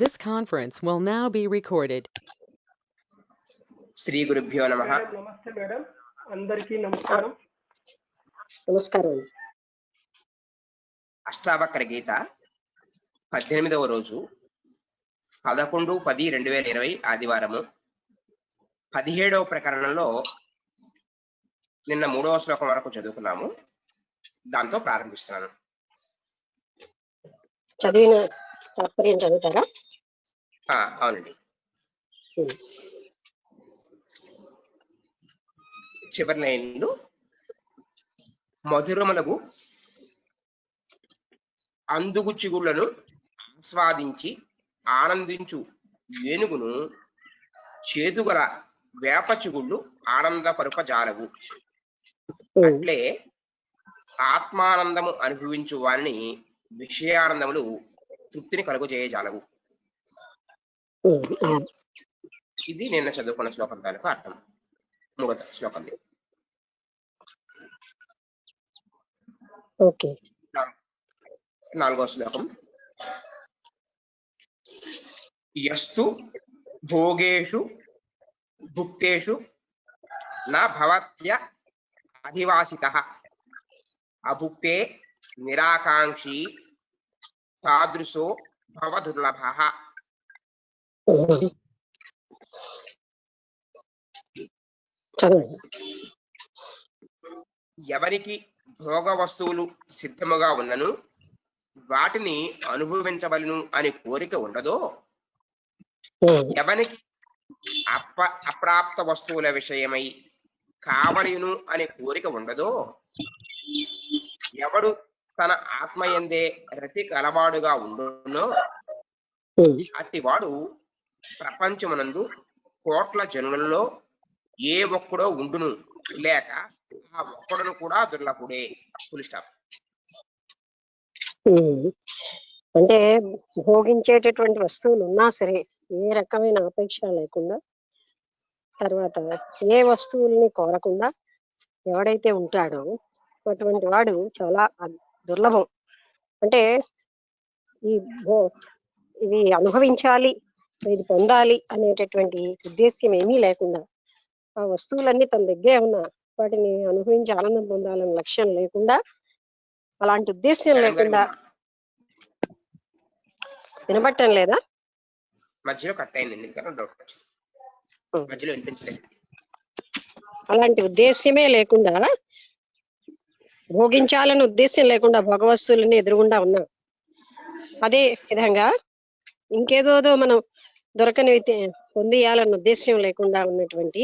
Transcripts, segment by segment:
This conference will now be recorded. Shri గురుభ్యో నమః. నమస్తే మేడం, అందరికీ నమస్కారం. నమస్కారం. అష్టావక్ర గీత 18వ రోజు 11/10/2020 ఆదివారము. 17వ ప్రకరణంలో నిన్న 3వ శ్లోకం వరకు చదువుకున్నాము. దాంతో ప్రారంభిస్తున్నాను. చదివిన తాత్పర్యం చదువుతారా? అవునండి. చివరి లైన్లు మధురములకు అందుగు చిగుళ్లను ఆస్వాదించి ఆనందించు ఏనుగును చేదుగల వేప చిగుళ్ళు ఆనందపరుపజాలవు. అట్లే ఆత్మానందము అనుభవించు వారిని విషయానందములు తృప్తిని కలుగజేయజాలవు. ఇది నిన్న చదువుకున్న శ్లోకం తాలూకు అర్థం. 3వ శ్లోకం. ఓకే. 4వ శ్లోకం. యస్తు భోగేషు భుక్తేషు న భవత్య అధివాసితః అభుక్తే నిరాకాంక్షీ తాదృశో భవదుర్లభః. ఎవరికి భోగ వస్తువులు సిద్ధముగా ఉన్నను వాటిని అనుభవించవలను అనే కోరిక ఉండదో, ఎవరికి అప్రాప్త వస్తువుల విషయమై కావలిను అనే కోరిక ఉండదో, ఎవడు తన ఆత్మయందే రతి కలవాడుగా ఉండునో అట్టివాడు ప్రపంచమునందు కోట్ల జనులలో ఏ ఒక్కడో ఉండును, లేక ఆ ఒక్కడును కూడా దుర్లభుడే. Full stop. అంటే భోగించేటటువంటి వస్తువులు ఉన్నా సరే ఏ రకమైన అపేక్ష లేకుండా, తర్వాత ఏ వస్తువుల్ని కోరకుండా ఎవడైతే ఉంటాడో అటువంటి వాడు చాలా దుర్లభం. అంటే ఇది అనుభవించాలి, ఇది పొందాలి అనేటటువంటి ఉద్దేశ్యం ఏమీ లేకుండా, ఆ వస్తువులన్నీ తన దగ్గరే ఉన్నా వాటిని అనుభవించి ఆనందం పొందాలనే లక్ష్యం లేకుండా, అలాంటి ఉద్దేశ్యం లేకుండా. వినబట్టం లేదా? మధ్యలో కట్ అయింది. మధ్యలో వినిపించలేదు. అలాంటి ఉద్దేశ్యమే లేకుండా, భోగించాలనే ఉద్దేశ్యం లేకుండా భోగవస్తువులని ఎదురుగుండా ఉన్నాం. అదే విధంగా ఇంకేదోదో మనం దొరకని పొందియాలన్న ఉద్దేశ్యం లేకుండా ఉన్నటువంటి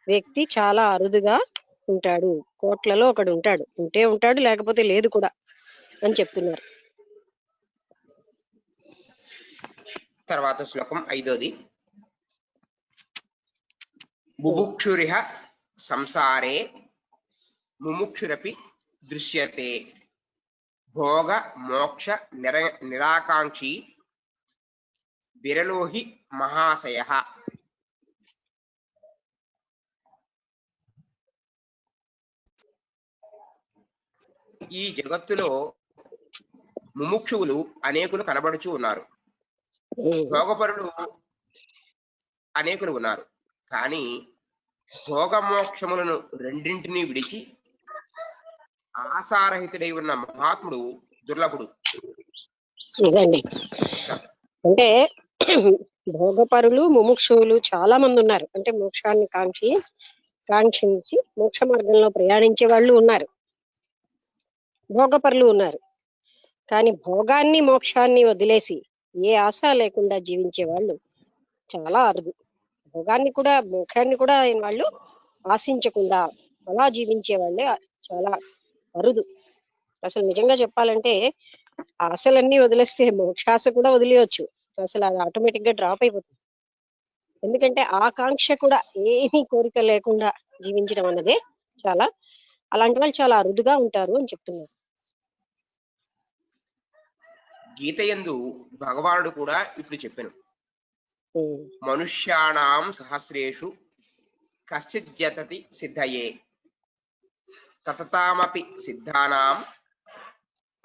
వ్యక్తి చాలా అరుదుగా ఉంటాడు. కోట్లలో ఒకడు ఉంటాడు, ఉంటే ఉంటాడు, లేకపోతే లేదు కూడా అని చెప్తున్నారు. తర్వాత శ్లోకం 5వది. బుభుక్షురిహ సంసారే ముముక్షురపి దృశ్యతే భోగ మోక్ష నిరాకాంక్షి విరలోహి మహాశయః. ఈ జగత్తులో ముముక్షువులు అనేకులు కనబడుచూ ఉన్నారు, భోగపరులు అనేకులు ఉన్నారు. కానీ భోగమోక్షములను రెండింటినీ విడిచి ఆశారహితుడై ఉన్న మహాత్ముడు దుర్లభుడు. ఇదండి. అంటే భోగపరులు ముముక్షువులు చాలా మంది ఉన్నారు. అంటే మోక్షాన్ని కాంక్షించి మోక్ష మార్గంలో ప్రయాణించే వాళ్ళు ఉన్నారు, భోగపరులు ఉన్నారు. కానీ భోగాన్ని మోక్షాన్ని వదిలేసి ఏ ఆశ లేకుండా జీవించే వాళ్ళు చాలా అరుదు. భోగాన్ని కూడా మోక్షాన్ని కూడా వాళ్ళు ఆశించకుండా అలా జీవించే వాళ్ళే చాలా అరుదు. అసలు నిజంగా చెప్పాలంటే ఆశలన్నీ వదిలేస్తే మోక్షాశ కూడా వదిలేయచ్చు. అసలు అది ఆటోమేటిక్ గా డ్రాప్ అయిపోతుంది. ఎందుకంటే ఆకాంక్ష కూడా ఏమీ కోరిక లేకుండా జీవించడం అన్నదే అలాంటి వాళ్ళు చాలా అరుదుగా ఉంటారు అని చెప్తున్నారు. గీతయందు భగవానుడు కూడా ఇప్పుడు చెప్పాను, మనుష్యాణం సహస్రేషు కశ్చిజ్జతతి సిద్ధయే తతతామపి సిద్ధానాం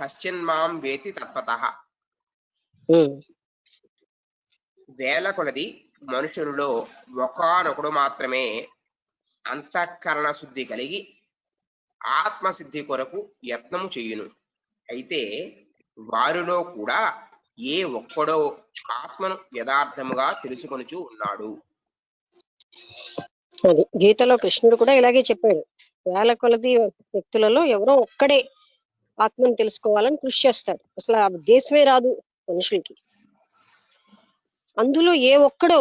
కశ్చిన్మాం వేతి తత్వతః. వేల కొలది మనుషులలో ఒకానొకడు మాత్రమే అంతఃకరణ శుద్ధి కలిగి ఆత్మసిద్ధి కొరకు యత్నము చేయును. అయితే వారిలో కూడా ఏ ఒక్కడో ఆత్మను యథార్థముగా తెలుసుకొనుచు ఉన్నాడు. అది గీతలో కృష్ణుడు కూడా ఇలాగే చెప్పాడు. వేల కొలది వ్యక్తులలో ఎవరో ఒక్కడే ఆత్మను తెలుసుకోవాలని కృషి చేస్తాడు. అసలు ఆ ఉద్దేశమే రాదు మనుషులకి. అందులో ఏ ఒక్కడో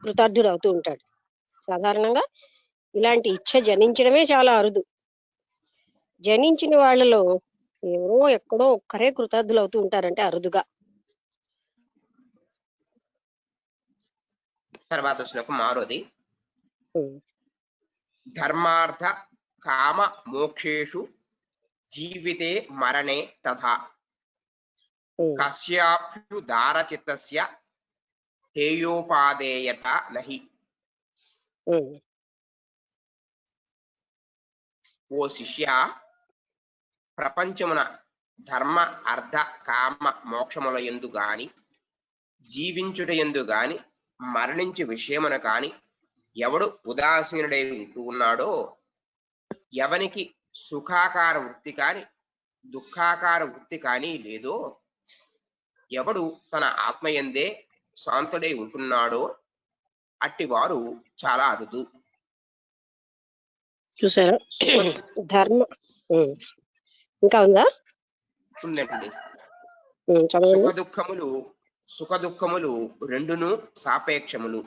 కృతార్థుడు అవుతూ ఉంటాడు. సాధారణంగా ఇలాంటి ఇచ్చ జనించడమే చాలా అరుదు. జనించిన వాళ్ళలో ఎవరో ఎక్కడో ఒక్కరే కృతార్థులు అవుతూ ఉంటారంటే అరుదుగా. తర్వాత శ్లోకం 6. ఉమ్, ధర్మార్థ కామ మోక్షేషు జీవితే మరణే తథా ఉమ్, కస్యాప్యుదారచిత్తస్య హేయోపాదేయత నహి. ఉమ్, ఓ శిష్య, ప్రపంచమున ధర్మ అర్థ కామ మోక్షముల యందు గాని జీవించుట యందు గాని మరణించే విషయమున కాని ఎవడు ఉదాసీనుడై ఉంటూ ఉన్నాడో, ఎవనికి సుఖాకార వృత్తి కాని దుఃఖాకార వృత్తి కానీ లేదో, ఎవడు తన ఆత్మయందే శాంతుడై ఉంటున్నాడో అట్టివారు చాలా అరుదు. చూసారా ధర్మ. ఉమ్, ఇంకా ఉందా? ఉందండి. చదవండి. సుఖ దుఃఖములు రెండును సాపేక్షములు.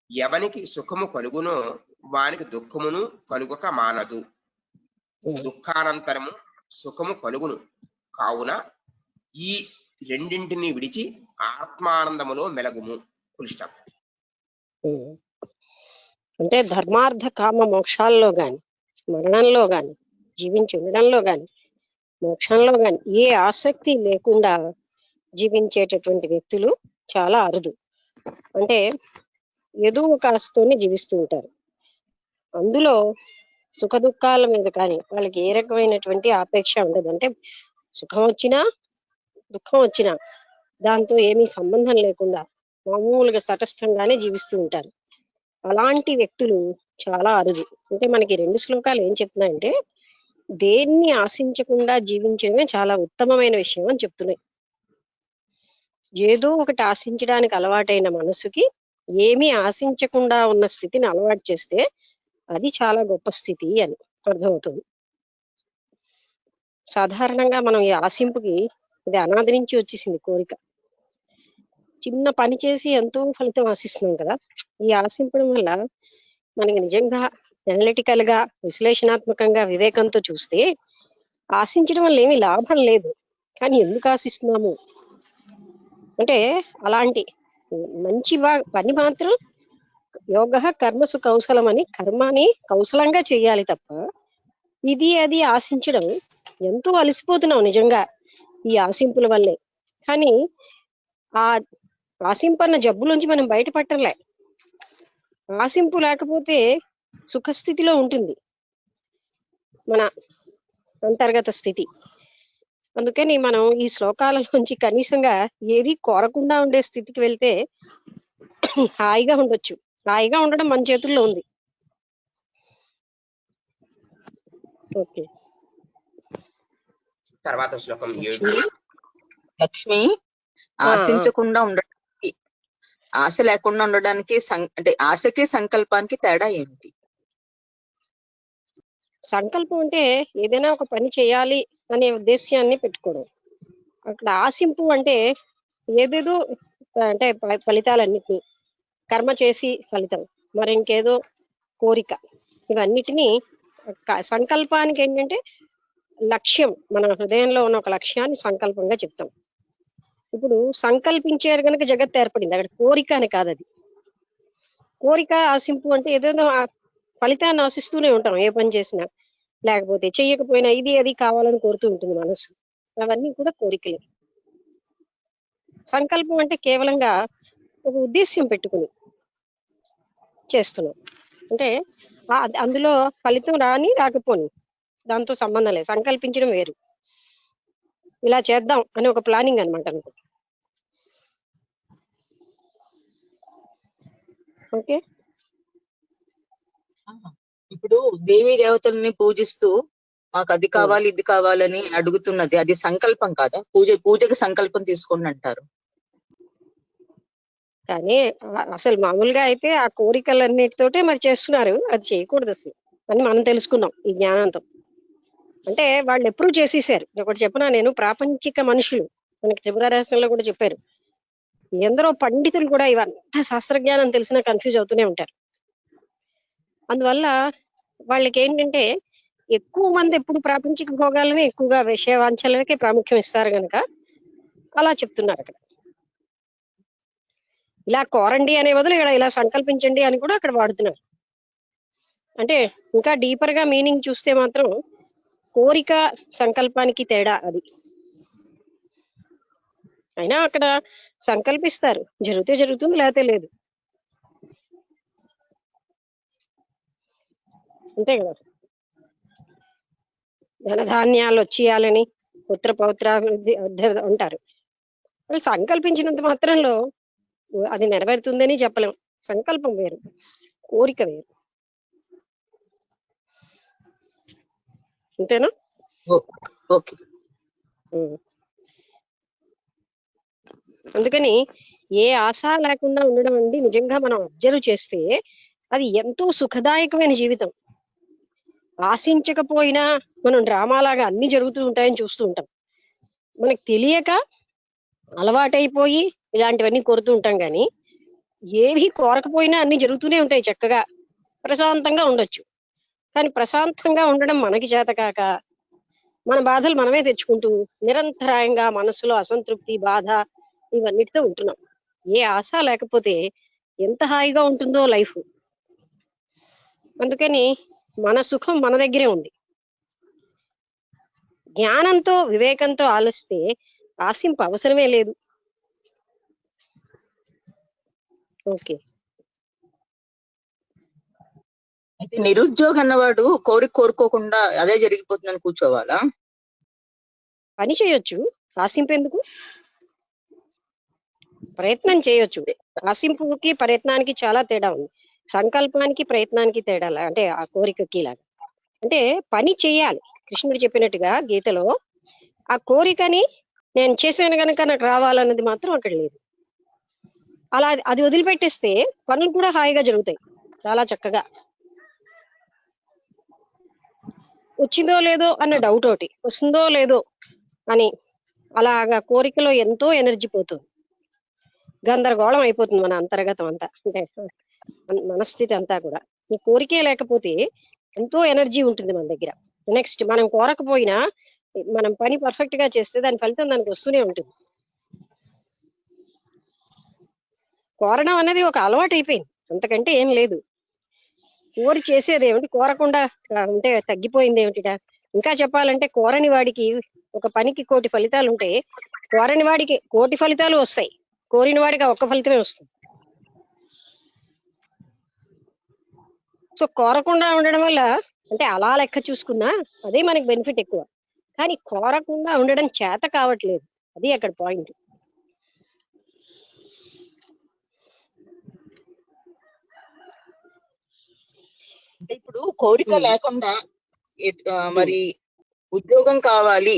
ఎవనికి సుఖము కలుగునో వానికి దుఃఖమును కలుగక మానదు. దుఃఖానంతరము సుఖము కలుగును. కావున ఈ రెండింటిని విడిచి ఆత్మానందములో మెలగుము. పులిస్టాప్. అంటే ధర్మార్థ కామ మోక్షాల్లో గాని, మరణంలో గాని, జీవించి ఉండడంలో గాని, మోక్షంలో గాని ఏ ఆసక్తి లేకుండా జీవించేటటువంటి వ్యక్తులు చాలా అరుదు. అంటే ఏదో ఒక ఆశతోనే జీవిస్తూ ఉంటారు. అందులో సుఖ దుఃఖాల మీద కానీ వాళ్ళకి ఏ రకమైనటువంటి ఆపేక్ష ఉండదు. అంటే సుఖం వచ్చినా దుఃఖం వచ్చినా దాంతో ఏమీ సంబంధం లేకుండా మామూలుగా తటస్థంగానే జీవిస్తూ ఉంటారు. అలాంటి వ్యక్తులు చాలా అరుదు. అంటే మనకి 2 శ్లోకాలు ఏం చెప్తున్నాయంటే దేన్ని ఆశించకుండా జీవించడమే చాలా ఉత్తమమైన విషయం అని చెప్తున్నాయి. ఏదో ఒకటి ఆశించడానికి అలవాటైన మనసుకి ఏమీ ఆశించకుండా ఉన్న స్థితిని అలవాటు చేస్తే అది చాలా గొప్ప స్థితి అని అర్థమవుతుంది. సాధారణంగా మనం ఈ ఆశింపుకి ఇది అనాది నుంచి వచ్చేసింది కోరిక. చిన్న పని చేసి ఎంతో ఫలితం ఆశిస్తున్నాం కదా. ఈ ఆశింపడం వల్ల మనకి నిజంగా అనలిటికల్ గా విశ్లేషణాత్మకంగా వివేకంతో చూస్తే ఆశించడం వల్ల ఏమీ లాభం లేదు. కానీ ఎందుకు ఆశిస్తున్నాము అంటే అలాంటి మంచి పని మాత్రం యోగ కర్మసు కౌశలం అని కర్మని కౌశలంగా చేయాలి తప్ప ఇది అది ఆశించడం ఎంతో అలసిపోతున్నాం నిజంగా ఈ ఆశింపుల వల్లే. కానీ ఆ ఆశింపన్న జబ్బులోంచి మనం బయటపట్టలే. ఆశింపు లేకపోతే సుఖస్థితిలో ఉంటుంది మన అంతర్గత స్థితి. అందుకని మనం ఈ శ్లోకాలలోంచి కనీసంగా ఏది కోరకుండా ఉండే స్థితికి వెళ్తే హాయిగా ఉండొచ్చు. హాయిగా ఉండడం మన చేతుల్లో ఉంది. ఓకే. తర్వాత శ్లోకం 7. లక్ష్మి ఆశించకుండా ఉండడానికి, ఆశ లేకుండా ఉండడానికి అంటే ఆశకి సంకల్పానికి తేడా ఏమిటి? సంకల్పం అంటే ఏదైనా ఒక పని చేయాలి అనే ఉద్దేశ్యాన్ని పెట్టుకోవడం. అక్కడ ఆశింపు అంటే ఏదేదో అంటే ఫలితాలన్నిటినీ కర్మ చేసి ఫలితం, మరి ఇంకేదో కోరిక, ఇవన్నిటినీ సంకల్పానికి ఏంటంటే లక్ష్యం, మన హృదయంలో ఉన్న ఒక లక్ష్యాన్ని సంకల్పంగా చెప్తాం. ఇప్పుడు సంకల్పించారు కనుక జగత్తు ఏర్పడింది, అక్కడ కోరిక అని కాదు. అది కోరిక ఆశింపు అంటే ఏదైనా ఫలితాన్ని ఆశిస్తూనే ఉంటాం ఏ పని చేసినా, లేకపోతే చెయ్యకపోయినా ఇది అది కావాలని కోరుతూ ఉంటుంది మనసు. అవన్నీ కూడా కోరికలే. సంకల్పం అంటే కేవలంగా ఒక ఉద్దేశ్యం పెట్టుకుని చేస్తున్నాం. అంటే అందులో ఫలితం రాని రాకపోని దాంతో సంబంధం లేదు. సంకల్పించడం వేరు. ఇలా చేద్దాం అని ఒక ప్లానింగ్ అనమాట. అనుకో ఓకే. ఇప్పుడు దేవీ దేవతల్ని పూజిస్తూ మాకు అది కావాలి ఇది కావాలని అడుగుతున్నది, అది సంకల్పం కాదా? పూజకి సంకల్పం తీసుకోండి అంటారు. కానీ అసలు మామూలుగా అయితే ఆ కోరికలన్నిటితోటే మరి చేస్తున్నారు, అది చేయకూడదు అసలు అని మనం తెలుసుకున్నాం ఈ జ్ఞానంతో. అంటే వాళ్ళు ఎప్పుడు చేసేసారు. ఒకటి చెప్పినా, నేను ప్రాపంచిక మనుషులు మనకి త్రిపుర రహస్యంలో కూడా చెప్పారు, ఎందరో పండితులు కూడా ఇవంతా శాస్త్రజ్ఞానం తెలిసినా కన్ఫ్యూజ్ అవుతూనే ఉంటారు. అందువల్ల వాళ్ళకి ఏంటంటే ఎక్కువ మంది ఎప్పుడు ప్రాపంచిక భోగాలని ఎక్కువగా విషయవాంఛలకి ప్రాముఖ్యం ఇస్తారు కనుక అలా చెప్తున్నారు అక్కడ. ఇలా కోరండి అనే బదులు ఇక్కడ ఇలా సంకల్పించండి అని కూడా అక్కడ వాడుతున్నారు. అంటే ఇంకా డీపర్ గా మీనింగ్ చూస్తే మాత్రం కోరిక సంకల్పానికి తేడా అది. అయినా అక్కడ సంకల్పిస్తారు, జరిగితే జరుగుతుంది లేకపోతే లేదు, అంతే కదా. ధనధాన్యాలు వచ్చేయాలని, పుత్ర పౌత్రాభివృద్ధి అంటారు. వాళ్ళు సంకల్పించినంత మాత్రంలో అది నెరవేరుతుందని చెప్పలేం. సంకల్పం వేరు, కోరిక వేరు. అంతేనా? ఓకే. అందుకని ఏ ఆశ లేకుండా ఉండడం అండి నిజంగా మనం అబ్జర్వ్ చేస్తే అది ఎంతో సుఖదాయకమైన జీవితం. ఆశించకపోయినా మనం డ్రామాలాగా అన్ని జరుగుతూ ఉంటాయని చూస్తూ ఉంటాం. మనకు తెలియక అలవాటైపోయి ఇలాంటివన్నీ కోరుతూ ఉంటాం, కానీ ఏవి కోరకపోయినా అన్ని జరుగుతూనే ఉంటాయి, చక్కగా ప్రశాంతంగా ఉండొచ్చు. కానీ ప్రశాంతంగా ఉండడం మనకి చేత కాక మన బాధలు మనమే తెచ్చుకుంటూ నిరంతరాయంగా మనసులో అసంతృప్తి, బాధ ఇవన్నిటితో ఉంటున్నాం. ఏ ఆశ లేకపోతే ఎంత హాయిగా ఉంటుందో లైఫ్. అందుకని మన సుఖం మన దగ్గరే ఉంది. జ్ఞానంతో వివేకంతో ఆలోచిస్తే ఆశింప అవసరమే లేదు. ఓకే. అయితే నిరుద్యోగం అన్నవాడు కోరుకోకుండా అదే జరిగిపోతుందని కూర్చోవాలా? పని చేయొచ్చు, ఆశింపెందుకు? ప్రయత్నం చేయొచ్చు. ఆశింపుకి ప్రయత్నానికి చాలా తేడా ఉంది. సంకల్పానికి ప్రయత్నానికి తేడా, అంటే ఆ కోరికకి లాగా. అంటే పని చేయాలి. కృష్ణుడు చెప్పినట్టుగా గీతలో ఆ కోరికని నేను చేశాను కనుక నాకు రావాలన్నది మాత్రం అక్కడ లేదు. అలా అది వదిలిపెట్టేస్తే పనులు కూడా హాయిగా జరుగుతాయి, చాలా చక్కగా. వచ్చిందో లేదో అన్న డౌట్ ఒకటి, వస్తుందో లేదో అని అలాగా కోరికలో ఎంతో ఎనర్జీ పోతుంది, గందరగోళం అయిపోతుంది మన అంతర్గతం అంతా, అంటే మనస్థితి అంతా కూడా. ఈ కోరికే లేకపోతే ఎంతో ఎనర్జీ ఉంటుంది మన దగ్గర. నెక్స్ట్ మనం కోరకపోయినా మనం పని పర్ఫెక్ట్ గా చేస్తే దాని ఫలితం దానికి వస్తూనే ఉంటుంది. కోరడం అనేది ఒక అలవాటు అయిపోయింది, అంతకంటే ఏం లేదు. కోరి చేసేది ఏమిటి? కోరకుండా ఉంటే తగ్గిపోయింది ఏమిటిట? ఇంకా చెప్పాలంటే కోరని వాడికి ఒక పనికి 1,000 ఫలితాలు ఉంటే కోరని వాడికి 1,000 ఫలితాలు వస్తాయి, కోరిన వాడికి ఒక్క ఫలితమే వస్తుంది. సో కోరకుండా ఉండడం వల్ల, అంటే అలా లెక్క చూసుకున్నా అదే మనకి బెనిఫిట్ ఎక్కువ. కానీ కోరకుండా ఉండడం చేత కావట్లేదు, అది అక్కడ పాయింట్. అంటే ఇప్పుడు కోరిక లేకుండా మరి ఉద్యోగం కావాలి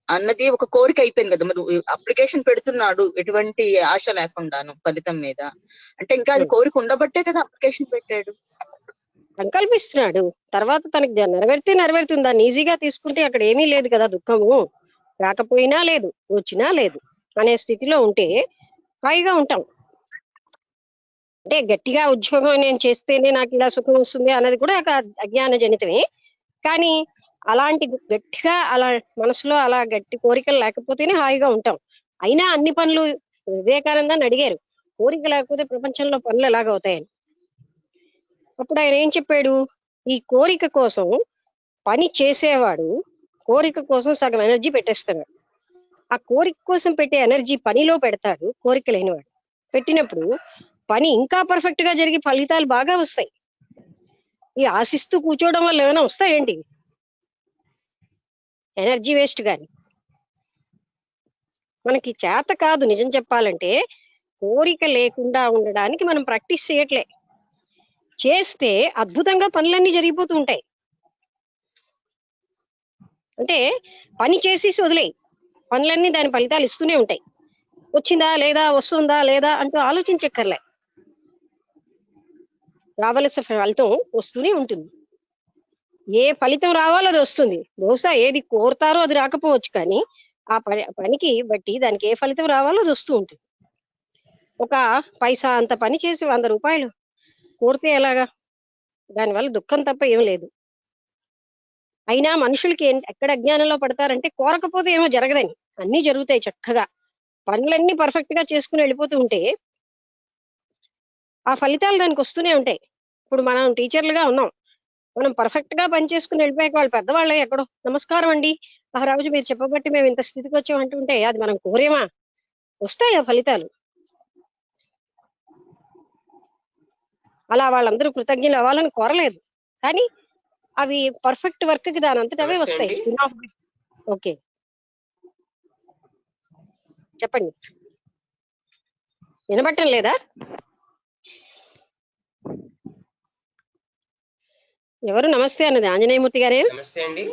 అన్నది ఒక కోరిక అయిపోయింది కదా. మరి అప్లికేషన్ పెడుతున్నాడు ఎటువంటి ఆశ లేకుండాను ఫలితం మీద, అంటే ఇంకా అది కోరిక ఉండబట్టే కదా అప్లికేషన్ పెట్టాడు. సంకల్పిస్తున్నాడు, తర్వాత తనకి నెరవేరుతుంది. దాన్ని ఈజీగా తీసుకుంటే అక్కడ ఏమీ లేదు కదా, దుఃఖము రాకపోయినా లేదు, వచ్చినా లేదు అనే స్థితిలో ఉంటే హాయిగా ఉంటాం. అంటే గట్టిగా ఉద్యోగం నేను చేస్తేనే నాకు ఇలా సుఖం వస్తుంది అన్నది కూడా ఒక అజ్ఞాన జనితమే. కానీ అలాంటి గట్టిగా అలా మనసులో అలా గట్టి కోరికలు లేకపోతేనే హాయిగా ఉంటాం. అయినా అన్ని పనులు, వివేకానందాన్ని అడిగారు, కోరిక లేకపోతే ప్రపంచంలో పనులు ఎలాగవుతాయని. అప్పుడు ఆయన ఏం చెప్పాడు? ఈ కోరిక కోసం పని చేసేవాడు కోరిక కోసం సగం ఎనర్జీ పెట్టేస్తాడు. ఆ కోరిక కోసం పెట్టే ఎనర్జీ పనిలో పెడతాడు కోరిక లేనివాడు. పెట్టినప్పుడు పని ఇంకా పర్ఫెక్ట్ గా జరిగి ఫలితాలు బాగా వస్తాయి. ఈ ఆశిస్తూ కూర్చోవడం వల్ల ఏమైనా వస్తాయేంటి? Energy waste. కానీ మనకి చేత కాదు నిజం చెప్పాలంటే, కోరిక లేకుండా ఉండడానికి మనం ప్రాక్టీస్ చేయట్లే. చేస్తే అద్భుతంగా పనులన్నీ జరిగిపోతూ ఉంటాయి. అంటే పని చేసేసి వదిలేయి, పనులన్నీ దాని ఫలితాలు ఇస్తూనే ఉంటాయి. వచ్చిందా లేదా, వస్తుందా లేదా అంటూ ఆలోచించక్కర్లే, రావలసిన ఫలితం వస్తూనే ఉంటుంది. ఏ ఫలితం రావాలో అది వస్తుంది. బహుశా ఏది కోరుతారో అది రాకపోవచ్చు, కానీ ఆ పనికి బట్టి దానికి ఏ ఫలితం రావాలో అది వస్తూ ఉంటుంది. ఒక పైసా అంత పని చేసి 100 రూపాయలు కోరితే ఎలాగా? దానివల్ల దుఃఖం తప్ప ఏం లేదు. అయినా మనుషులకి ఎక్కడ అజ్ఞానంలో పడతారంటే కోరకపోతే ఏమో జరగదని. అన్నీ జరుగుతాయి చక్కగా, పనులన్నీ పర్ఫెక్ట్ గా చేసుకుని వెళ్ళిపోతూ ఉంటే ఆ ఫలితాలు దానికి వస్తూనే ఉంటాయి. ఇప్పుడు మనం టీచర్లుగా ఉన్నాం, మనం పర్ఫెక్ట్ గా పని చేసుకుని వెళ్ళిపోయాక వాళ్ళు పెద్దవాళ్ళే ఎక్కడో నమస్కారం అండి, ఆ రోజు మీరు చెప్పబట్టి మేము ఇంత స్థితికి వచ్చాం అంటుంటే అది మనం కోరేమా? వస్తాయి ఆ ఫలితాలు. అలా వాళ్ళందరూ కృతజ్ఞులు అవ్వాలని కోరలేదు, కానీ అవి పర్ఫెక్ట్ వర్క్ కి దాని అంతటా అవే నమస్తే వస్తాయి. అండి. Spin off. ఓకే, చెప్పండి. వినబట్టం లేదా? ఎవరు నమస్తే అన్నది? ఆంజనేయమూర్తి గారే. నమస్తే అండి.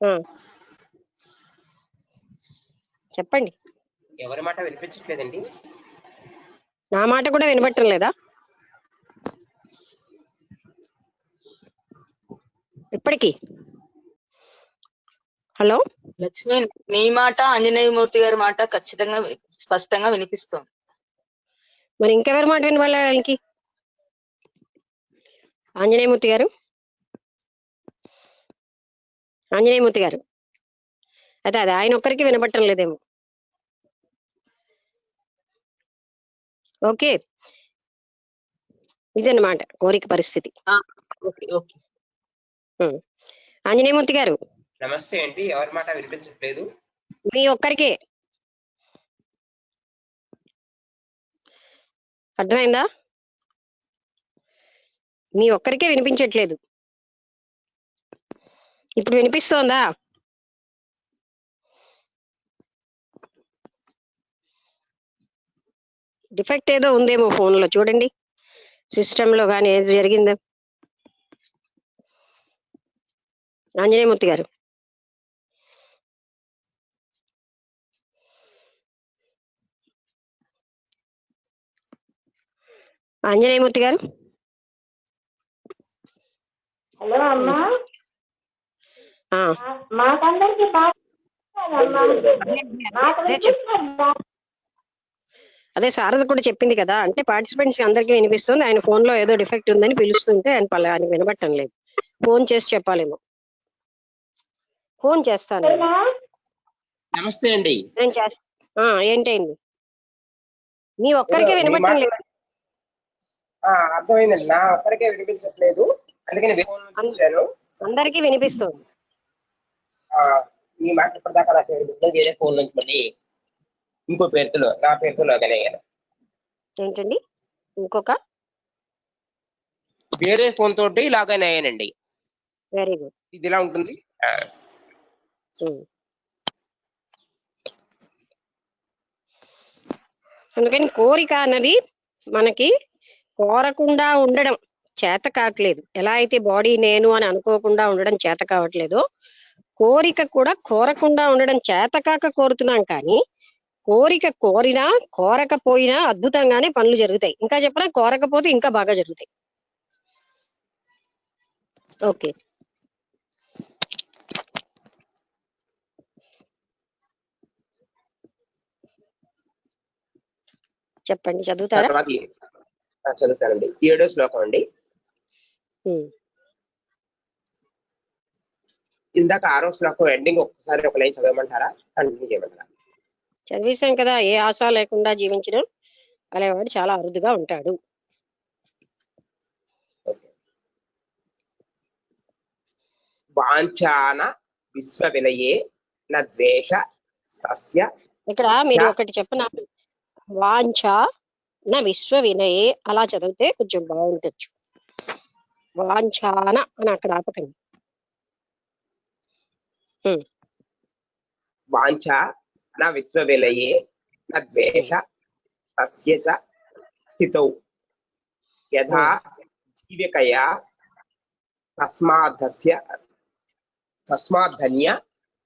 ఆ, చెప్పండి. ఎవరి మాట వినిపించట్లేదండి. నా మాట కూడా వినబట్టం లేదా? ఇప్పటికి? హలో లక్ష్మి, నీ మాట ఆంజనేయమూర్తి గారి మాట ఖచ్చితంగా స్పష్టంగా వినిపిస్తోంది. మరి ఇంకెవరి మాట వినబడడానికి? ఆంజనేయమూర్తి గారు, ఆంజనేయమూర్తి గారు, అదే అది ఆయన ఒక్కరికి వినబట్టం లేదేమో. ఓకే, ఇదన్నమాట కోరిక పరిస్థితి. Okay okay. ఆంజనేయమూర్తి గారు, నమస్తే అండి. ఎవరి మాట వినిపించట్లేదు. మీ ఒక్కరికే అర్థమైందా? మీ ఒక్కరికే వినిపించట్లేదు. ఇప్పుడు వినిపిస్తోందా? డిఫెక్ట్ ఏదో ఉందేమో ఫోన్ లో, చూడండి సిస్టమ్ లో కానీ ఏది జరిగిందో. ఆంజనేయమూర్తి గారు, ఆంజనేయమూర్తి గారు, హలో అమ్మా, ఆ, మాకందరికి అదే శారద కూడా చెప్పింది కదా, అంటే పార్టిసిపెంట్స్ అందరికీ వినిపిస్తుంది, ఆయన ఫోన్ లో ఏదో డిఫెక్ట్ ఉందని పిలుస్తుంటే ఆయన వినబట్టం లేదు. ఫోన్ చేసి చెప్పాలేమో. ఫోన్ చేస్తాను నేను. నమస్తే అండి. నేను ఏంటైంది? మీ ఒక్కరికే వినబట్టం లేదు. అర్థమైందండి. నా ఒక్కరికే వినిపించట్లేదు, అందుకని ఫోన్ నుంచి చూశాను. అందరికీ వినిపిస్తుంది. ఈ మాట ఇప్పటిదాకా నాకు వినిపిస్తుంది. వేరే ఫోన్ నుంచి మళ్ళీ ఇంకో పేరుతో, నా పేరుతో లాగానే ఏంటండి? ఇంకొక వేరే ఫోన్ తోటి లాగానే అయ్యానండి. Very good. ఇది ఇలా ఉంటుంది. అందుకని కోరిక అన్నది మనకి కోరకుండా ఉండడం చేత కావట్లేదు. ఎలా అయితే బాడీ నేను అని అనుకోకుండా ఉండడం చేత కావట్లేదో, కోరిక కూడా కోరకుండా ఉండడం చేత కాక కోరుతున్నాం. కానీ కోరిక కోరినా కోరకపోయినా అద్భుతంగానే పనులు జరుగుతాయి. ఇంకా చెప్పనా, కోరకపోతే ఇంకా బాగా జరుగుతాయి. ఓకే, చెప్పండి. చదువుతారా? చదువుతానండి. 7వ శ్లోకం అండి. ఇందాక 6వ శ్లోకం ఎండింగ్ ఒక్కసారి ఒక లైన్ చదవమంటారా? కంటిన్యూ చేయమంటారా? చదివేశాం కదా. ఏ ఆశ లేకుండా జీవించడం అనేవాడు చాలా అరుదుగా ఉంటాడు. వాంఛాన విశ్వ వినయే న ద్వేష తస్య. ఇక్కడ మీరు ఒకటి చెప్పనా, వాంఛ నా విశ్వ వినయే అలా చదివితే కొంచెం బాగుంటచ్చు. వాంఛాన అని అక్కడ ఆపకండి. వాంఛ న విశ్వ వినయే న ద్వేష తస్య చ స్థితౌ యథా జీవికయా తస్మాద్ధన్య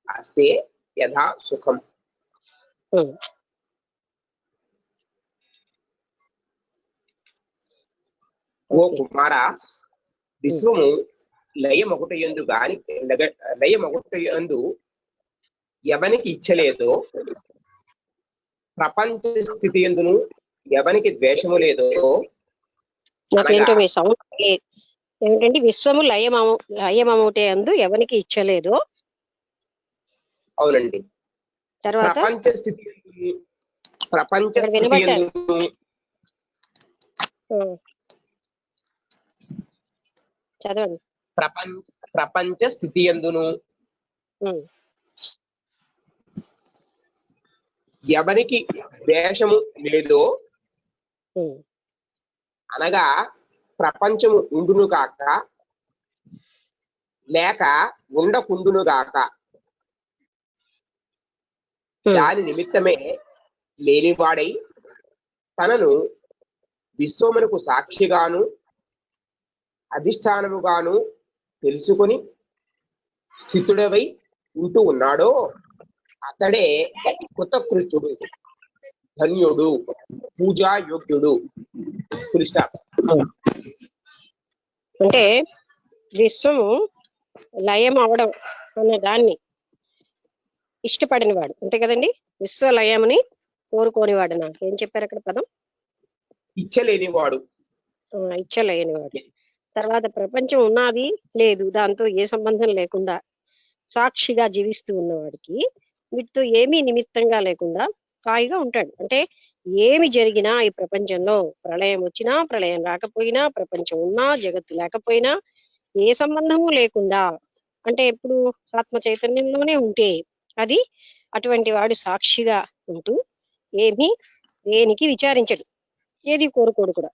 అస్తే యథా సుఖం. ఓ కుమార, విశ్వము లయమొకటయందు ఎవనికి ఇచ్చలేదో, ప్రపంచ స్థితి ఎందును ఎవనికి ద్వేషము లేదో. ఏమిటంటే విశ్వము లయమముటే అందు ఎవనికి ఇచ్చలేదో. అవునండి. తర్వాత ప్రపంచ స్థితి చదవండి. ప్రపంచ స్థితి ఎందును ఎవరికి ద్వేషము లేదో అనగా ప్రపంచము ఉండును గాక లేక ఉండకుండును గాక. దాని నిమిత్తమే లేనివాడై తనను విశ్వమునకు సాక్షిగాను అధిష్టానముగాను తెలుసుకొని స్థితుడవై ఉంటూ ఉన్నాడో అతడే కృతకృత్యుడు, ధన్యుడు, పూజాయోగ్యుడు. అంటే విశ్వము లయం అవడం అన్న దాన్ని ఇష్టపడినవాడు అంతే కదండి. విశ్వ లయముని కోరుకోనివాడు. నాకు ఏం చెప్పారు అక్కడ పదం? ఇచ్చలేనివాడు. ఇచ్చలేనివాడు. తర్వాత ప్రపంచం ఉన్నది లేదు, దాంతో ఏ సంబంధం లేకుండా సాక్షిగా జీవిస్తూ ఉన్నవాడికి వీటితో ఏమీ నిమిత్తంగా లేకుండా హాయిగా ఉంటాడు. అంటే ఏమి జరిగినా ఈ ప్రపంచంలో, ప్రళయం వచ్చినా ప్రళయం రాకపోయినా, ప్రపంచం ఉన్నా జగత్తు లేకపోయినా, ఏ సంబంధము లేకుండా, అంటే ఎప్పుడు ఆత్మ చైతన్యంలోనే ఉంటే అది అటువంటి వాడు సాక్షిగా ఉంటూ ఏమీ దేనికి విచారించడు, ఏది కోరుకోడు కూడా.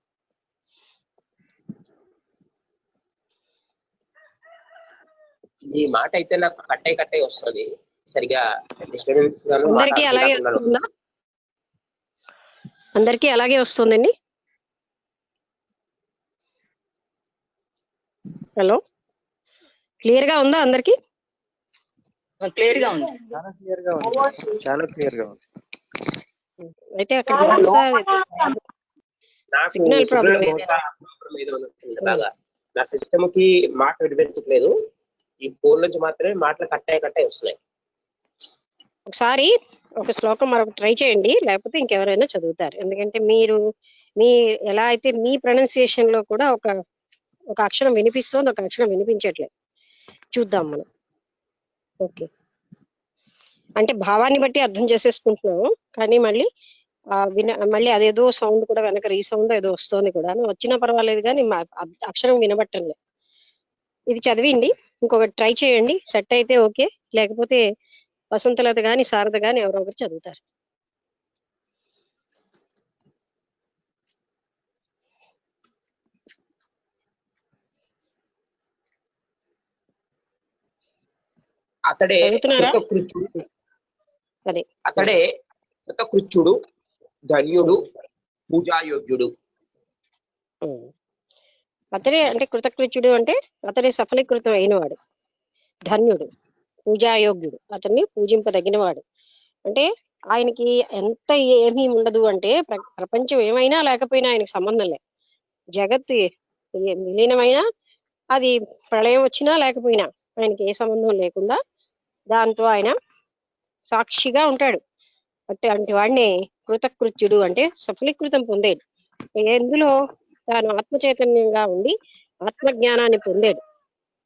ఈ మాట అయితే నాకు కట్టే వస్తుంది. సరిగా డిస్టర్బెన్స్ గాను అందరికీ అలాగే వస్తుందా? అందరికీ అలాగే వస్తుందండి. హలో, క్లియర్ గా ఉందా అందరికి? క్లియర్ గా ఉంది. చాలా క్లియర్ గా ఉంది. అయితే అక్కడ సిగ్నల్ ప్రాబ్లం బాగా నా సిస్టమ్ కి మాట వినిపించట్లేదు. ఈ ఫోన్ నుంచి మాత్రమే మాటలు కట్టాయి వస్తున్నాయి. ఒకసారి ఒక శ్లోకం మరొక ట్రై చేయండి, లేకపోతే ఇంకెవరైనా చదువుతారు. ఎందుకంటే మీరు ఎలా అయితే మీ ప్రొనౌన్సియేషన్ లో కూడా ఒక అక్షరం వినిపిస్తోంది, ఒక అక్షరం వినిపించట్లేదు. చూద్దాం మనం. ఓకే, అంటే భావాన్ని బట్టి అర్థం చేసేసుకుంటున్నాము, కానీ మళ్ళీ మళ్ళీ అదేదో సౌండ్ కూడా వెనక రీసౌండ్ ఏదో వస్తుంది కూడా. వచ్చినా పర్వాలేదు కానీ అక్షరం వినబట్టం లేదు. ఇది చదివిండి, ఇంకొకటి ట్రై చేయండి. సెట్ అయితే ఓకే, లేకపోతే వసంతలత గాని శారద గాని ఎవరో ఒకరు చదువుతారు. అతడే కృతకృత్యుడు, ధన్యుడు, పూజాయోగ్యుడు. అతడే అంటే కృతకృత్యుడు అంటే అతడే సఫలీకృతం అయినవాడు, ధన్యుడు, పూజాయోగ్యుడు, అతన్ని పూజింపదగినవాడు. అంటే ఆయనకి ఎంత ఏమీ ఉండదు అంటే ప్రపంచం ఏమైనా లేకపోయినా ఆయనకి సంబంధం లేదు. జగత్తు విలీనమైనా, అది ప్రళయం వచ్చినా లేకపోయినా ఆయనకి ఏ సంబంధం లేకుండా దాంతో ఆయన సాక్షిగా ఉంటాడు. అటువంటి వాడిని కృతకృత్యుడు అంటే సఫలీకృతం పొందేడు. ఎందులో తాను ఆత్మ చైతన్యంగా ఉండి ఆత్మజ్ఞానాన్ని పొందాడు.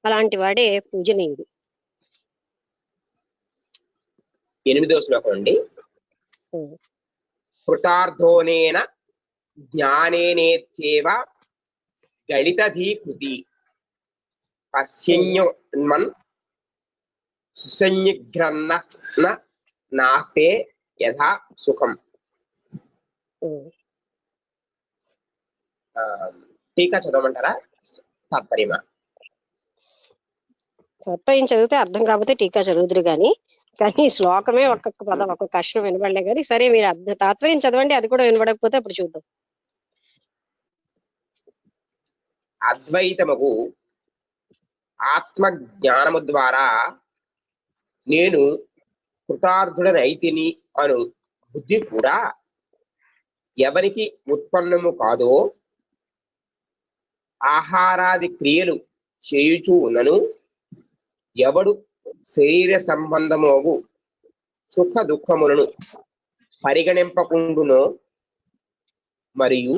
అలాంటి వాడే పూజనీయుడు. 8వ శ్లోకం అండి. కృతార్థోనేన జ్ఞానేనేత్యేవ గళితధీకృతి పశ్యన్యమన్ సుసంగ్రన్న నాస్తే యథా సుఖం. టీకా చదవమంటారా? తాత్పర్యమా? తాత్పర్యం చదివితే అర్థం కాకపోతే టీకా చదువుదురు కానీ శ్లోకమే ఒక్కొక్క పదం ఒక్కొక్క కష్టం వినబడలే కానీ, సరే మీరు తాత్పర్యం చదవండి, అది కూడా వినబడకపోతే అప్పుడు చూద్దాం. అద్వైతముకు ఆత్మ జ్ఞానము ద్వారా నేను కృతార్థుడనైతిని అను బుద్ధి కూడా ఎవరికి ఉత్పన్నము కాదో ఆహారాది క్రియలు చేయుచూ ఉన్నను ఎవడు శరీర సంబంధమోగు సుఖ దుఃఖములను పరిగణింపకుండునో మరియు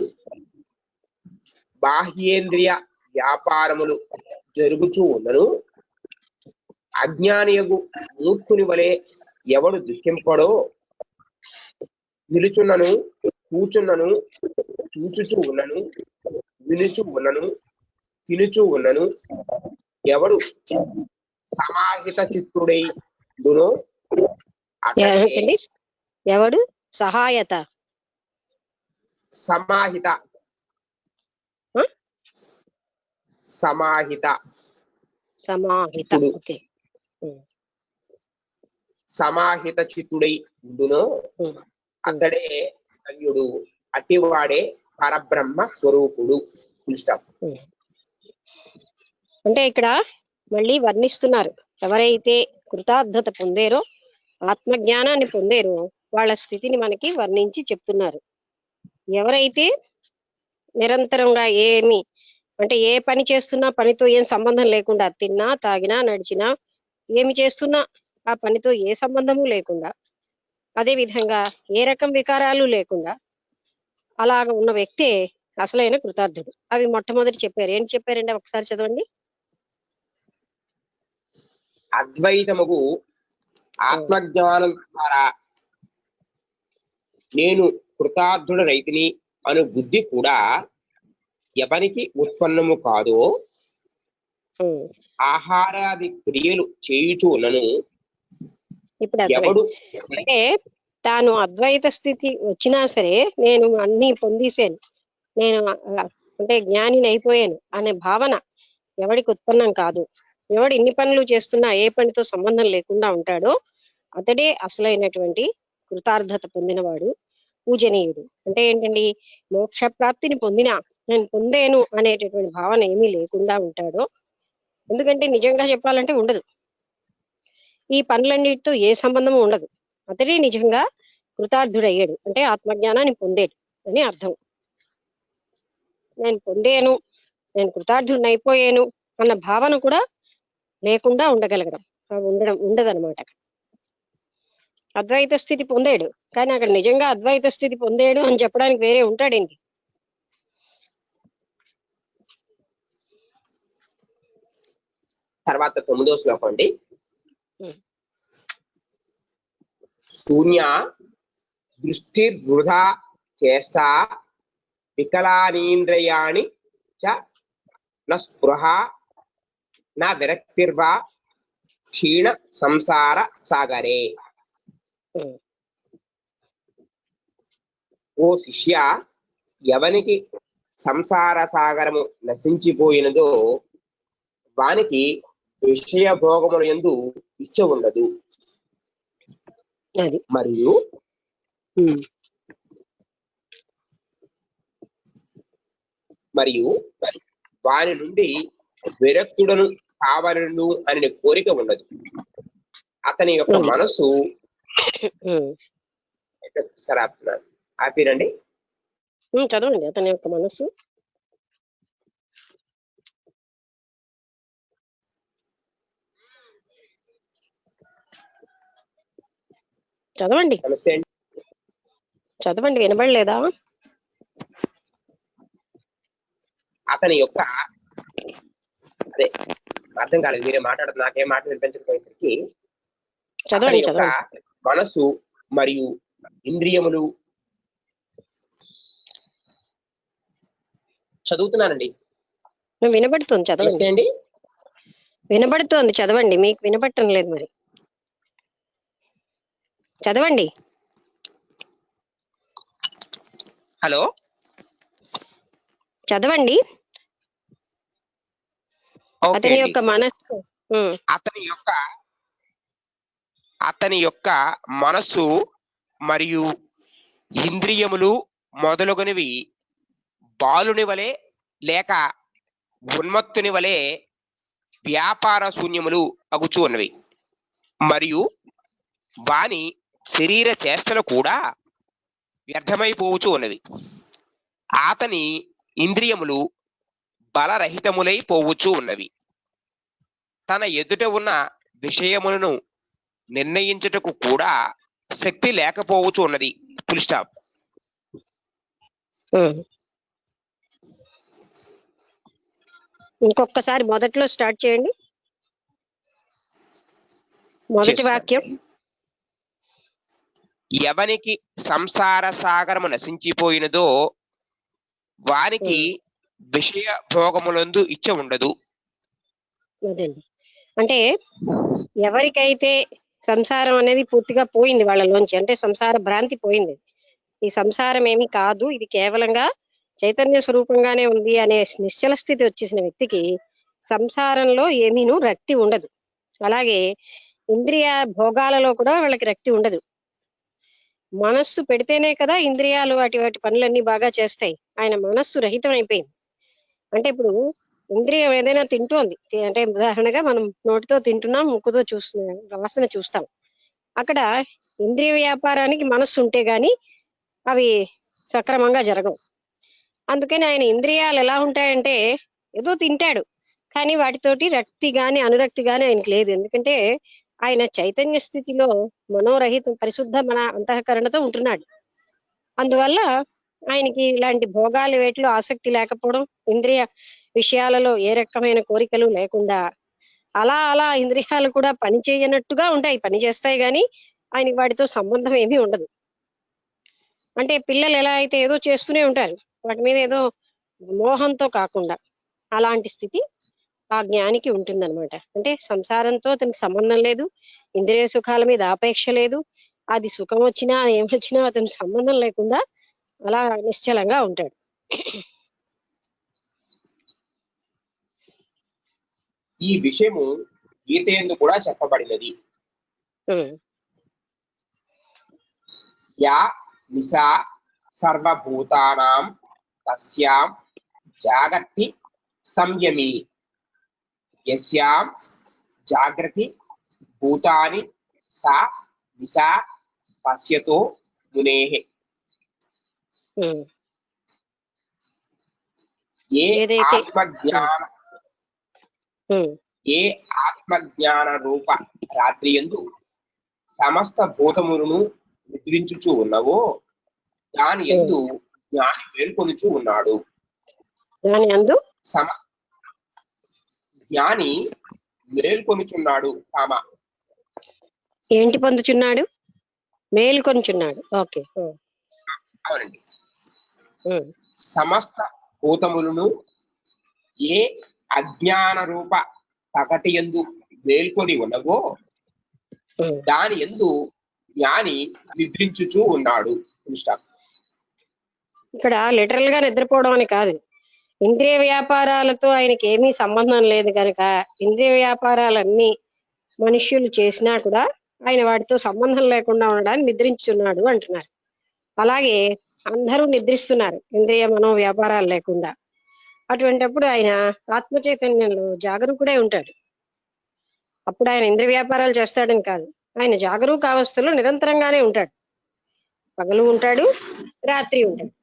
బాహ్యేంద్రియ వ్యాపారములు జరుగుచూ ఉన్నను అజ్ఞానియగు మూర్ఖుని వలె ఎవడు దుఃఖింపడో నిలుచున్నను కూచున్నను చూచుచూ ఉన్నను వినుచూ ఉన్నను తినుచూ ఉన్నను ఎవడు సమాహిత చిత్తుడై దునో ఏంటండి? ఎవడు సహాయత సమాహిత ఆ? సమాహిత సమాహిత చిత్తుడు ఓకే సమాహిత చిత్తుడై ఉండునో ఉమ్. అతడే అయ్యుడు అటివాడే పరబ్రహ్మ స్వరూపుడు. Full stop. అంటే ఇక్కడ మళ్ళీ వర్ణిస్తున్నారు. ఎవరైతే కృతార్థత పొందేరో ఆత్మజ్ఞానాన్ని పొందేరో వాళ్ళ స్థితిని మనకి వర్ణించి చెప్తున్నారు. ఎవరైతే నిరంతరంగా అంటే ఏ పని చేస్తున్నా పనితో ఏం సంబంధం లేకుండా తిన్నా తాగినా నడిచినా ఏమి చేస్తున్నా ఆ పనితో ఏ సంబంధము లేకుండా అదే విధంగా ఏ రకం వికారాలు లేకుండా అలాగ ఉన్న వ్యక్తే అసలైన కృతార్థుడు. అవి మొట్టమొదటి చెప్పారు. ఏంటి చెప్పారండి ఒకసారి చదవండి. అద్వైతముకు ఆత్మజ్ఞానం ద్వారా నేను కృతార్థుడనైతిని అను బుద్ధి కూడా ఎవరికి ఉత్పన్నము కాదో ఉమ్. ఆహారాది క్రియలు చేయుచున్నను ఇప్పుడు ఎవడు అంటే తాను అద్వైత స్థితి వచ్చినా సరే నేను అన్ని పొందేశాను, నేను అంటే జ్ఞానిని అయిపోయాను అనే భావన ఎవడికి ఉత్పన్నం కాదు. ఎవడు ఇన్ని పనులు చేస్తున్నా ఏ పనితో సంబంధం లేకుండా ఉంటాడో అతడే అసలైనటువంటి కృతార్థత పొందినవాడు, పూజనీయుడు. అంటే ఏంటండి, మోక్ష ప్రాప్తిని పొందినా నేను పొందేను అనేటటువంటి భావన ఏమీ లేకుండా ఉంటాడో. ఎందుకంటే నిజంగా చెప్పాలంటే ఉండదు, ఈ పనులన్నిటితో ఏ సంబంధము ఉండదు. అతడే నిజంగా కృతార్థుడయ్యాడు, అంటే ఆత్మజ్ఞానాన్ని పొందేడు అని అర్థం. నేను పొందేను, నేను కృతార్థుడిని అయిపోయాను అన్న భావన కూడా లేకుండా ఉండగలగడం ఉండదన్నమాట. అద్వైత స్థితి పొందాడు, కానీ అక్కడ నిజంగా అద్వైత స్థితి పొందాడు అని చెప్పడానికి వేరే ఉంటాడేంటి? తర్వాత 9వ శ్లోకం అండి. ఉమ్. శూన్య దృష్టి వృధా చేష్టా వికలానీంద్రియాణి చ న స్పృహ న విరక్తిర్వా క్షీణ సంసార సాగరే. ఉమ్. ఓ శిష్య, ఎవనికి సంసార సాగరము నశించిపోయినదో వానికి విషయ భోగముల యందు ఇచ్చ ఉండదు. అది మరియు ఉమ్. మరియు వాని నుండి విరక్తుడను కావలను అనే కోరిక ఉండదు. అతని యొక్క మనసు ఉమ్. సరే ఆపిరండి. చదవండి. అతని యొక్క మనసు చదవండి. నమస్తే అండి. చదవండి, వినబడలేదా? అతని యొక్క అదే అర్థం కాలేదు, మీరే మాట్లాడుతున్నారు, నాకేం మాట వినిపించకపోయేసరికి. అతని చదవండి యొక్క చదవండి. మనసు మరియు ఇంద్రియములు చదువుతున్నానండి. వినబడుతుంది, చదవండి. నమస్తే అండి. వినబడుతోంది, చదవండి. మీకు వినబడటం లేదు మరి. చదవండి. హలో, చదవండి. ఓకే అతని అండి. యొక్క మనస్సు అతని యొక్క మనస్సు మరియు ఇంద్రియములు మొదలగునవి బాలుని వలె లేక ఉన్మత్తుని వలె వ్యాపార శూన్యములు అగుచూ ఉన్నవి. మరియు వాని శరీర చేష్టలు కూడా వ్యర్థమైపోవచ్చు ఉన్నవి. అతని ఇంద్రియములు బలరహితములై పోవచ్చు ఉన్నవి. తన ఎదుట ఉన్న విషయములను నిర్ణయించుటకు కూడా శక్తి లేకపోవచ్చు ఉన్నది. Full stop. ఇంకొకసారి మొదట్లో స్టార్ట్ చేయండి. మొదటి వాక్యం. ఎవనికి సంసార సాగరము నశించిపోయినదో వానికి విషయ భోగములందు ఇచ్చ ఉండదు. అదండి, అంటే ఎవరికైతే సంసారం అనేది పూర్తిగా పోయింది వాళ్ళలోంచి, అంటే సంసార భ్రాంతి పోయింది, ఈ సంసారం ఏమీ కాదు, ఇది కేవలంగా చైతన్య స్వరూపంగానే ఉంది అనే నిశ్చల స్థితి వచ్చేసిన వ్యక్తికి సంసారంలో ఏమీను రక్తి ఉండదు. అలాగే ఇంద్రియ భోగాలలో కూడా వాళ్ళకి రక్తి ఉండదు. మనస్సు పెడితేనే కదా ఇంద్రియాలు వాటి వాటి పనులన్నీ బాగా చేస్తాయి. ఆయన మనస్సు రహితం అయిపోయింది. అంటే ఇప్పుడు ఇంద్రియం ఏదైనా తింటోంది, అంటే ఉదాహరణగా మనం నోటితో తింటున్నాం, ముక్కుతో చూస్తున్నాం, వాసన చూస్తాం. అక్కడ ఇంద్రియ వ్యాపారానికి మనస్సు ఉంటే గాని అవి సక్రమంగా జరగవు. అందుకని ఆయన ఇంద్రియాలు ఎలా ఉంటాయంటే ఏదో తింటాడు, కానీ వాటితోటి రక్తి గాని అనురక్తి గాని ఆయనకి లేదు. ఎందుకంటే ఆయన చైతన్య స్థితిలో మనోరహితం పరిశుద్ధ మన అంతఃకరణతో ఉంటున్నాడు. అందువల్ల ఆయనకి ఇలాంటి భోగాలు వేటిలో ఆసక్తి లేకపోవడం, ఇంద్రియ విషయాలలో ఏ రకమైన కోరికలు లేకుండా అలా అలా ఇంద్రియాలు కూడా పని చేయనట్టుగా ఉంటాయి, పని చేస్తాయి, కానీ ఆయనకి వాటితో సంబంధం ఏమీ ఉండదు. అంటే పిల్లలు ఎలా అయితే ఏదో చేస్తూనే ఉంటారు, వాటి మీద ఏదో మోహంతో కాకుండా, అలాంటి స్థితి ఆ జ్ఞానికి ఉంటుందన్నమాట. అంటే సంసారంతో అతనికి సంబంధం లేదు, ఇంద్రియ సుఖాల మీద ఆపేక్ష లేదు, అది సుఖం వచ్చినా ఏమొచ్చినా అతనికి సంబంధం లేకుండా అలా నిశ్చలంగా ఉంటాడు. ఈ విషయము గీతయందు కూడా చెప్పబడినది. యా నిశా సర్వభూతానాం తస్యాం జాగర్తి సంయమి యస్యాం జాగృతి భూతాని సా నిశా పశ్యతో మునేః. ఏ ఆత్మజ్ఞాన రూప రాత్రియందు సమస్త భూతములను నిద్రించుచూ ఉన్నవో దాని యందు జ్ఞాని మేల్కొనుచూ ఉన్నాడు. జ్ఞాని మేల్కొనుచున్నాడు. ఏంటి పొందుచున్నాడు? మేల్కొనుచున్నాడు. ఓకే, అవునండి. సమస్త భూతములను ఏ అజ్ఞాన రూప పగటి యందు మేల్కొని ఉన్నవో దాని యందు జ్ఞాని నిద్రించుచూ ఉన్నాడు. ఇక్కడ లిటరల్ గా నిద్రపోవడం అని కాదు, ఇంద్రియ వ్యాపారాలతో ఆయనకి ఏమీ సంబంధం లేదు కనుక ఇంద్రియ వ్యాపారాలన్నీ మనుష్యులు చేసినా కూడా ఆయన వాటితో సంబంధం లేకుండా ఉండడానికి నిద్రించున్నాడు అంటున్నారు. అలాగే అందరూ నిద్రిస్తున్నారు ఇంద్రియ మనో వ్యాపారాలు లేకుండా. అటువంటిప్పుడు ఆయన ఆత్మ చైతన్యంలో జాగరూకుడే ఉంటాడు. అప్పుడు ఆయన ఇంద్రియ వ్యాపారాలు చేస్తాడని కాదు, ఆయన జాగరూక అవస్థలో నిరంతరంగానే ఉంటాడు. పగలు ఉంటాడు, రాత్రి ఉంటాడు.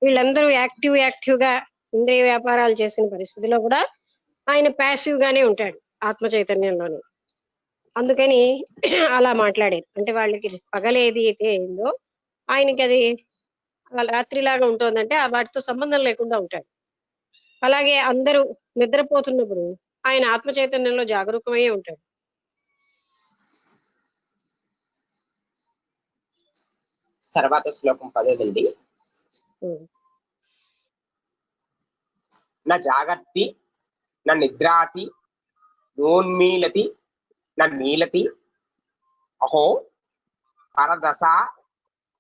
వీళ్ళందరూ యాక్టివ్ గా ఇంద్రియ వ్యాపారాలు చేసిన పరిస్థితిలో కూడా ఆయన ప్యాసివ్ గానే ఉంటాడు ఆత్మ చైతన్యంలోనే. అందుకని అలా మాట్లాడారు. అంటే వాళ్ళకి పగలేది అయితే ఏందో ఆయనకి అది రాత్రిలాగా ఉంటుందంటే వాటితో సంబంధం లేకుండా ఉంటాడు. అలాగే అందరూ నిద్రపోతున్నప్పుడు ఆయన ఆత్మ చైతన్యంలో జాగరూకమయ్యే ఉంటాడు. తర్వాత శ్లోకం 15. నా జాగర్తి నా నిద్రాతి నోన్మీలతి నా మీలతి అహో పరదశ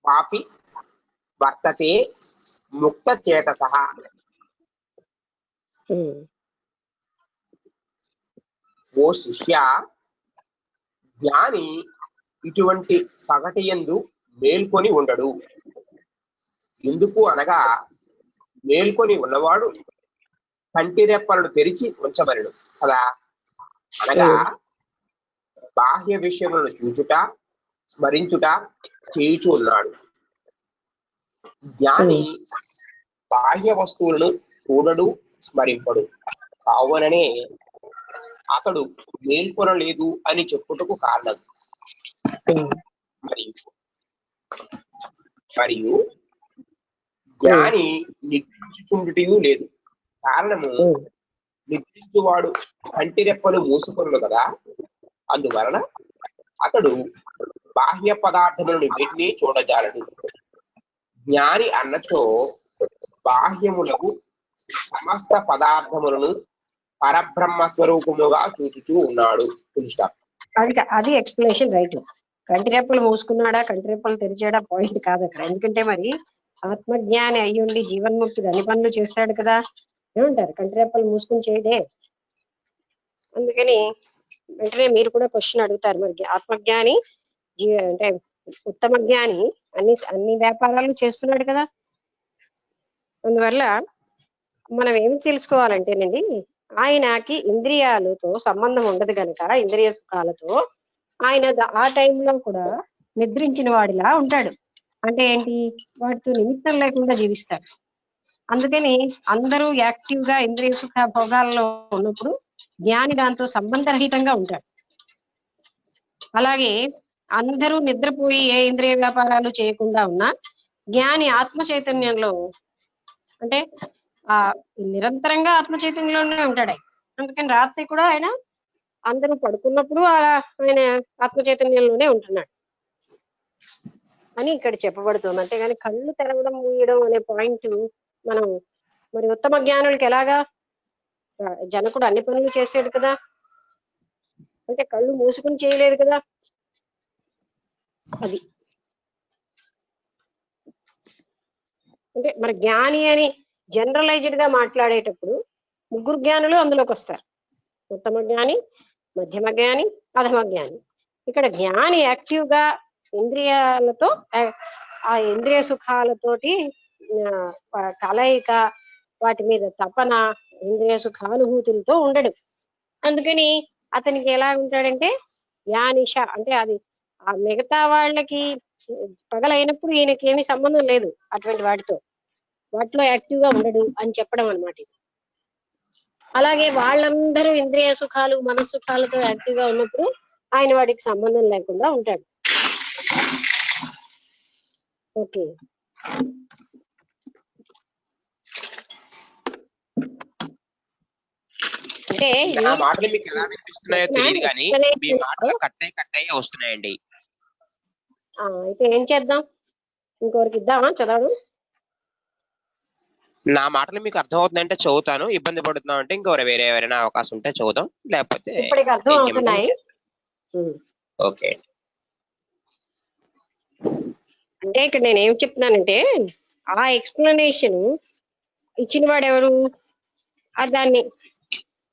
పాపి వర్తతే ముక్త చేతసః. ఓ శిష్య, జ్ఞాని ఇటువంటి పగటి యందు మేల్కొని ఉండడు. ఎందుకు అనగా మేల్కొని ఉన్నవాడు కంటి రెప్పలను తెరిచి ఉంచబడను కదా. అనగా బాహ్య విషయములను చూచుట, స్మరించుట చేయుచు ఉన్నాడు. జ్ఞాని బాహ్య వస్తువులను చూడడు, స్మరింపడు. కావుననే అతడు మేల్కొనలేదు అని చెప్పుటకు కారణం. మరియు జ్ఞాని నిద్రించుకుంటుటూ లేదు. కారణము నిద్రించువాడు కంటి రెప్పలు మూసుకున్నాడు కదా. అందువలన అతడు బాహ్య పదార్థములను వీటిని చూడజాలడు. జ్ఞాని అన్నచో బాహ్యములకు సమస్త పదార్థములను పరబ్రహ్మ స్వరూపముగా చూచుచూ ఉన్నాడు. అది ఎక్స్ప్లెనేషన్ రైట్. కంటి రెప్పలు మూసుకున్నాడా, కంటి రెప్పలు తెరిచాడా పాయింట్ కాదు అక్కడ. ఎందుకంటే మరి ఆత్మజ్ఞాని అయ్యుండి జీవన్ముక్తుడు అన్ని పనులు చేస్తాడు కదా. ఏమంటారు? కంటి రెప్పలు మూసుకుని చేయడే. అందుకని వెంటనే మీరు కూడా క్వశ్చన్ అడుగుతారు, మరి ఆత్మజ్ఞాని అంటే ఉత్తమ జ్ఞాని అన్ని వ్యాపారాలు చేస్తున్నాడు కదా. అందువల్ల మనం ఏం తెలుసుకోవాలంటేనండి, ఆయనకి ఇంద్రియాలతో సంబంధం ఉండదు కనుక ఇంద్రియ సుఖాలతో ఆయన ఆ టైంలో కూడా నిద్రించిన వాడిలా ఉంటాడు. అంటే ఏంటి? వాటితో నిమిత్తం లేకుండా జీవిస్తాడు. అందుకని అందరూ యాక్టివ్ గా ఇంద్రియ సుఖ భోగాల్లో ఉన్నప్పుడు జ్ఞాని దాంతో సంబంధరహితంగా ఉంటాడు. అలాగే అందరూ నిద్రపోయి ఏ ఇంద్రియ వ్యాపారాలు చేయకుండా ఉన్నా జ్ఞాని ఆత్మ చైతన్యంలో అంటే నిరంతరంగా ఆత్మ చైతన్యంలోనే ఉంటాడు. అందుకని రాత్రి కూడా ఆయన అందరూ పడుకున్నప్పుడు ఆయన ఆత్మ చైతన్యంలోనే ఉంటున్నాడు అని ఇక్కడ చెప్పబడుతుంది. అంతేగాని కళ్ళు తెరవడం మూయడం అనే పాయింట్ మనం మరి ఉత్తమ జ్ఞానులకి ఎలాగా? జనకుడు అన్ని పనులు చేసాడు కదా, అంటే కళ్ళు మూసుకుని చేయలేదు కదా. అది అంటే మరి జ్ఞాని అని జనరలైజ్డ్ గా మాట్లాడేటప్పుడు ముగ్గురు జ్ఞానులు అందులోకి వస్తారు. ఉత్తమ జ్ఞాని, మధ్యమ జ్ఞాని, అధమ జ్ఞాని. ఇక్కడ జ్ఞాని యాక్టివ్ గా ఇంద్రియాలతో ఆ ఇంద్రియ సుఖాలతోటి కలయిక, వాటి మీద తపన, ఇంద్రియ సుఖానుభూతులతో ఉండడు. అందుకని అతనికి ఎలా ఉంటాడంటే జ్ఞానిష అంటే అది ఆ మిగతా వాళ్ళకి పగలైనప్పుడు ఈయనకి ఏమీ సంబంధం లేదు అటువంటి వాటిలో యాక్టివ్ గా ఉండడు అని చెప్పడం అన్నమాట. అలాగే వాళ్ళందరూ ఇంద్రియ సుఖాలు, మనస్సుఖాలతో యాక్టివ్ గా ఉన్నప్పుడు ఆయన వాటికి సంబంధం లేకుండా ఉంటాడు. ఓకే. అంటే నా మాటలు మీకు ఎలా వినిపిస్తున్నాయో తెలియదు కానీ మీ మాటలు కట్ అయ్యి వస్తున్నాయండి. అయితే ఏం చేద్దాం? ఇంకొకరికి ఇద్దామా చదవడం? నా మాటలు మీకు అర్థమవుతుందంటే చదువుతాను, ఇబ్బంది పడుతున్నాం అంటే ఇంకొకరు వేరే ఎవరైనా అవకాశం ఉంటే చదువుతాం, లేకపోతే ఇప్పటికి అర్థం అవుతున్నాయి. ఓకే. అంటే ఇక్కడ నేను ఏం చెప్తున్నానంటే ఆ ఎక్స్ప్లెనేషన్ ఇచ్చిన వాడు ఎవరు? దాన్ని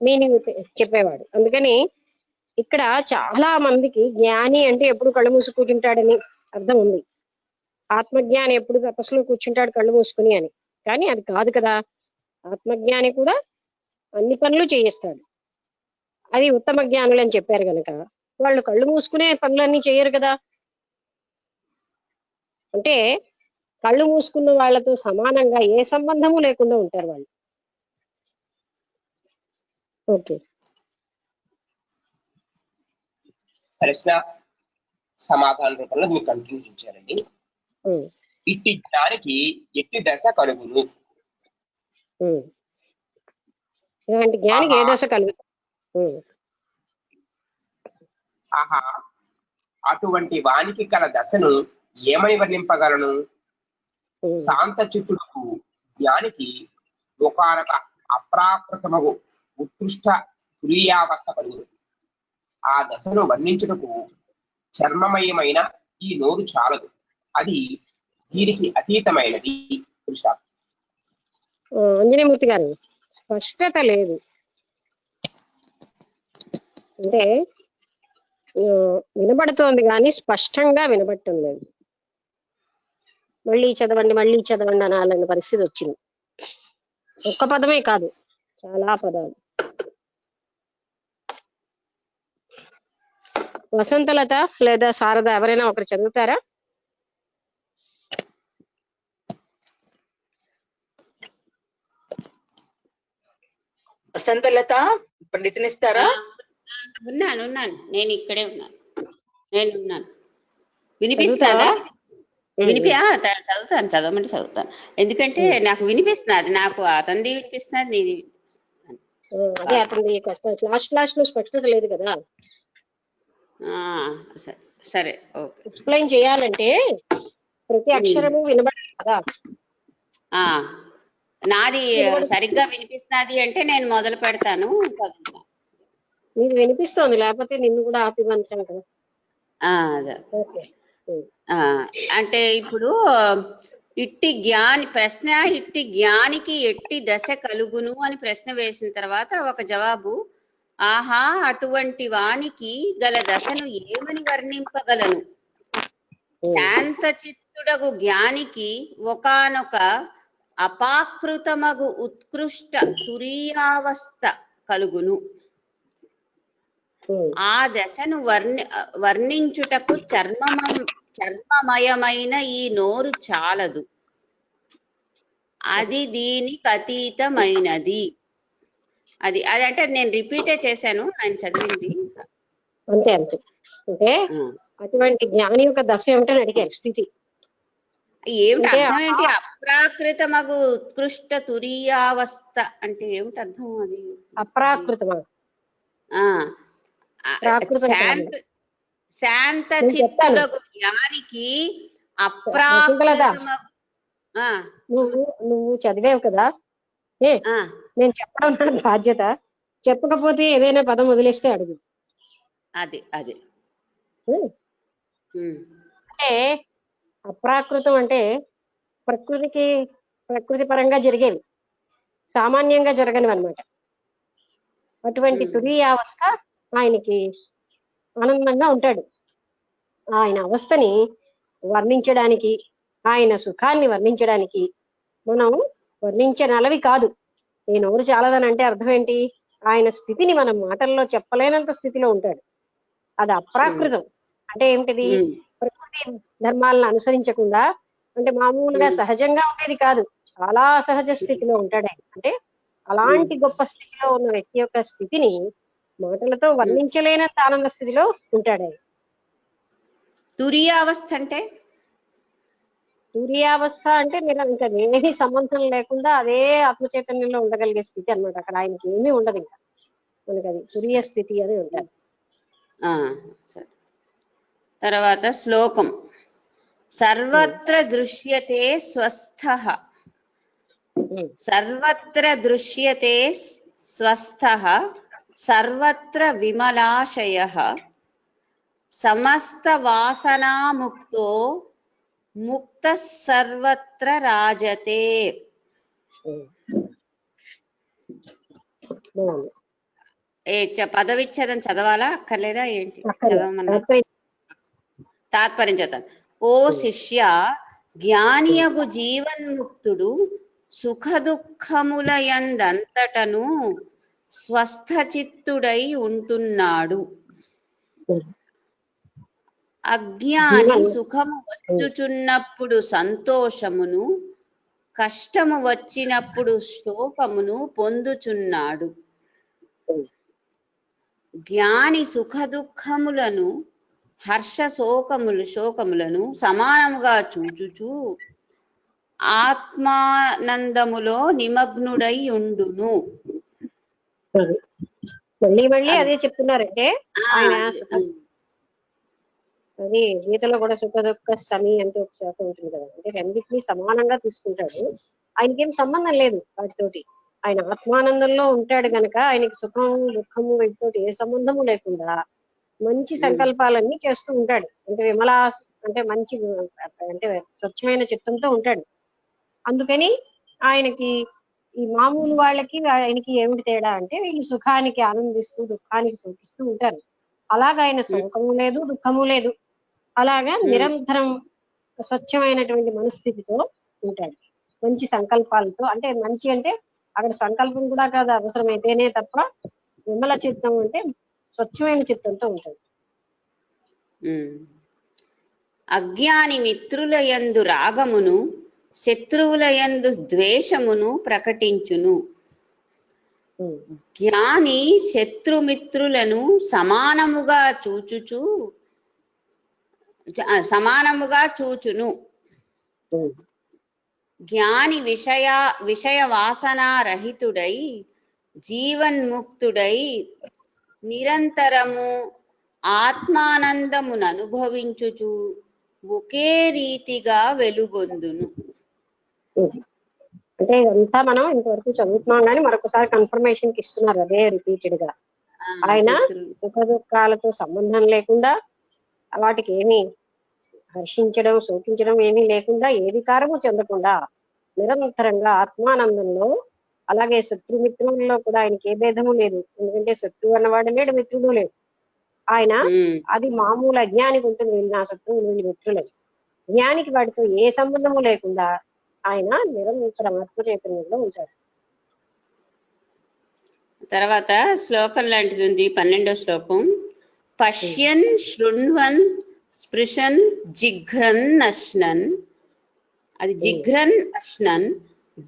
మీనింగ్ చెప్పేవాడు. అందుకని ఇక్కడ చాలా మందికి జ్ఞాని అంటే ఎప్పుడు కళ్ళు మూసి కూర్చుంటాడని అర్థం ఉంది. ఆత్మజ్ఞాని ఎప్పుడు తపస్సులో కూర్చుంటాడు కళ్ళు మూసుకుని అని. కానీ అది కాదు కదా. ఆత్మజ్ఞాని కూడా అన్ని పనులు చేయిస్తాడు. అది ఉత్తమ జ్ఞానులు అని చెప్పారు కనుక వాళ్ళు కళ్ళు మూసుకునే పనులన్నీ చేయరు కదా. అంటే కళ్ళు మూసుకున్న వాళ్ళతో సమానంగా ఏ సంబంధము లేకుండా ఉంటారు వాళ్ళు. ఓకే. ప్రశ్న సమాధాన రూపంలో మీకు కంటిన్యూ ఇచ్చారండి. ఇట్టి జ్ఞానికి ఎట్టి దశ కలుగును? ఇలాంటి జ్ఞానికి ఏ దశ కలుగు? ఆహా, అటువంటి వానికి కల దశను ఏమని వర్ణింపగలను? శాంత చిత్తుడుకు జ్ఞానికి ఒకనొక అప్రాకృతమగు ఉత్కృష్ట తురీయావస్థ కలుగును. ఆ దశను వర్ణించుటకు చర్మమయమైన ఈ నోరు చాలదు, అది దీనికి అతీతమైనది. అంజనేయమూర్తి గారు, స్పష్టత లేదు. అంటే వినబడుతోంది కానీ స్పష్టంగా వినబడటం లేదు. మళ్ళీ చదవండి అనాలన్న పరిస్థితి వచ్చింది. ఒక్క పదమే కాదు, చాలా పదాలు. వసంతలత లేదా శారద ఎవరైనా ఒకరు చదువుతారా? వసంతలత పండితునిస్తారా? ఉన్నాను నేను ఇక్కడే ఉన్నాను. వినిపిస్తుందా? చదవమంటే చదువుతాను. ఎందుకంటే నాకు వినిపిస్తున్నది, నాకు అతనిది వినిపిస్తున్నది, నీది అదే అతనిది క్లాస్ లో స్పష్టత లేదు కదా. సరే ఓకే. ఎక్స్ప్లెయిన్ చేయాలంటే ప్రతి అక్షరము వినబడాలి కదా. నాది సరిగ్గా వినిపిస్తున్నది అంటే నేను మొదలు పెడతాను. నీకు వినిపిస్తోంది, లేకపోతే నిన్ను కూడా ఆపివంచాను కదా. అదే అంటే ఇప్పుడు ఇట్టి జ్ఞానికి ఎట్టి దశ కలుగును అని ప్రశ్న వేసిన తర్వాత ఒక జవాబు, ఆహా అటువంటి వానికి గల దశను ఏమని వర్ణింపగలను? శాంత చిత్తుడగు జ్ఞానికి ఒకానొక అపాకృతమగు ఉత్కృష్ట తురీయావస్థ కలుగును. ఆ దశను వర్ణించుటకు చర్మమయమైన ఈ నోరు చాలదు, అది దీనికి అతీతమైనది. అది అంటే నేను రిపీటే చేశాను, ఆయన చదివింది అంతే. అంటే అటువంటి జ్ఞాని యొక్క దశ ఏమిటని అడిగారు. స్థితి ఏమిటి అర్థం? ఏంటి అప్రాకృతమగు ఉత్కృష్ట తురీయావస్థ అంటే ఏమిటి అర్థం? అది అప్రాకృతమా? శాంత చిత్తుడగు జ్ఞానికి అప్రాకృతమగు. నువ్వు చదివావు కదా, నేను చెప్పడం నా బాధ్యత. చెప్పకపోతే ఏదైనా పదం వదిలేస్తే అడుగు. అది అంటే అప్రాకృతం అంటే ప్రకృతి పరంగా జరిగేవి, సామాన్యంగా జరగనివి అన్నమాట. అటువంటి తురీయావస్థ ఆయనకి ఆనందంగా ఉంటాడు. ఆయన అవస్థని వర్ణించడానికి, ఆయన సుఖాన్ని వర్ణించడానికి మనం వర్ణించనలవి కాదు. ఈ నోరు చాలదని అంటే అర్థం ఏంటి? ఆయన స్థితిని మనం మాటల్లో చెప్పలేనంత స్థితిలో ఉంటాడు. అది అప్రాకృతం. అంటే ఏమిటిది? ప్రకృతి ధర్మాలను అనుసరించకుండా, అంటే మామూలుగా సహజంగా ఉండేది కాదు, చాలా సహజ స్థితిలో ఉంటాడు ఆయన. అంటే అలాంటి గొప్ప స్థితిలో ఉన్న వ్యక్తి యొక్క స్థితిని మాటలతో వర్ణించలేనంత ఆనంద స్థితిలో ఉంటాడు ఆయన. తురీయావస్థ అంటే తురీయావస్థ అంటే మీరు ఇంకా ఏమీ సంబంధం లేకుండా అదే ఆత్మ చైతన్యంలో ఉండగలిగే స్థితి అన్నమాట. అక్కడ ఆయనకి ఏమీ ఉండదు, ఇంకా మనకి అది తురీయ స్థితి అని ఉంటారు. తర్వాత శ్లోకం. సర్వత్ర దృశ్యతే స్వస్థః, సర్వత్ర దృశ్యతే స్వస్థః, సర్వత్ర విమలాశయః, సమస్త వాసనాముక్తో ముక్తః సర్వత్ర రాజతే. పదవిచ్ఛేదం చదవాలా అక్కర్లేదా ఏంటి? చదవమన్నా తాత్పర్యం చదువుతాను. ఓ శిష్య, జ్ఞానియగు జీవన్ముక్తుడు సుఖ దుఃఖముల యందంతటను స్వస్థ చిత్తుడై ఉంటున్నాడు. అజ్ఞాని సుఖము వచ్చుచున్నప్పుడు సంతోషమును, కష్టము వచ్చినప్పుడు శోకమును పొందుచున్నాడు. జ్ఞాని సుఖ దుఃఖములను, హర్ష శోకములను సమానముగా చూచుచు ఆత్మానందములో నిమగ్నుడై ఉండును. మళ్ళీ అదే చెప్తున్నారంటే ఆయన అది గీతలో కూడా సుఖ దుఃఖ సమీ అంటే ఒక శాతం ఉంటుంది కదా. అంటే రెండింటినీ సమానంగా తీసుకుంటాడు. ఆయనకేం సంబంధం లేదు వాటితోటి. ఆయన ఆత్మానందంలో ఉంటాడు కనుక ఆయనకి సుఖం దుఃఖము వీటితోటి ఏ సంబంధము లేకుండా మంచి సంకల్పాలన్నీ చేస్తూ ఉంటాడు. అంటే అంటే మంచి అంటే స్వచ్ఛమైన చిత్తంతో ఉంటాడు. అందుకని ఆయనకి ఈ మామూలు వాళ్ళకి ఆయనకి ఏమిటి తేడా అంటే, వీళ్ళు సుఖానికి ఆనందిస్తూ దుఃఖానికి శోకిస్తూ ఉంటారు. అలాగా ఆయన శోకము లేదు దుఃఖము లేదు. అలాగా నిరంతరం స్వచ్ఛమైనటువంటి మనస్థితితో ఉంటాడు, మంచి సంకల్పాలతో. అంటే మంచి అంటే అక్కడ సంకల్పం కూడా కాదు అవసరమైతేనే తప్ప. విమల చిత్తం అంటే స్వచ్ఛమైన చిత్తంతో ఉంటుంది. అజ్ఞాని మిత్రుల యందు రాగమును, శత్రువుల యందు ద్వేషమును ప్రకటించును. జ్ఞాని శత్రుమిత్రులను సమానముగా చూచును. జ్ఞాని విషయ వాసనారహితుడై జీవన్ముక్తుడై నిరంతరము ఆత్మానందమును అనుభవించుచు ఒకే రీతిగా వెలుగొందును. అంటే ఇదంతా మనం ఇంతవరకు చదువుతున్నాం కానీ మరొకసారి కన్ఫర్మేషన్ కి ఇస్తున్నారు అదే రిపీటెడ్ గా. ఆయన సుఖ దుఃఖాలతో సంబంధం లేకుండా, వాటికి ఏమి హర్షించడం శోకించడం ఏమీ లేకుండా, ఏ వికారము చెందకుండా నిరంతరంగా ఆత్మానందంలో, అలాగే శత్రుమిత్రుల్లో కూడా ఆయనకి ఏ భేదము లేదు. ఎందుకంటే శత్రువు అన్నవాడు లేడు, మిత్రుడు లేడు. ఆయన అది మామూలు అజ్ఞానికి ఉంటుంది, వీళ్ళు నా శత్రువులు వీళ్ళు మిత్రులని. జ్ఞానికి వాటితో ఏ సంబంధము లేకుండా ఆయన నిరంతరం ఆత్మ చైతన్యంలో ఉంటాడు. తర్వాత శ్లోకం లాంటిది ఉంది, 12వ శ్లోకం. పశ్యన్ శృణ్వన్ స్పృశన్ జిఘ్రన్ అశ్నన్, అది జిఘ్రన్ అశ్నన్,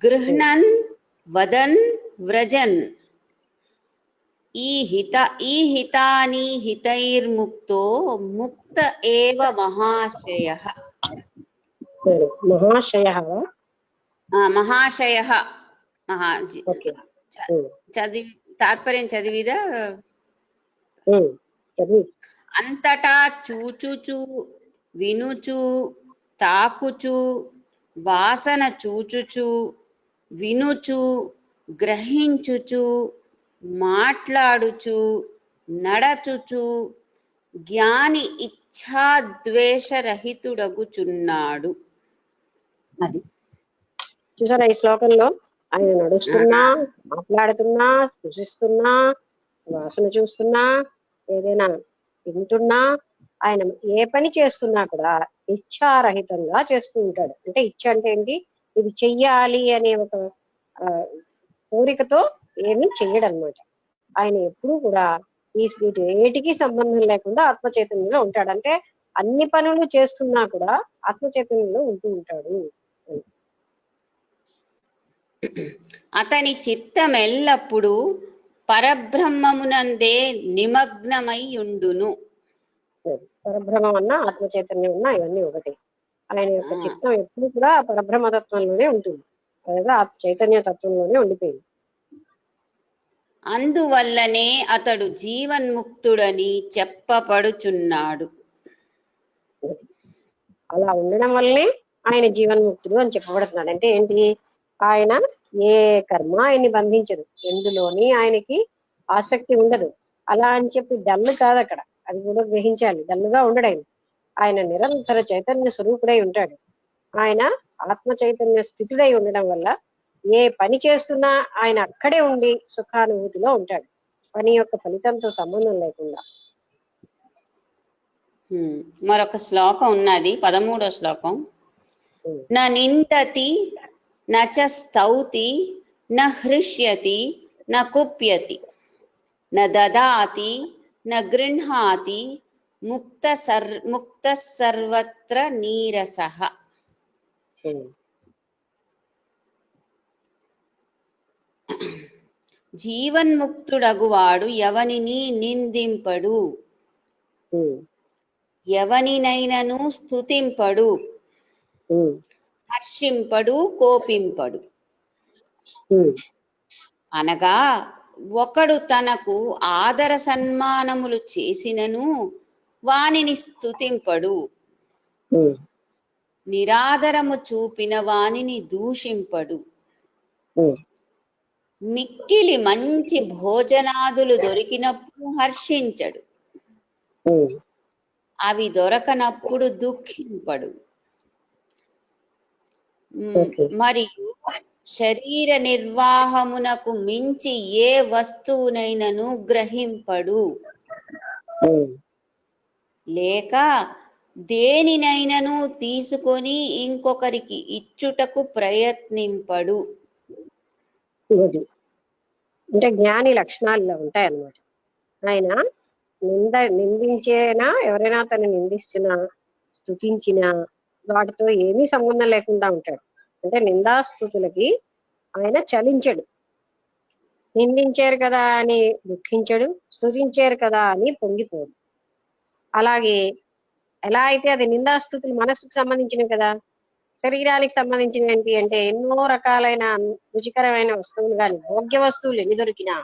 గృహ్ణన్ వదన్ వ్రజన్ ఈ హితాని హితైర్ముక్తో ముక్త ఏవ మహాశ్రయః. మహాశయ చదివి తాత్పర్యం చదివిదా? అంతటా చూచుచు వినుచు తాకుచు వాసన చూచుచు వినుచు గ్రహించుచు మాట్లాడుచు నడచుచు జ్ఞాని ఇచ్ఛాద్వేషరహితుడగుచున్నాడు. అది చూసారా ఈ శ్లోకంలో ఆయన నడుస్తున్నా, మాట్లాడుతున్నా, సూచిస్తున్నా, వాసన చూస్తున్నా, ఏదైనా వింటున్నా, ఆయన ఏ పని చేస్తున్నా కూడా ఇచ్ఛారహితంగా చేస్తూ ఉంటాడు. అంటే ఇచ్ఛ అంటే ఏంటి? ఇది చెయ్యాలి అనే ఒక కోరికతో ఏమీ చెయ్యడనమాట. ఆయన ఎప్పుడూ కూడా వీటి ఏటికి సంబంధం లేకుండా ఆత్మ చైతన్యంలో ఉంటాడు. అంటే అన్ని పనులు చేస్తున్నా కూడా ఆత్మ చైతన్యంలో ఉంటూ ఉంటాడు. అతని చిత్తం ఎల్లప్పుడూ పరబ్రహ్మమునందే నిమగ్నమై ఉండును. పరబ్రహ్మం అన్నా ఆత్మ చైతన్యం ఉన్నా ఇవన్నీ ఒకటి. ఆయన యొక్క చిత్తం ఎప్పుడు కూడా పరబ్రహ్మ తత్వంలోనే ఉంటుంది, లేదా చైతన్య తత్వంలోనే ఉండిపోయింది. అందువల్లనే అతడు జీవన్ముక్తుడని చెప్పబడుచున్నాడు. అలా ఉండడం వల్లనే ఆయన జీవన్ముక్తుడు అని చెప్పబడుతున్నాడు. అంటే ఏంటి? ఆయన ఏ కర్మ ఆయన్ని బంధించదు, ఎందులోని ఆయనకి ఆసక్తి ఉండదు. అలా అని చెప్పి డల్లు కాదు అక్కడ, అది కూడా గ్రహించాలి. డల్లుగా ఉండడు ఆయన. ఆయన నిరంతర చైతన్య స్వరూపుడై ఉంటాడు. ఆయన ఆత్మ చైతన్య స్థితుడై ఉండడం వల్ల ఏ పని చేస్తున్నా ఆయన అక్కడే ఉండి సుఖానుభూతిలో ఉంటాడు, పని యొక్క ఫలితంతో సంబంధం లేకుండా. మరొక శ్లోకం ఉన్నది, 13వ శ్లోకం. న నిందతి నచ స్తౌతి న హృష్యతి న కుప్యతి న దదాతి న గృహ్ణాతి ముక్త సర్వత్ర నీరసః. జీవన్ముక్తుడగువాడు ఎవనిని నిందింపడు, ఎవనినైనను స్తుతింపడు, హర్షింపడు, కోపింపడు. అనగా ఒకడు తనకు ఆదర సన్మానములు చేసినను వానిని స్తుతింపడు, నిరాదరము చూపిన వానిని దూషింపడు, మిక్కిలి మంచి భోజనాదులు దొరికినప్పుడు హర్షించడు, అవి దొరకనప్పుడు దుఃఖింపడు. మరియు శరీర నిర్వాహమునకు మించి ఏ వస్తువునైనను గ్రహింపడు, లేక దేనినైనను తీసుకొని ఇంకొకరికి ఇచ్చుటకు ప్రయత్నింపడు. ఇది అంటే జ్ఞాని లక్షణాల్లో ఉంటాయన్నమాట. ఆయన నిందించేనా, ఎవరైనా తను నిందిస్తున్నా స్తుతించినా వాటితో ఏమీ సంబంధం లేకుండా ఉంటాడు. అంటే నిందాస్తుతులకి ఆయన చలించడు. నిందించారు కదా అని దుఃఖించడు, స్తుతించారు కదా అని పొంగిపోడు. అలాగే ఎలా అయితే అది నిందాస్తుతులు మనస్సుకు సంబంధించినవి కదా, శరీరానికి సంబంధించిన ఏంటి అంటే ఎన్నో రకాలైన రుచికరమైన వస్తువులు కానీ భోగ్య వస్తువులు ఎన్ని దొరికినా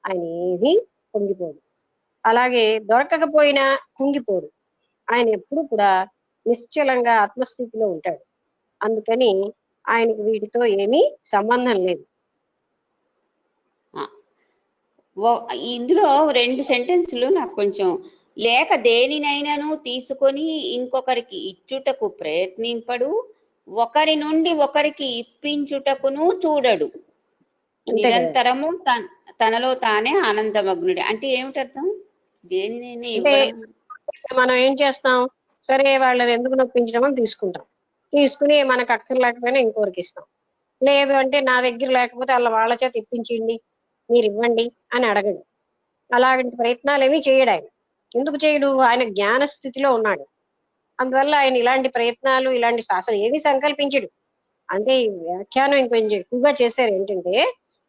ఆయన ఏది పొంగిపోడు. అలాగే దొరకకపోయినా కుంగిపోడు. ఆయన ఎప్పుడు కూడా నిశ్చలంగా ఆత్మస్థితిలో ఉంటాడు. అందుకని ఆయనకి వీటితో ఏమీ సంబంధం లేదు. ఇందులో 2 సెంటెన్సులు నాకు కొంచెం లేక దేనినైనాను తీసుకొని ఇంకొకరికి ఇచ్చుటకు ప్రయత్నింపడు, ఒకరి నుండి ఒకరికి ఇప్పించుటకును చూడడు, నిరంతరము తనలో తానే ఆనందమగ్నుడే. అంటే ఏమిటి అర్థం? దేనినైనా ఇవ్వడం. మనం ఏం చేస్తాం, సరే వాళ్ళని ఎందుకు నొప్పించడం అని తీసుకుంటాం, తీసుకుని మనకు అక్కర్లేకపోయినా ఇంకోరికి ఇస్తాం. లేదు అంటే నా దగ్గర లేకపోతే వాళ్ళ చేత ఇప్పించండి, మీరు ఇవ్వండి అని అడగడు. అలాంటి ప్రయత్నాలు ఏమీ చేయడు ఆయన. ఎందుకు చేయడు? ఆయన జ్ఞాన స్థితిలో ఉన్నాడు. అందువల్ల ఆయన ఇలాంటి ప్రయత్నాలు ఇలాంటి అసలు ఏమీ సంకల్పించడు. అంటే ఈ వ్యాఖ్యానం ఇంకొంచెం ఎక్కువగా చేశారు ఏంటంటే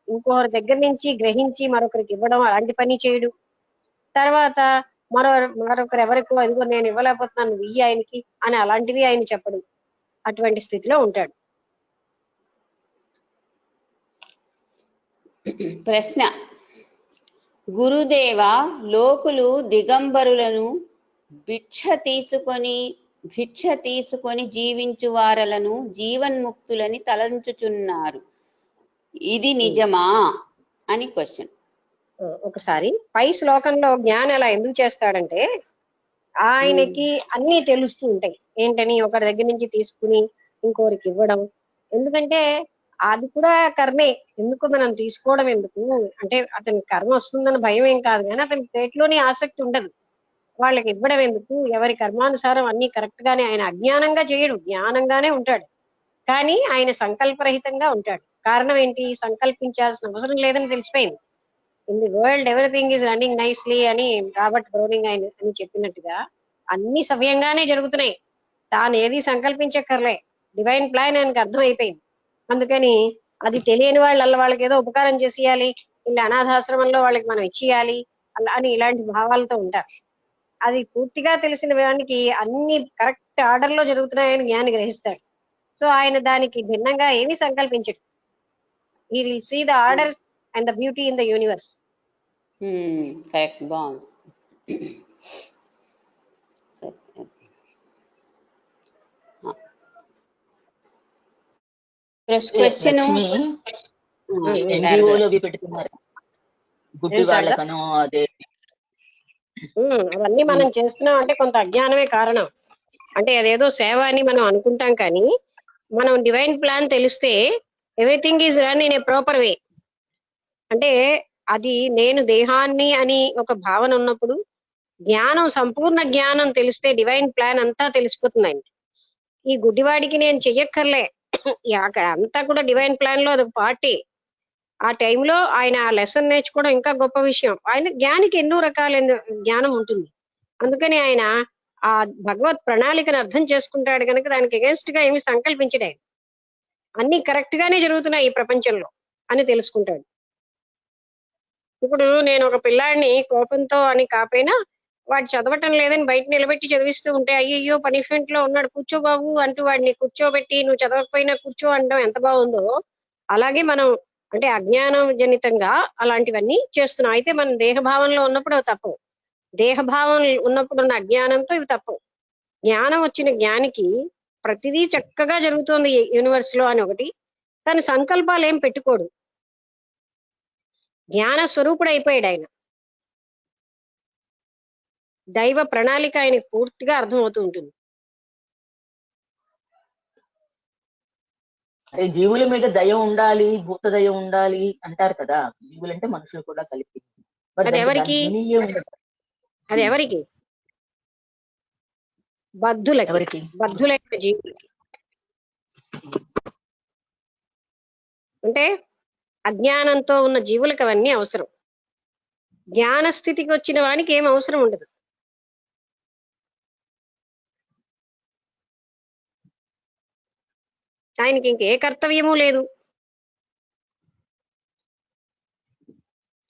ఇంకొకరి దగ్గర నుంచి గ్రహించి మరొకరికి ఇవ్వడం అలాంటి పని చేయడు. తర్వాత మరొకరు ఎవరికో అదిగో నేను ఇవ్వలేకపోతున్నాను వెయ్యి ఆయనకి అని అలాంటివి ఆయన చెప్పడు. అటువంటి స్థితిలో ఉంటాడు. ప్రశ్న: గురుదేవ, లోకులు దిగంబరులను భిక్ష తీసుకొని జీవించు వారలను జీవన్ముక్తులని తలంచుచున్నారు, ఇది నిజమా అని క్వశ్చన్. ఒకసారి పై శ్లోకంలో జ్ఞానం అలా ఎందుకు చేస్తాడంటే ఆయనకి అన్ని తెలుస్తూ ఉంటాయి. ఏంటని ఒకరి దగ్గర నుంచి తీసుకుని ఇంకోరికి ఇవ్వడం. ఎందుకంటే అది కూడా కర్మే. ఎందుకు మనం తీసుకోవడం ఎందుకు అంటే అతనికి కర్మ వస్తుందని భయం ఏం కాదు, కానీ అతనికి పేట్లోని ఆసక్తి ఉండదు. వాళ్ళకి ఇవ్వడం ఎందుకు, ఎవరి కర్మానుసారం అన్ని కరెక్ట్ గానే, ఆయన అజ్ఞానంగా చేయడు, జ్ఞానంగానే ఉంటాడు. కానీ ఆయన సంకల్పరహితంగా ఉంటాడు. కారణం ఏంటి? సంకల్పించాల్సిన అవసరం లేదని తెలిసిపోయింది. In the world everything is running nicely అని రాబర్ట్ బ్రౌనింగ్ ఆయన అని చెప్పినట్టుగా అన్ని సవ్యంగానే జరుగుతున్నాయి. తాను ఏది సంకల్పించక్కర్లే, డివైన్ ప్లాన్ ఆయనకు అర్థమైపోయింది. అందుకని అది తెలియని వాళ్ళకి ఏదో ఉపకారం చేసేయాలి, ఇలా అనాథాశ్రమంలో వాళ్ళకి మనం ఇచ్చేయాలి అలా అని ఇలాంటి భావాలతో ఉంటారు. అది పూర్తిగా తెలిసిన వానికి అన్ని కరెక్ట్ ఆర్డర్ లో జరుగుతున్నాయని జ్ఞాని గ్రహిస్తాడు. సో ఆయన దానికి భిన్నంగా ఏమీ సంకల్పించడు. He will see the order and the beauty in the universe. Correct, బాగుంది. క్వశ్చన్ ఎన్జిఓలో పెడుతున్నారు గుడ్డి వాళ్ళకను. అదే అవన్నీ మనం చేస్తున్నాం అంటే కొంత అజ్ఞానమే కారణం. అంటే అదేదో సేవ అని మనం అనుకుంటాం, కానీ మనం డివైన్ ప్లాన్ తెలిస్తే everything is run in a proper way. అంటే అది నేను దేహాన్ని అని ఒక భావన ఉన్నప్పుడు జ్ఞానం, సంపూర్ణ జ్ఞానం తెలిస్తే డివైన్ ప్లాన్ అంతా తెలిసిపోతుందండి. ఈ గుడ్డివాడికి నేను చెయ్యక్కర్లే, అంతా కూడా డివైన్ ప్లాన్ లో అదొక పార్టీ. ఆ టైంలో ఆయన ఆ లెసన్ నేర్చుకోవడం ఇంకా గొప్ప విషయం. ఆయన జ్ఞానికి ఎన్నో రకాల జ్ఞానం ఉంటుంది. అందుకని ఆయన ఆ భగవత్ ప్రణాళికను అర్థం చేసుకుంటాడు కనుక దానికి అగేన్స్ట్ గా ఏమి సంకల్పించడే, అన్ని కరెక్ట్ గానే జరుగుతున్నాయి ఈ ప్రపంచంలో అని తెలుసుకుంటాడు. ఇప్పుడు నేను ఒక పిల్లాడిని కోపంతో అని కాకపోయినా వాడు చదవటం లేదని బయట నిలబెట్టి చదివిస్తూ ఉంటే అయ్యో పనిష్మెంట్ లో ఉన్నాడు కూర్చో బాబు అంటూ వాడిని కూర్చోబెట్టి నువ్వు చదవకపోయినా కూర్చో అనడం ఎంత బాగుందో, అలాగే మనం అంటే అజ్ఞానం జనితంగా అలాంటివన్నీ చేస్తున్నాం. అయితే మనం దేహభావంలో ఉన్నప్పుడు అవి తప్పవు, దేహభావం ఉన్నప్పుడు ఉన్న అజ్ఞానంతో ఇవి తప్పవు. జ్ఞానం వచ్చిన జ్ఞానికి ప్రతిదీ చక్కగా జరుగుతోంది యూనివర్స్ లో అని ఒకటి, తన సంకల్పాలు ఏం పెట్టుకోడు, జ్ఞాన స్వరూపుడు అయిపోయాడు ఆయన. దైవ ప్రణాళిక ఆయనకు పూర్తిగా అర్థమవుతూ ఉంటుంది. అదే జీవుల మీద దయ ఉండాలి, భూత దయ ఉండాలి అంటారు కదా. జీవులు అంటే మనుషులు కూడా కలిపి. అది ఎవరికి? అది ఎవరికి? బద్ధులకి, బద్ధులైన జీవులకి. అంటే అజ్ఞానంతో ఉన్న జీవులకు అవన్నీ అవసరం. జ్ఞాన స్థితికి వచ్చిన వానికి ఏం అవసరం ఉండదు. ఆయనకి ఇంకే కర్తవ్యము లేదు.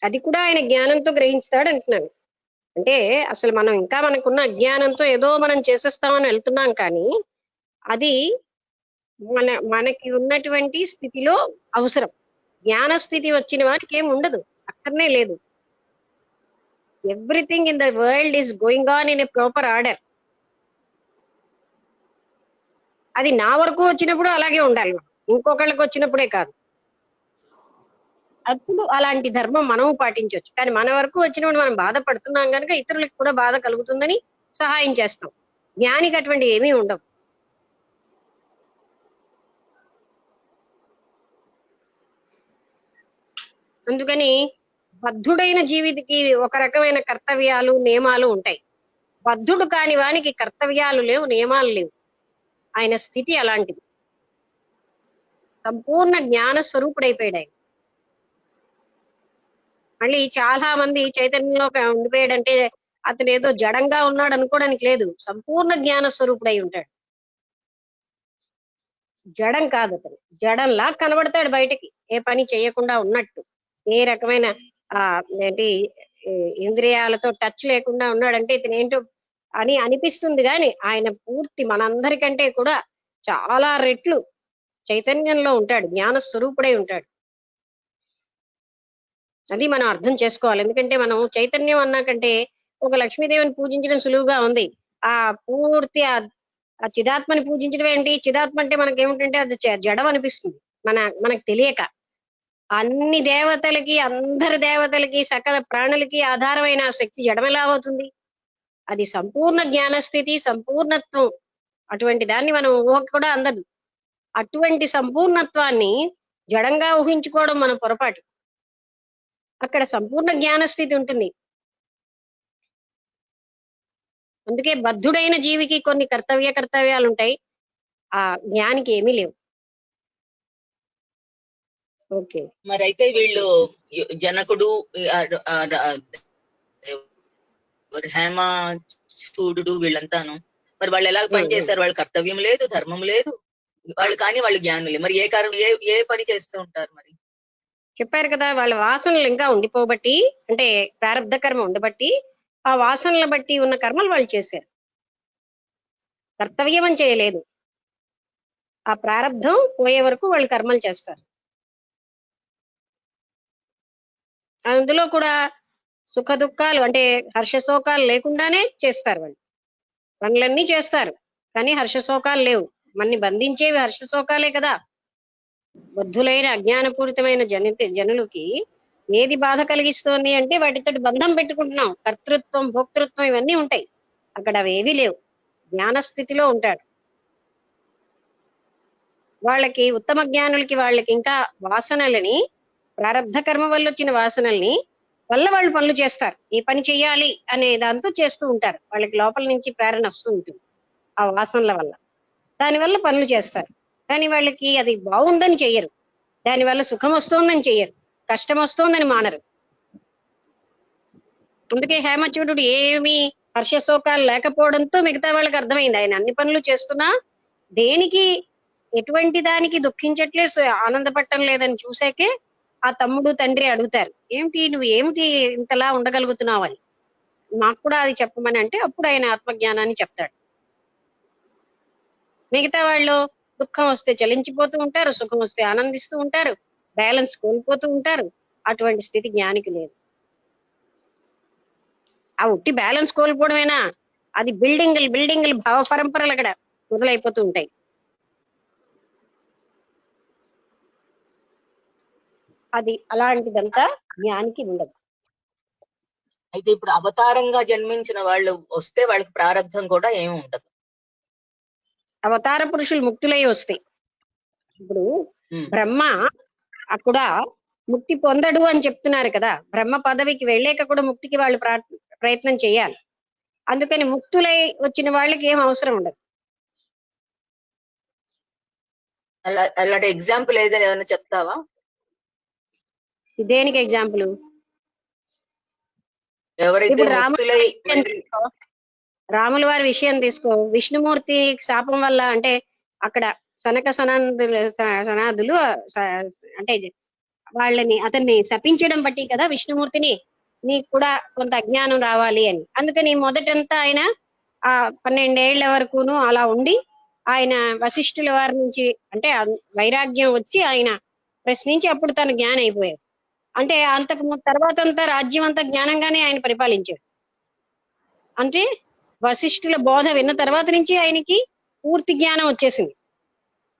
అది కూడా ఆయన జ్ఞానంతో గ్రహిస్తాడు అంటున్నాను. అంటే అసలు మనం ఇంకా మనకున్న అజ్ఞానంతో ఏదో మనం చేసేస్తామని వెళ్తున్నాం, కానీ అది మనకి ఉన్నటువంటి స్థితిలో అవసరం. జ్ఞాన స్థితి వచ్చిన వారికి ఏం ఉండదు, అక్కడనే లేదు. Everything in the world is going on in a proper order. అది నా వరకు వచ్చినప్పుడు అలాగే ఉండాలి, ఇంకొకళ్ళకి వచ్చినప్పుడే కాదు. అప్పుడు అలాంటి ధర్మం మనం పాటించవచ్చు. కానీ మన వరకు వచ్చినప్పుడు మనం బాధపడుతున్నాం కనుక ఇతరులకు కూడా బాధ కలుగుతుందని సహాయం చేస్తాం. జ్ఞానికి అటువంటి ఏమీ ఉండవు. అందుకని బద్ధుడైన జీవితకి ఒక రకమైన కర్తవ్యాలు నియమాలు ఉంటాయి. బద్ధుడు కాని వానికి కర్తవ్యాలు లేవు, నియమాలు లేవు. ఆయన స్థితి అలాంటిది. సంపూర్ణ జ్ఞాన స్వరూపుడైపోయాడు ఆయన. మళ్ళీ చాలా మంది చైతన్యంలో ఉండిపోయాడంటే అతను ఏదో జడంగా ఉన్నాడు అనుకోవడానికి లేదు. సంపూర్ణ జ్ఞాన స్వరూపుడై ఉంటాడు. జడం కాదు, అతను జడంలా కనబడతాడు బయటకి, ఏ పని చేయకుండా ఉన్నట్టు. ఏ రకమైన ఏంటి ఇంద్రియాలతో టచ్ లేకుండా ఉన్నాడంటే ఇతను ఏంటో అని అనిపిస్తుంది, కానీ ఆయన పూర్తి మనందరికంటే కూడా చాలా రెట్లు చైతన్యంలో ఉంటాడు, జ్ఞాన స్వరూపుడై ఉంటాడు. అది మనం అర్థం చేసుకోవాలి. ఎందుకంటే మనం చైతన్యం అన్నాకంటే ఒక లక్ష్మీదేవిని పూజించడం సులువుగా ఉంది. ఆ పూర్తి ఆ చిదాత్మని పూజించడం ఏంటి? చిదాత్మ అంటే మనకి ఏమిటంటే అది జడం అనిపిస్తుంది మనకు తెలియక. అన్ని దేవతలకి, అందరి దేవతలకి, సకల ప్రాణులకి ఆధారమైన ఆ శక్తి జడం ఎలా అవుతుంది? అది సంపూర్ణ జ్ఞానస్థితి, సంపూర్ణత్వం. అటువంటి దాన్ని మనం ఊహ కూడా అందదు. అటువంటి సంపూర్ణత్వాన్ని జడంగా ఊహించుకోవడం మన పొరపాటు. అక్కడ సంపూర్ణ జ్ఞానస్థితి ఉంటుంది. అందుకే బద్ధుడైన జీవికి కొన్ని కర్తవ్యాలు ఉంటాయి, ఆ జ్ఞానికి ఏమీ లేవు. ఓకే, మరి అయితే వీళ్ళు జనకుడు, హేమ, చూడు వీళ్ళంతాను మరి వాళ్ళు ఎలా పనిచేశారు? వాళ్ళ కర్తవ్యం లేదు, ధర్మం లేదు వాళ్ళు, కానీ వాళ్ళు జ్ఞానులే. మరి ఏ కారణం, ఏ పని చేస్తూ ఉంటారు? మరి చెప్పారు కదా, వాళ్ళ వాసనలు ఇంకా ఉండిపోబట్టి, అంటే ప్రారంధ కర్మ ఉండబట్టి ఆ వాసనల బట్టి ఉన్న కర్మలు వాళ్ళు చేశారు. కర్తవ్యం అని చేయలేదు. ఆ ప్రారంధం పోయే వరకు వాళ్ళు కర్మలు చేస్తారు. అందులో కూడా సుఖ దుఃఖాలు అంటే హర్షశోకాలు లేకుండానే చేస్తారు. వాళ్ళు పనులన్నీ చేస్తారు, కానీ హర్షశోకాలు లేవు. మన్ని బంధించేవి హర్షశోకాలే కదా. బుద్ధులైన అజ్ఞానపూరితమైన జనులకి ఏది బాధ కలిగిస్తోంది అంటే వాటితో బంధం పెట్టుకుంటున్నాం. కర్తృత్వం, భోక్తృత్వం ఇవన్నీ ఉంటాయి. అక్కడ అవేవీ లేవు. జ్ఞానస్థితిలో ఉంటాడు. వాళ్ళకి, ఉత్తమ జ్ఞానులకి, వాళ్ళకి ఇంకా వాసనలని, ప్రారంధ కర్మ వల్ల వచ్చిన వాసనల్ని వల్ల వాళ్ళు పనులు చేస్తారు. ఈ పని చెయ్యాలి అనే దాంతో చేస్తూ ఉంటారు. వాళ్ళకి లోపల నుంచి ప్రేరణ వస్తూ ఉంటుంది ఆ వాసనల వల్ల. దానివల్ల పనులు చేస్తారు. కానీ వాళ్ళకి అది బాగుందని చెయ్యరు. దానివల్ల సుఖం వస్తోందని చెయ్యరు, కష్టం వస్తోందని మానరు. అందుకే హేమచూడు ఏమీ హర్షశోకాలు లేకపోవడంతో మిగతా వాళ్ళకి అర్థమైంది ఆయన అన్ని పనులు చేస్తున్నా దేనికి, ఎటువంటి దానికి దుఃఖించట్లేదు, ఆనందపడటం లేదని చూసాకే ఆ తమ్ముడు తండ్రి అడుగుతారు, నువ్వు ఏమిటి ఇంతలా ఉండగలుగుతున్నావు అని, నాకు కూడా అది చెప్పమని. అంటే అప్పుడు ఆయన ఆత్మజ్ఞానాన్ని చెప్తాడు. మిగతా వాళ్ళు దుఃఖం వస్తే చలించిపోతూ ఉంటారు, సుఖం వస్తే ఆనందిస్తూ ఉంటారు, బ్యాలెన్స్ కోల్పోతూ ఉంటారు. అటువంటి స్థితి జ్ఞానికి లేదు. ఆ ఉట్టి బ్యాలెన్స్ కోల్పోవడమేనా? అది బిల్డింగులు భావ పరంపరలు అక్కడ మొదలైపోతూ ఉంటాయి. అది అలాంటిదంతా జ్ఞానికి ఉండదు. అయితే ఇప్పుడు అవతారంగా జన్మించిన వాళ్ళు వస్తే వాళ్ళకి ప్రారంధం కూడా ఏమి ఉండదు. అవతార పురుషులు ముక్తులై వస్తాయి. ఇప్పుడు బ్రహ్మ కూడా ముక్తి పొందడు అని చెప్తున్నారు కదా. బ్రహ్మ పదవికి వెళ్ళాక కూడా ముక్తికి వాళ్ళు ప్రయత్నం చేయాలి. అందుకని ముక్తులై వచ్చిన వాళ్ళకి ఏం అవసరం ఉండదు. అలాంటి ఎగ్జాంపుల్ ఏదైనా చెప్తావా? దేనికి ఎగ్జాంపుల్? ఎవరైతే ఇప్పుడు ముక్తులై రాముల వారి విషయం తీసుకో. విష్ణుమూర్తి శాపం వల్ల అంటే అక్కడ సనాదులు అంటే అతన్ని శపించడం బట్టి కదా విష్ణుమూర్తిని, నీకు కూడా కొంత అజ్ఞానం రావాలి అని. అందుకని మొదటంతా ఆయన ఆ 12 ఏళ్ల వరకును అలా ఉండి ఆయన వశిష్ఠుల వారి నుంచి అంటే వైరాగ్యం వచ్చి ఆయన ప్రశ్నించి అప్పుడు తను జ్ఞానం అయిపోయాడు. అంటే అంతకు తర్వాత అంతా రాజ్యం అంతా జ్ఞానంగానే ఆయన పరిపాలించాడు. అంటే వశిష్ఠుల బోధ విన్న తర్వాత నుంచి ఆయనకి పూర్తి జ్ఞానం వచ్చేసింది.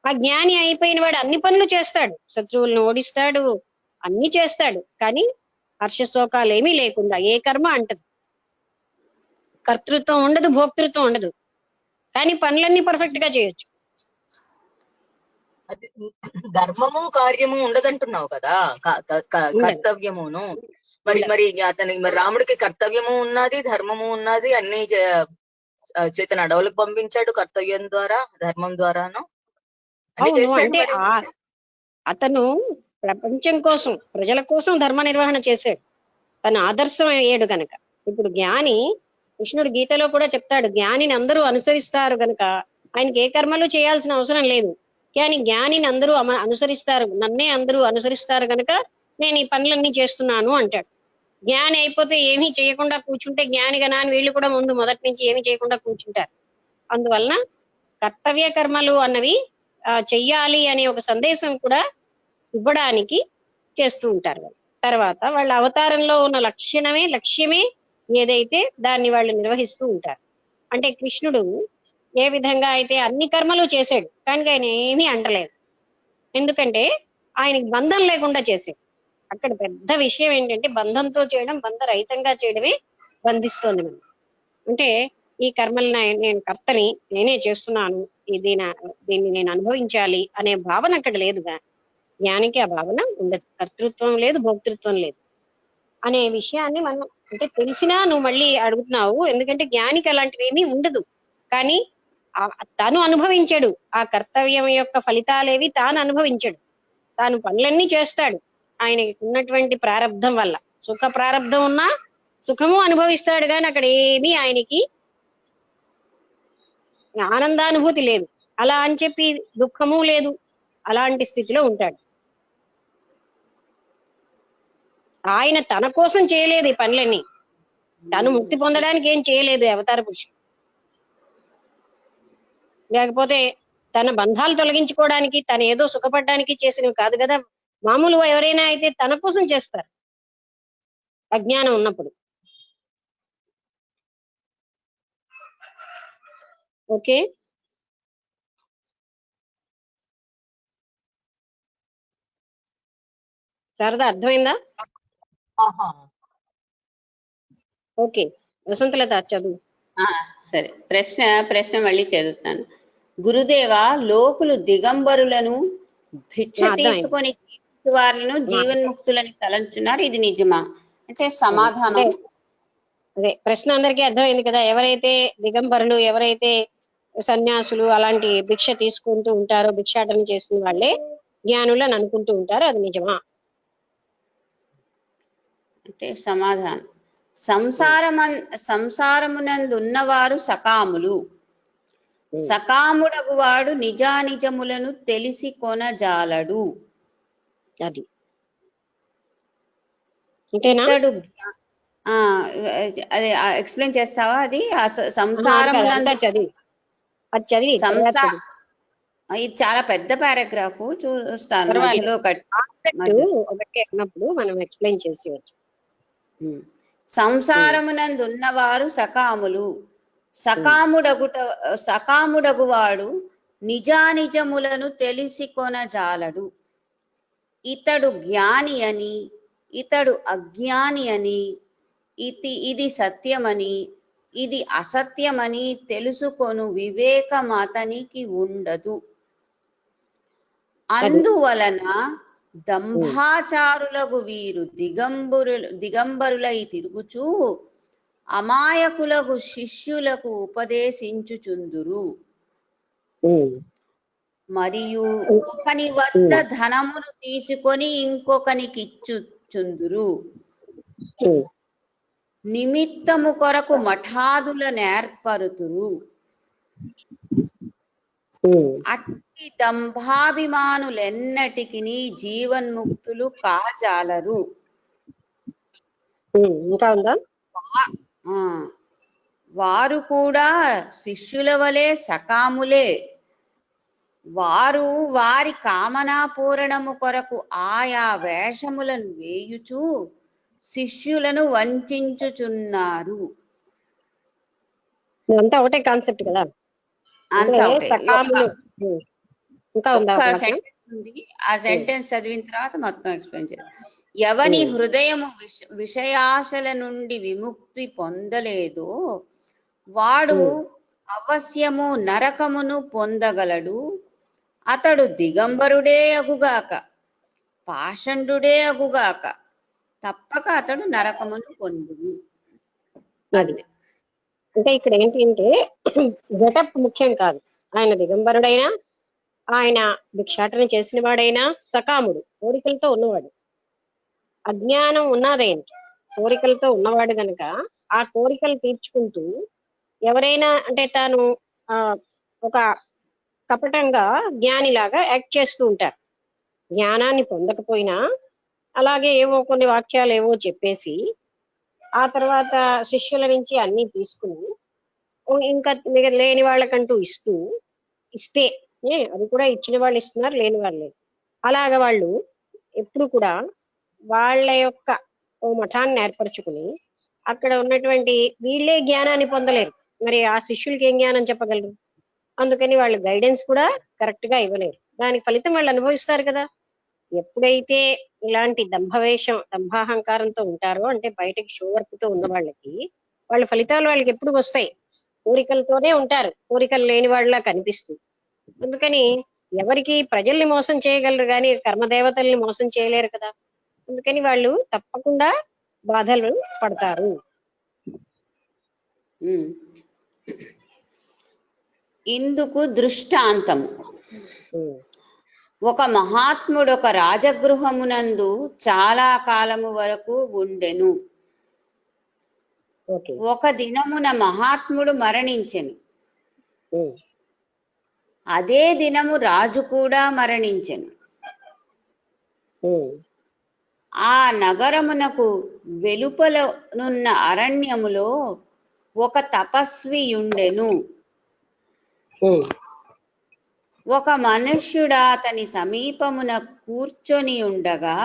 ఆ జ్ఞాని అయిపోయిన వాడు అన్ని పనులు చేస్తాడు, శత్రువులను ఓడిస్తాడు, అన్ని చేస్తాడు, కానీ హర్షశోకాలు ఏమీ లేకుండా ఏ కర్మ అంటదు, కర్తృత్వం ఉండదు, భోక్తృత్వం ఉండదు, కానీ పనులన్నీ పర్ఫెక్ట్ గా చేయొచ్చు. ధర్మము కార్యము ఉండదంటున్నావు కదా, కర్తవ్యమును. మరి అతనికి మరి రాముడికి కర్తవ్యము ఉన్నది, ధర్మము ఉన్నది, అన్ని చేతన అడవులకు పంపించాడు కర్తవ్యం ద్వారా, ధర్మం ద్వారాను అంటే అతను ప్రపంచం కోసం, ప్రజల కోసం ధర్మ నిర్వహణ చేశాడు, తను ఆదర్శం అయ్యాడు గనక. ఇప్పుడు జ్ఞాని, కృష్ణుడు గీతలో కూడా చెప్తాడు, జ్ఞానిని అందరూ అనుసరిస్తారు గనక ఆయనకి ఏ కర్మలు చేయాల్సిన అవసరం లేదు. కానీ జ్ఞానిని అందరూ అనుసరిస్తారు, నన్నే అందరూ అనుసరిస్తారు గనక నేను ఈ పనులన్నీ చేస్తున్నాను అంటాడు. జ్ఞాని అయిపోతే ఏమీ చేయకుండా కూర్చుంటే జ్ఞానిగా నాని వీళ్ళు కూడా మొదటి నుంచి ఏమీ చేయకుండా కూర్చుంటారు. అందువలన కర్తవ్య కర్మలు అన్నవి చెయ్యాలి అనే ఒక సందేశం కూడా ఇవ్వడానికి చేస్తూ ఉంటారు. తర్వాత వాళ్ళ అవతారంలో ఉన్న లక్ష్యమే ఏదైతే దాన్ని వాళ్ళు నిర్వహిస్తూ ఉంటారు. అంటే కృష్ణుడు ఏ విధంగా అయితే అన్ని కర్మలు చేశాడు, కానీ ఆయన ఏమీ అంటలేదు. ఎందుకంటే ఆయనకి బంధం లేకుండా చేశాడు. అక్కడ పెద్ద విషయం ఏంటంటే బంధంతో చేయడం, బంధరహితంగా చేయడమే బంధిస్తోంది మనం. అంటే ఈ కర్మలు నేను కర్తని, నేనే చేస్తున్నాను, దీన్ని నేను అనుభవించాలి అనే భావన అక్కడ లేదుగా. జ్ఞానికి ఆ భావన ఉండదు, కర్తృత్వం లేదు, భోక్తృత్వం లేదు అనే విషయాన్ని మనం అంటే తెలిసినా నువ్వు మళ్ళీ అడుగుతున్నావు. ఎందుకంటే జ్ఞానికి అలాంటివి ఏమీ ఉండదు, కానీ తాను అనుభవించాడు. ఆ కర్తవ్యం యొక్క ఫలితాలేవి తాను అనుభవించాడు, తాను పనులన్నీ చేస్తాడు. ఆయనకి ఉన్నటువంటి ప్రారంధం వల్ల సుఖ ప్రారంధం ఉన్నా సుఖము అనుభవిస్తాడు, కానీ అక్కడ ఏమీ ఆయనకి ఆనందానుభూతి లేదు. అలా అని చెప్పి దుఃఖము లేదు, అలాంటి స్థితిలో ఉంటాడు. ఆయన తన కోసం చేయలేదు ఈ పనులన్నీ, తను ముక్తి పొందడానికి ఏం చేయలేదు అవతార పురుషుడు. లేకపోతే తన బంధాలు తొలగించుకోవడానికి, తను ఏదో సుఖపడడానికి చేసినవి కాదు కదా. మామూలు ఎవరైనా అయితే తన కోసం చేస్తారు అజ్ఞానం ఉన్నప్పుడు. ఓకే, శారదా అర్థమైందా? ఓకే, వసంతలత చదువు. సరే, ప్రశ్న మళ్ళీ చదువుతాను. గురుదేవ, లోకులు దిగంబరులను భిక్ష తీసుకొని వారిను జీవన్ముక్తులని తలంచున్నారు, ఇది నిజమా? అంటే సమాధానం అదే ప్రశ్న అందరికీ అర్థమైంది కదా. ఎవరైతే దిగంబరులు, ఎవరైతే సన్యాసులు అలాంటి భిక్ష తీసుకుంటూ ఉంటారో, భిక్షాటన చేసిన వాళ్ళే జ్ఞానులు అని అనుకుంటూ ఉంటారు, అది నిజమా? అంటే సమాధానం, సంసారమునందున్నవారు సకాములు, సకాముడగు వాడు నిజానిజములను తెలిసి కొనజాలడు. అది ఇంతేనా? అదే ఎక్స్ప్లెయిన్ చేస్తావా? అది సంసారమునందు ఇది చాలా పెద్ద పారాగ్రాఫ్, చూస్తాను మధ్యలో ఒకటి అన్నప్పుడు మనం ఎక్స్ప్లెయిన్ చేసేవచ్చు. సంసారమునందున్నవారు సకాములు, సకాముడగువాడు నిజానిజములను తెలిసి కొనజాలడు. ఇతడు జ్ఞాని అని, ఇతడు అజ్ఞాని అని, ఇది సత్యమని, ఇది అసత్యమని తెలుసుకొను వివేకం అతనికి ఉండదు. అందువలన దంభాచారులకు వీరు దిగంబరులై తిరుగుచూ అమాయకులకు శిష్యులకు ఉపదేశించుచుందురు. మరియు ఒకని వద్ద ధనమును తీసుకొని ఇంకొకనికి చుందురు. నిమిత్తము కొరకు మఠాదుల నేర్పరుతురు. అట్టి దంభాభిమానులెన్నటికి జీవన్ముక్తులు కాజాలరు. ఇంకా ఉందా? వారు కూడా శిష్యుల వలె సకాములే. వారు వారి కామనా పూరణము కొరకు ఆయా వేషములను వేయుచు శిష్యులను వంచుచున్నారు. అంతా ఒకటే కాన్సెప్ట్ కదా. అంతా ఒకటే. సకాములు. ఇంకా ఉందా? ఒక్క సెంటెన్స్ ఉంది, ఆ సెంటెన్స్ చదివిన తర్వాత మొత్తం ఎక్స్ప్లెయిన్ చేయాలి. ఎవని హృదయము విషయాశల నుండి విముక్తి పొందలేదో వాడు అవశ్యము నరకమును పొందగలడు. అతడు దిగంబరుడే అగుగాక పాషండుడే అగుగాక తప్పక అతడు నరకమును పొందును. అంటే ఇక్కడ ఏంటి అంటే గెటప్ ముఖ్యం కాదు. ఆయన దిగంబరుడైనా, ఆయన భిక్షాటన చేసిన వాడైనా సకాముడు, కోరికలతో ఉన్నవాడు. అజ్ఞానం ఉన్నదైన కోరికలతో ఉన్నవాడు గనక ఆ కోరికలు తీర్చుకుంటూ ఎవరైనా అంటే తాను ఒక కపటంగా జ్ఞానిలాగా యాక్ట్ చేస్తూ ఉంటారు. జ్ఞానాన్ని పొందకపోయినా అలాగే ఏవో కొన్ని వాక్యాలు ఏవో చెప్పేసి ఆ తర్వాత శిష్యుల నుంచి అన్ని తీసుకుని ఇంకా లేని వాళ్ళకంటూ ఇస్తే అది కూడా ఇచ్చిన వాళ్ళు ఇస్తున్నారు, లేని వాళ్ళు లేదు. అలాగ వాళ్ళు ఎప్పుడు కూడా వాళ్ళ యొక్క ఓ మఠాన్ని ఏర్పరచుకుని అక్కడ ఉన్నటువంటి వీళ్ళే జ్ఞానాన్ని పొందలేరు, మరి ఆ శిష్యులకి ఏం జ్ఞానం చెప్పగలరు? అందుకని వాళ్ళు గైడెన్స్ కూడా కరెక్ట్ గా ఇవ్వలేరు. దానికి ఫలితం వాళ్ళు అనుభవిస్తారు కదా. ఎప్పుడైతే ఇలాంటి దంభాహంకారంతో ఉంటారో, అంటే బయటకి షో వర్క్ తో ఉన్న వాళ్ళకి వాళ్ళ ఫలితాలు వాళ్ళకి ఎప్పుడు వస్తాయి? కోరికలతోనే ఉంటారు, కోరికలు లేని వాళ్ళలా కనిపిస్తూ. అందుకని ఎవరికి ప్రజల్ని మోసం చేయగలరు కానీ కర్మదేవతల్ని మోసం చేయలేరు కదా. అందుకని వాళ్ళు తప్పకుండా బాధలు పడతారు. ఇందుకు దృష్టాంతము ఒక మహాత్ముడు ఒక రాజగృహమునందు చాలా కాలము వరకు ఉండెను. ఒక దినమున మహాత్ముడు మరణించెను. అదే దినము రాజు కూడా మరణించెను. ఆ నగరమునకు వెలుపలనున్న అరణ్యములో ఒక తపస్వియుండెను. ఒక మనుష్యుడు అతని సమీపమున కూర్చొని ఉండగా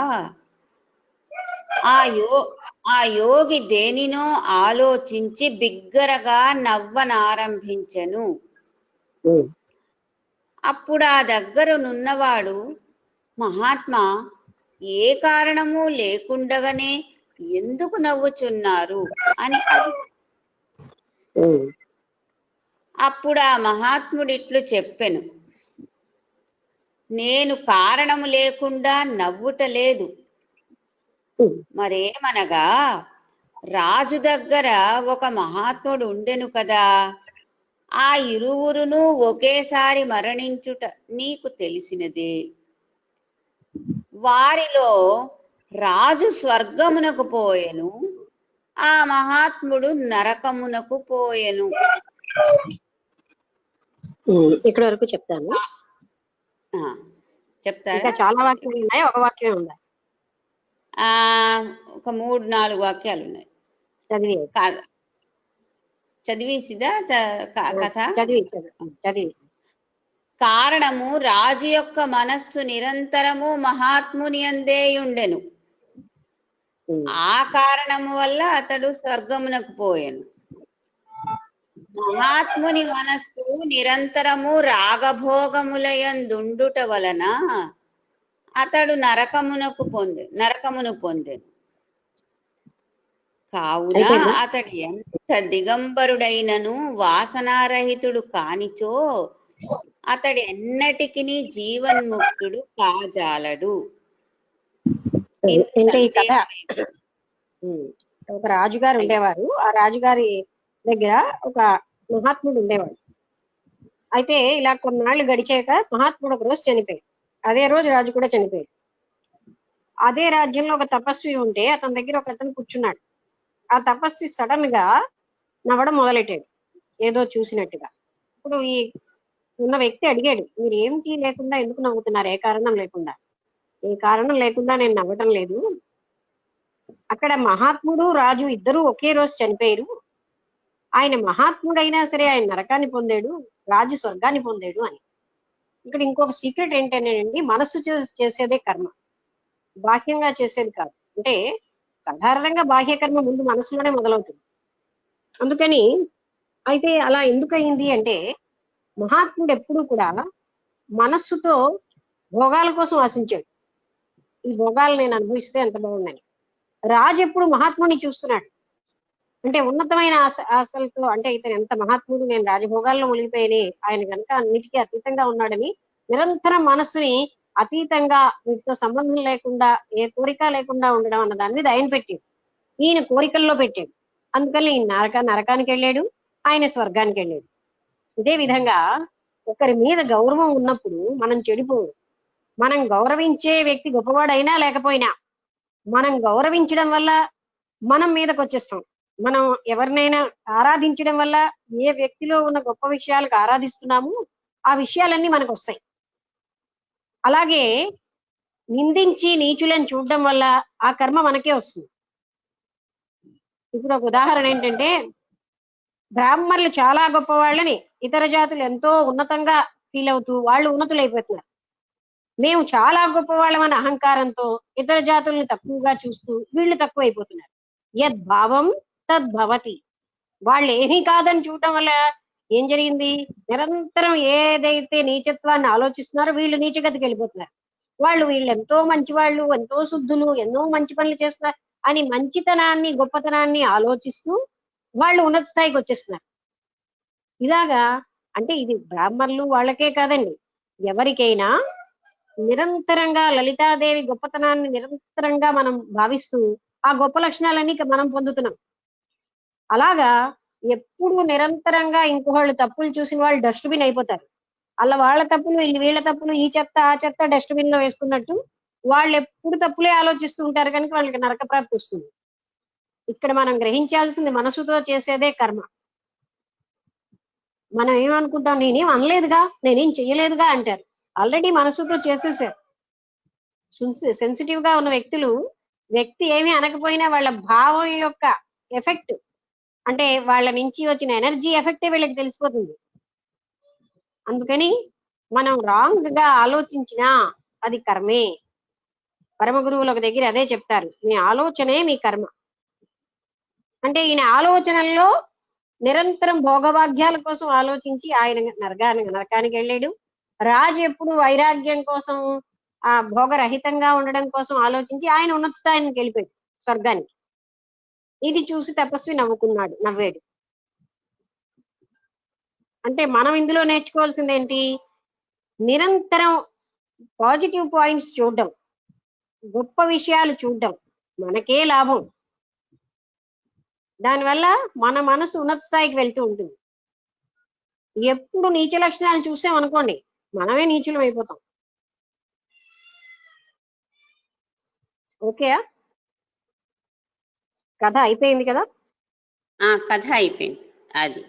ఆ యోగి దేనినో ఆలోచించి బిగ్గరగా నవ్వనారంభించెను. అప్పుడు ఆ దగ్గరనున్నవాడు, మహాత్మా, ఏ కారణము లేకుండగానే ఎందుకు నవ్వుచున్నారు అని అడిగాడు. అప్పుడు ఆ మహాత్ముడు ఇట్లు చెప్పెను, నేను కారణము లేకుండా నవ్వుటలేదు. మరేమనగా రాజు దగ్గర ఒక మహాత్ముడు ఉండెను కదా, ఆ ఇరువురును ఒకేసారి మరణించుట నీకు తెలిసినదే. వారిలో రాజు స్వర్గమునకు పోయెను, ఆ మహాత్ముడు నరకమునకు పోయెను. ఇక్కడ వరకు చెప్తాను. చెప్తారా? చాలా వాక్యాలు ఉన్నాయి, ఒక వాక్యం ఉందా? ఒక 3-4 వాక్యాలు ఉన్నాయి. చదివేసిదా కథ? చదివి. కారణము రాజు యొక్క మనస్సు నిరంతరము మహాత్ముని అందే ఉండెను. ఆ కారణము వల్ల అతడు స్వర్గమునకు పోయెను. మహాత్ముని మనస్సు నిరంతరము రాగభోగములయందుండుట వలన అతడు నరకమును పొందెను. కావున అతడు ఎంత దిగంబరుడైనను వాసనారహితుడు కానిచో అతడు ఎన్నటికి జీవన్ముక్తుడు కాజాలడు. ఒక రాజుగారు ఉండేవారు. ఆ రాజుగారి దగ్గర ఒక మహాత్ముడు ఉండేవాడు. అయితే ఇలా కొన్నాళ్ళు గడిచాక మహాత్ముడు ఒక రోజు చనిపోయాడు. అదే రోజు రాజు కూడా చనిపోయాడు. అదే రాజ్యంలో ఒక తపస్వి ఉంటే అతని దగ్గర ఒక అతను కూర్చున్నాడు. ఆ తపస్వి సడన్ గా నవ్వడం మొదలెట్టాడు ఏదో చూసినట్టుగా. ఇప్పుడు ఈ ఉన్న వ్యక్తి అడిగాడు, మీరు ఏమిటి లేకుండా ఎందుకు నవ్వుతున్నారు? ఏ కారణం లేకుండా. ఏ కారణం లేకుండా నేను నవ్వటం లేదు, అక్కడ మహాత్ముడు రాజు ఇద్దరూ ఒకే రోజు చనిపోయారు. ఆయన మహాత్ముడైనా సరే ఆయన నరకాన్ని పొందాడు, రాజు స్వర్గాన్ని పొందాడు అని. ఇక్కడ ఇంకొక సీక్రెట్ ఏంటంటేనండి, మనస్సు చేసేదే కర్మ, బాహ్యంగా చేసేది కాదు. అంటే సాధారణంగా బాహ్య కర్మ ముందు మనసులోనే మొదలవుతుంది. అందుకని అయితే అలా ఎందుకు అయింది అంటే, మహాత్ముడు ఎప్పుడూ కూడా మనస్సుతో భోగాల కోసం ఆశించాడు. ఈ భోగాలు నేను అనుభవిస్తే ఎంత బాగుందని. రాజు ఎప్పుడు మహాత్ముడిని చూస్తున్నాడు. అంటే ఉన్నతమైన ఆశలతో, అంటే ఇతను ఎంత మహాత్ముడు, నేను రాజభోగాల్లో మునిగిపోయినే, ఆయన కనుక అన్నిటికీ అతీతంగా ఉన్నాడని నిరంతరం మనస్సుని అతీతంగా, వీటితో సంబంధం లేకుండా, ఏ కోరిక లేకుండా ఉండడం అన్న దాని మీద ఆయన పెట్టాడు. ఈయన కోరికల్లో పెట్టాడు. అందుకని ఈయన నరకానికి వెళ్ళాడు, ఆయన స్వర్గానికి వెళ్ళాడు. ఇదే విధంగా ఒకరి మీద గౌరవం ఉన్నప్పుడు మనం చెడిపోదు. మనం గౌరవించే వ్యక్తి గొప్పవాడైనా లేకపోయినా మనం గౌరవించడం వల్ల మనం మీదకి వచ్చేస్తాం. మనం ఎవరినైనా ఆరాధించడం వల్ల ఏ వ్యక్తిలో ఉన్న గొప్ప విషయాలకు ఆరాధిస్తున్నాము ఆ విషయాలన్నీ మనకు వస్తాయి. అలాగే నిందించి నీచులను చూడడం వల్ల ఆ కర్మ మనకే వస్తుంది. ఇప్పుడు ఒక ఉదాహరణ ఏంటంటే, బ్రాహ్మణులు చాలా గొప్ప వాళ్ళని ఇతర జాతులు ఎంతో ఉన్నతంగా ఫీల్ అవుతూ వాళ్ళు ఉన్నతులైపోతున్నారు. మేము చాలా గొప్ప వాళ్ళమని అహంకారంతో ఇతర జాతుల్ని తక్కువగా చూస్తూ వీళ్ళు తక్కువ అయిపోతున్నారు. యద్భావం తద్భవతి. వాళ్ళు ఏమీ కాదని చూడటం వల్ల ఏం జరిగింది, నిరంతరం ఏదైతే నీచత్వాన్ని ఆలోచిస్తున్నారో వీళ్ళు నీచగతికి వెళ్ళిపోతున్నారు. వీళ్ళు ఎంతో మంచి వాళ్ళు, ఎంతో శుద్ధులు, ఎన్నో మంచి పనులు చేస్తున్నారు అని మంచితనాన్ని గొప్పతనాన్ని ఆలోచిస్తూ వాళ్ళు ఉన్నత స్థాయికి వచ్చేస్తున్నారు. ఇలాగా అంటే ఇది బ్రాహ్మణులు వాళ్ళకే కాదండి, ఎవరికైనా నిరంతరంగా లలితాదేవి గొప్పతనాన్ని నిరంతరంగా మనం భావిస్తూ ఆ గొప్ప లక్షణాలన్నీ మనం పొందుతున్నాం. అలాగా ఎప్పుడు నిరంతరంగా ఇంకోళ్ళు తప్పులు చూసిన వాళ్ళు డస్ట్బిన్ అయిపోతారు. అలా వాళ్ళ తప్పులు వీళ్ళ తప్పులు, ఈ చెత్త ఆ చెత్త డస్ట్బిన్ లో వేసుకున్నట్టు వాళ్ళు ఎప్పుడు తప్పులే ఆలోచిస్తూ ఉంటారు కనుక వాళ్ళకి నరక ప్రాప్తి వస్తుంది. ఇక్కడ మనం గ్రహించాల్సింది మనసుతో చేసేదే కర్మ. మనం ఏమనుకుంటాం, నేనేం అనలేదుగా, నేనేం చెయ్యలేదుగా అంటారు. ఆల్రెడీ మనసుతో చేసేసారు. సెన్సిటివ్ గా ఉన్న వ్యక్తి ఏమీ అనకపోయినా వాళ్ళ భావం యొక్క ఎఫెక్ట్, అంటే వాళ్ళ నుంచి వచ్చిన ఎనర్జీ ఎఫెక్టే వీళ్ళకి తెలిసిపోతుంది. అందుకని మనం రాంగ్ గా ఆలోచించినా అది కర్మే. పరమ గురువులు ఒక దగ్గర అదే చెప్తారు, మీ ఆలోచనే మీ కర్మ. అంటే ఈయన ఆలోచనల్లో నిరంతరం భోగభాగ్యాల కోసం ఆలోచించి ఆయన నరకానికి వెళ్ళాడు. రాజు ఎప్పుడు వైరాగ్యం కోసం, ఆ భోగరహితంగా ఉండడం కోసం ఆలోచించి ఆయన ఉన్నత స్థాయికి వెళ్ళిపోయాడు, స్వర్గానికి. ఇది చూసి తపస్వి నవ్వాడు. అంటే మనం ఇందులో నేర్చుకోవాల్సింది ఏంటి, నిరంతరం పాజిటివ్ పాయింట్స్ చూడడం, గొప్ప విషయాలు చూడడం మనకే లాభం. దానివల్ల మన మనసు ఉన్నత స్థాయికి వెళ్తూ ఉంటుంది. ఎప్పుడు నీచ లక్షణాలు చూసామనుకోండి మనమే నీచులం అయిపోతాం. ఓకే, కథ అయిపోయింది కదా? కథ అయిపోయింది. అది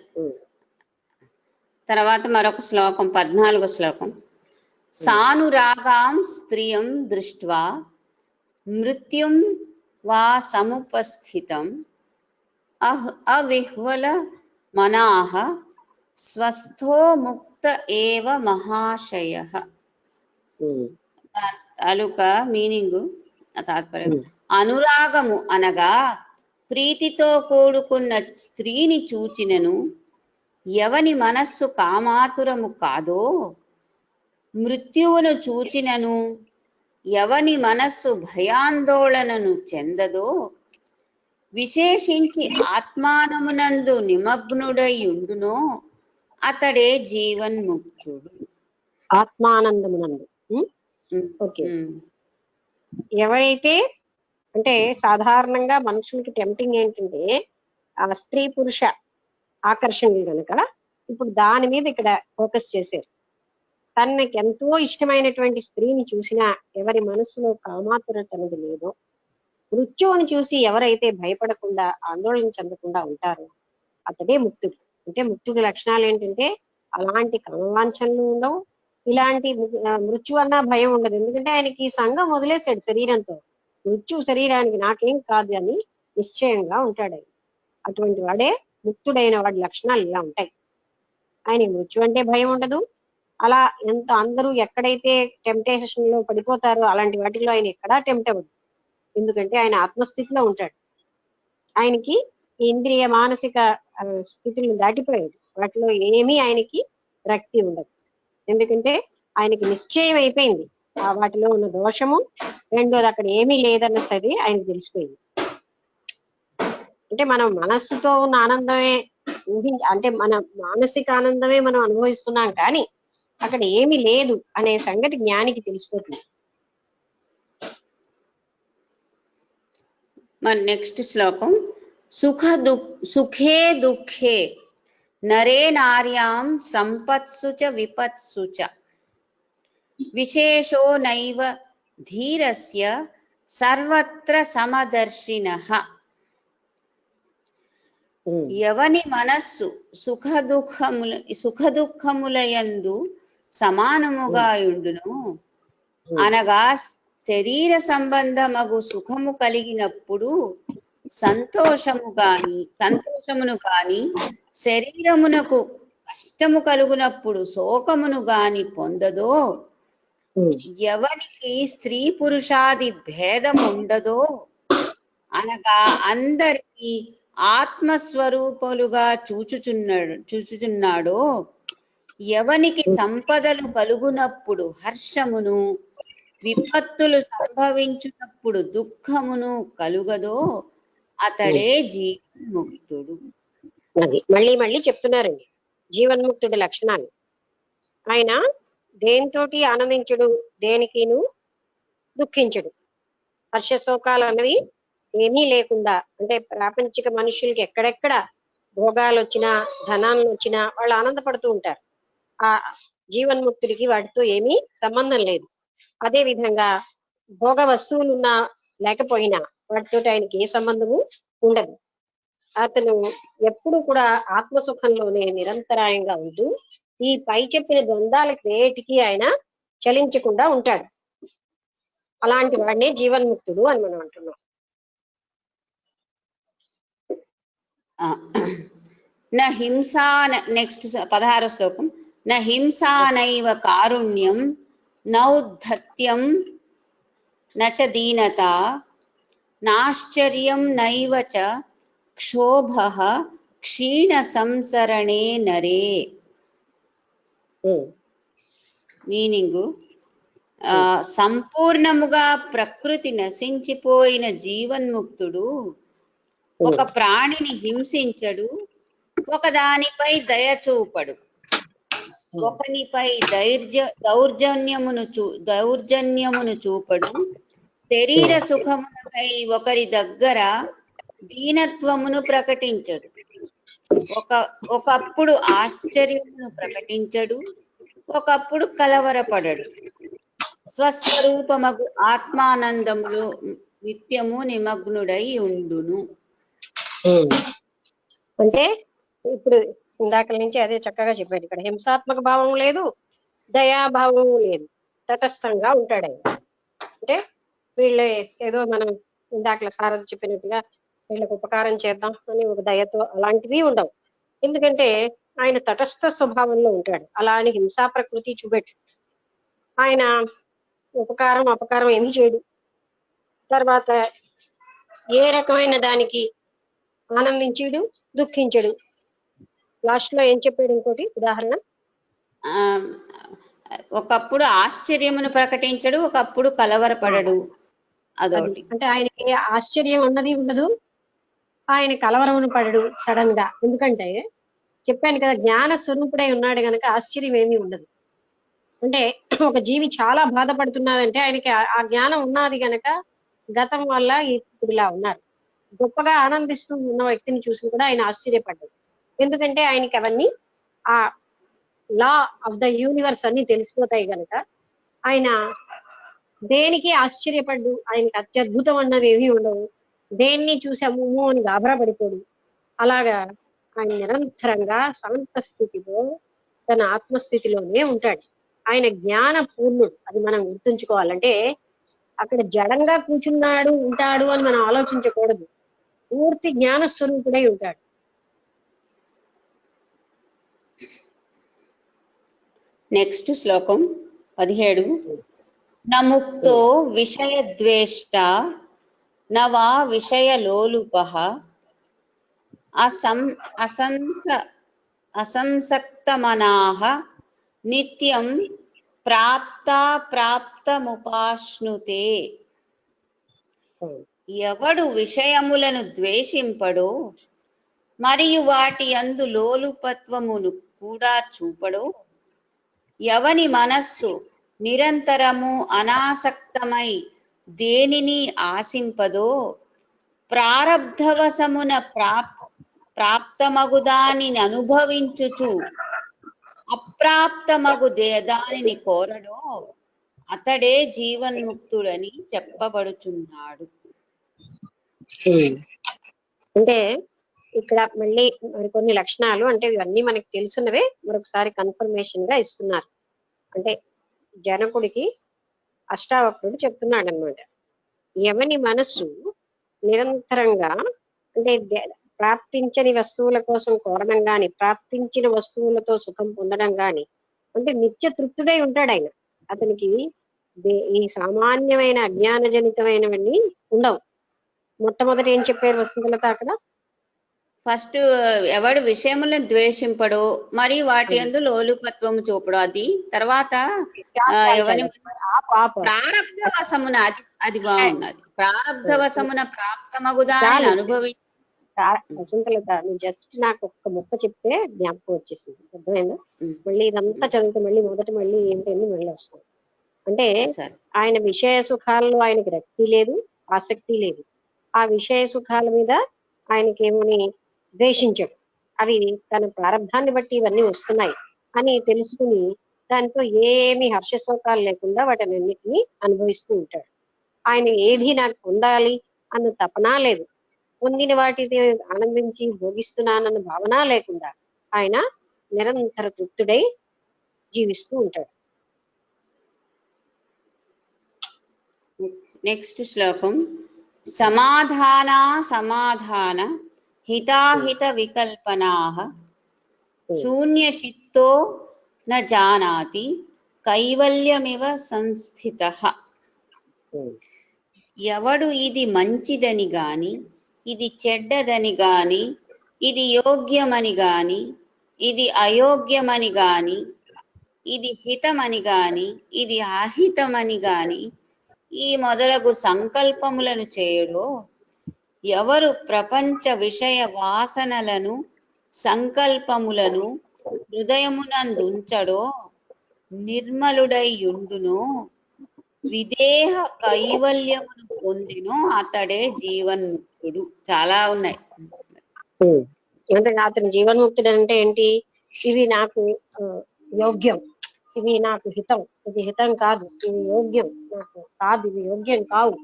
తర్వాత మరొక శ్లోకం, 14వ శ్లోకం. సానురాగాం స్త్రియం దృష్ట్వా మృత్యుం వా సముపస్థితం అవిహ్వల మనాః స్వస్థో ముక్త ఏవ మహాశయః. తాలూక మీనింగ్, తాత్పర్యం. అనురాగము అనగా ప్రీతితో కూడుకున్న స్త్రీని చూచినను ఎవని మనస్సు కామాతురము కాదో, మృత్యువును చూచినను ఎవని మనస్సు భయాందోళనను చెందదో, విశేషించి ఆత్మానమునందు నిమగ్నుడయుండునో అతడే జీవన్ముక్తుడు. ఆత్మానందమునందు. ఓకే, ఎవరైతే, అంటే సాధారణంగా మనుషులకి టెంప్టింగ్ ఏంటంటే ఆ స్త్రీ పురుష ఆకర్షణలు కనుక ఇప్పుడు దాని మీద ఇక్కడ ఫోకస్ చేశారు. తనకి ఎంతో ఇష్టమైనటువంటి స్త్రీని చూసినా ఎవరి మనసులో కామాతురత అనేది లేదో, మృత్యువుని చూసి ఎవరైతే భయపడకుండా ఆందోళన చెందకుండా ఉంటారో అతడే ముక్తుడు. అంటే ముక్తుడి లక్షణాలు ఏంటంటే అలాంటి కామవాంఛనలు ఉండవు, ఇలాంటి మృత్యు అన్న భయం ఉండదు. ఎందుకంటే ఆయనకి సంఘం వదిలేశాడు శరీరంతో. మృత్యు శరీరానికి నాకేం కాదు అని నిశ్చయంగా ఉంటాడు ఆయన. అటువంటి వాడే ముక్తుడైన వాడి లక్షణాలు ఇలా ఉంటాయి. ఆయన మృత్యు అంటే భయం ఉండదు. అలా ఎంత అందరూ ఎక్కడైతే టెంప్టేషన్ లో పడిపోతారో అలాంటి వాటిలో ఆయన ఎక్కడా టెంప్ట్ అవ్వదు. ఎందుకంటే ఆయన ఆత్మస్థితిలో ఉంటాడు. ఆయనకి ఇంద్రియ మానసిక స్థితులను దాటిపోయాడు. వాటిలో ఏమీ ఆయనకి రక్తి ఉండదు. ఎందుకంటే ఆయనకి నిశ్చయం అయిపోయింది ఆ వాటిలో ఉన్న దోషము, రెండోది అక్కడ ఏమీ లేదన్న సరి ఆయనకు తెలిసిపోయింది. అంటే మనం మనస్సుతో ఉన్న ఆనందమే అంటే మన మానసిక ఆనందమే మనం అనుభవిస్తున్నాం, కానీ అక్కడ ఏమీ లేదు అనే సంగతి జ్ఞానికి తెలిసిపోతుంది. మరి నెక్స్ట్ శ్లోకం, సుఖే దుఃఖే నరే నార్యాం సంపత్సు చ విపత్సు చ విశేషో నైవ ధీరస్య సర్వత్ర సమదర్శినః. ఎవని మనస్సు సుఖదుఖములయందు సమానముగా యుండును, అనగా శరీర సంబంధమగు సుఖము కలిగినప్పుడు సంతోషమును గాని శరీరమునకు కష్టము కలుగునప్పుడు శోకమును గాని పొందదో, ఎవనికి స్త్రీ పురుషాది భేదం ఉండదో, అనగా అందరికీ ఆత్మస్వరూపులుగా చూచుచున్నాడో, ఎవనికి సంపదలు కలుగునప్పుడు హర్షమును, విపత్తులు సంభవించినప్పుడు దుఃఖమును కలుగదో, అతడే జీవన్ముక్తుడు. అది మళ్ళీ మళ్ళీ చెప్తున్నారండి జీవన్ముక్తుడి లక్షణాలు. ఆయన దేనితోటి ఆనందించడు, దేనికిను దుఃఖించడు. హర్షశోకాలు అన్నవి ఏమీ లేకుండా, అంటే ప్రాపంచిక మనుషులకి ఎక్కడెక్కడ భోగాలు వచ్చినా ధనాలు వచ్చినా వాళ్ళు ఆనందపడుతూ ఉంటారు. ఆ జీవన్ముక్తుడికి వాటితో ఏమీ సంబంధం లేదు. అదే విధంగా భోగ వస్తువులు ఉన్నా లేకపోయినా వాటితో ఆయనకి ఏ సంబంధము ఉండదు. అతను ఎప్పుడు కూడా ఆత్మసుఖంలోనే నిరంతరాయంగా ఉంటూ ఈ పై చెప్పిన ద్వంద్వాలకి వేటికి ఆయన చలించకుండా ఉంటాడు. అలాంటి వాడినే జీవన్ముక్తుడు అని మనం అంటున్నాం. నెక్స్ట్ 16వ శ్లోకం, న హింసానైవ కారుణ్యం నౌద్ధత్యం నచ దీనత నాశ్చర్యం నైవ చ క్షోభః క్షీణ సంసరణే నరే. మీనింగు, సంపూర్ణముగా ప్రకృతి నశించిపోయిన జీవన్ముక్తుడు ఒక ప్రాణిని హింసించడు, ఒకదానిపై దయ చూపడు, ఒకనిపై దౌర్జన్యమును చూపడు, శరీర సుఖమునకై ఒకరి దగ్గర దీనత్వమును ప్రకటించడు, ఒకప్పుడు ఆశ్చర్యమును ప్రకటించడు, ఒకప్పుడు కలవరపడడు, స్వస్వరూపమగు ఆత్మానందములు నిత్యము నిమగ్నుడై ఉండును. అంటే ఇప్పుడు ఇందాక నుంచి అదే చక్కగా చెప్పాడు. ఇక్కడ హింసాత్మక భావం లేదు, దయాభావం లేదు, తటస్థంగా ఉంటాడు ఆయన. అంటే వీళ్ళు ఏదో మనం ఇందాక సారథ చెప్పినట్టుగా వీళ్ళకి ఉపకారం చేద్దాం అని ఒక దయతో అలాంటివి ఉండవు. ఎందుకంటే ఆయన తటస్థ స్వభావంలో ఉంటాడు. అలా అని హింసా ప్రకృతి చూపెట్టు. ఆయన ఉపకారం అపకారం ఏమీ చేయడు. తర్వాత ఏ రకమైన దానికి ఆనందించుడు, దుఃఖించడు. లాస్ట్ లో ఏం చెప్పాడు ఇంకోటి ఉదాహరణ, ఒకప్పుడు ఆశ్చర్యమును ప్రకటించడు, ఒకప్పుడు కలవరపడడు. అదొకటి. అంటే ఆయనకి ఆశ్చర్యం అన్నది ఉండదు, ఆయన కలవరమును పడడు సడన్ గా. ఎందుకంటే చెప్పాను కదా, జ్ఞాన స్వరూపుడై ఉన్నాడు గనక ఆశ్చర్యం ఏమీ ఉండదు. అంటే ఒక జీవి చాలా బాధపడుతున్నాడంటే ఆయనకి ఆ జ్ఞానం ఉన్నది గనక గతం వల్ల ఇప్పుడు ఇలా ఉన్నారు. గొప్పగా ఆనందిస్తూ ఉన్న వ్యక్తిని చూసి కూడా ఆయన ఆశ్చర్యపడ్డాడు. ఎందుకంటే ఆయనకి అవన్నీ ఆ లా ఆఫ్ ద యూనివర్స్ అన్ని తెలిసిపోతాయి కనుక ఆయన దేనికి ఆశ్చర్యపడ్డు, ఆయనకి అత్యద్భుతం అన్నది ఏమీ ఉండవు, దేన్ని చూసాము అని గాబరా పడిపోడు. అలాగా ఆయన నిరంతరంగా శాంత స్థితిలో తన ఆత్మస్థితిలోనే ఉంటాడు. ఆయన జ్ఞాన పూర్ణుడు. అది మనం గుర్తుంచుకోవాలంటే అక్కడ జడంగా కూర్చున్నాడు ఉంటాడు అని మనం ఆలోచించకూడదు. పూర్తి జ్ఞాన స్వరూపుడై ఉంటాడు. నెక్స్ట్ శ్లోకం 17. నముక్తో విషయద్వేష్ట నవా విషయలోలుపః అసంసక్తమనాః నిత్యం ప్రాప్తముపాశ్నుతే. ఎవడు విషయములను ద్వేషింపడో మరియు వాటి యందు లోలుపత్వమును కూడా చూపడో, ఎవని మనస్సు నిరంతరము అనాసక్తమై దేనిని ఆశింపదో, ప్రారబ్ధవశమున ప్రాప్తమగు దానిని అనుభవించుచు అప్రాప్తమగు దానిని కోరడో అతడే జీవన్ముక్తుడని చెప్పబడుచున్నాడు. అంటే ఇక్కడ మళ్ళీ మరికొన్ని లక్షణాలు, అంటే ఇవన్నీ మనకి తెలుసున్నవే మరొకసారి కన్ఫర్మేషన్ గా ఇస్తున్నారు. అంటే జనకుడికి అష్టావక్రుడు చెప్తున్నాడు అనమాట. ఎవని మనస్సు నిరంతరంగా అంటే ప్రాప్తించని వస్తువుల కోసం కోరడం గాని, ప్రాప్తించిన వస్తువులతో సుఖం పొందడం గాని, అంటే నిత్య తృప్తుడై ఉంటాడు ఆయన. అతనికి ఈ సామాన్యమైన అజ్ఞానజనితమైనవన్నీ ఉండవు. మొట్టమొదటి ఏం చెప్పారు వసుంధలత అక్కడ? ఫస్ట్ ఎవడు విషయములను ద్వేషింపడో మరియు వాటి యందు లోలుపత్వము చూపడు, అది తర్వాత ఎవరి ప్రారబ్ధవశమున, అది బాగున్నది, ప్రారబ్ధవశమున ప్రాప్తమగుదాన్ని అనుభవి. వసుంధలత నువ్వు జస్ట్ నాకు ఒక్క ముక్క చెప్తే జ్ఞాపకం వచ్చేసింది, అర్థమైందా? మళ్ళీ ఇదంతా చదివితే మళ్ళీ మళ్ళీ ఏంటండి మళ్ళీ వస్తుంది. అంటే ఆయన విషయ సుఖాల్లో ఆయనకి రక్తి లేదు, ఆసక్తి లేదు. ఆ విషయ సుఖాల మీద ఆయనకేమని ద్వేషించడు. అవి తన ప్రారంభాన్ని బట్టి ఇవన్నీ వస్తున్నాయి అని తెలుసుకుని దాంతో ఏమి హర్షశోకాలు లేకుండా వాటిని అన్నిటినీ అనుభవిస్తూ ఉంటాడు. ఆయన ఏది నాకు పొందాలి అన్న తపన లేదు, పొందిన వాటిని ఆనందించి భోగిస్తున్నానన్న భావన లేకుండా ఆయన నిరంతర తృప్తుడై జీవిస్తూ ఉంటాడు. నెక్స్ట్ శ్లోకం. సమాధాన హితాహిత వికల్పనాః శూన్యచిత్తో న జానాతి కైవల్యమివ సంస్థితః. ఎవడు ఇది మంచిదని గాని, ఇది చెడ్డదని గాని, ఇది యోగ్యమని గాని, ఇది అయోగ్యమని గాని, ఇది హితమని గాని, ఇది అహితమని గాని ఈ మొదలగు సంకల్పములను చేయడో, ఎవరు ప్రపంచ విషయ వాసనలను సంకల్పములను హృదయమునందుంచడో నిర్మలుడైయుండునో విదేహ కైవల్యమును పొందినో అతడే జీవన్ముక్తుడు. చాలా ఉన్నాయి. అంటే అతను జీవన్ముక్తుడు అంటే ఏంటి? ఇవి నాకు యోగ్యం, ఇవి నాకు హితం, ఇది హితం కాదు, ఇది యోగ్యం నాకు కాదు, ఇది యోగ్యం కావు,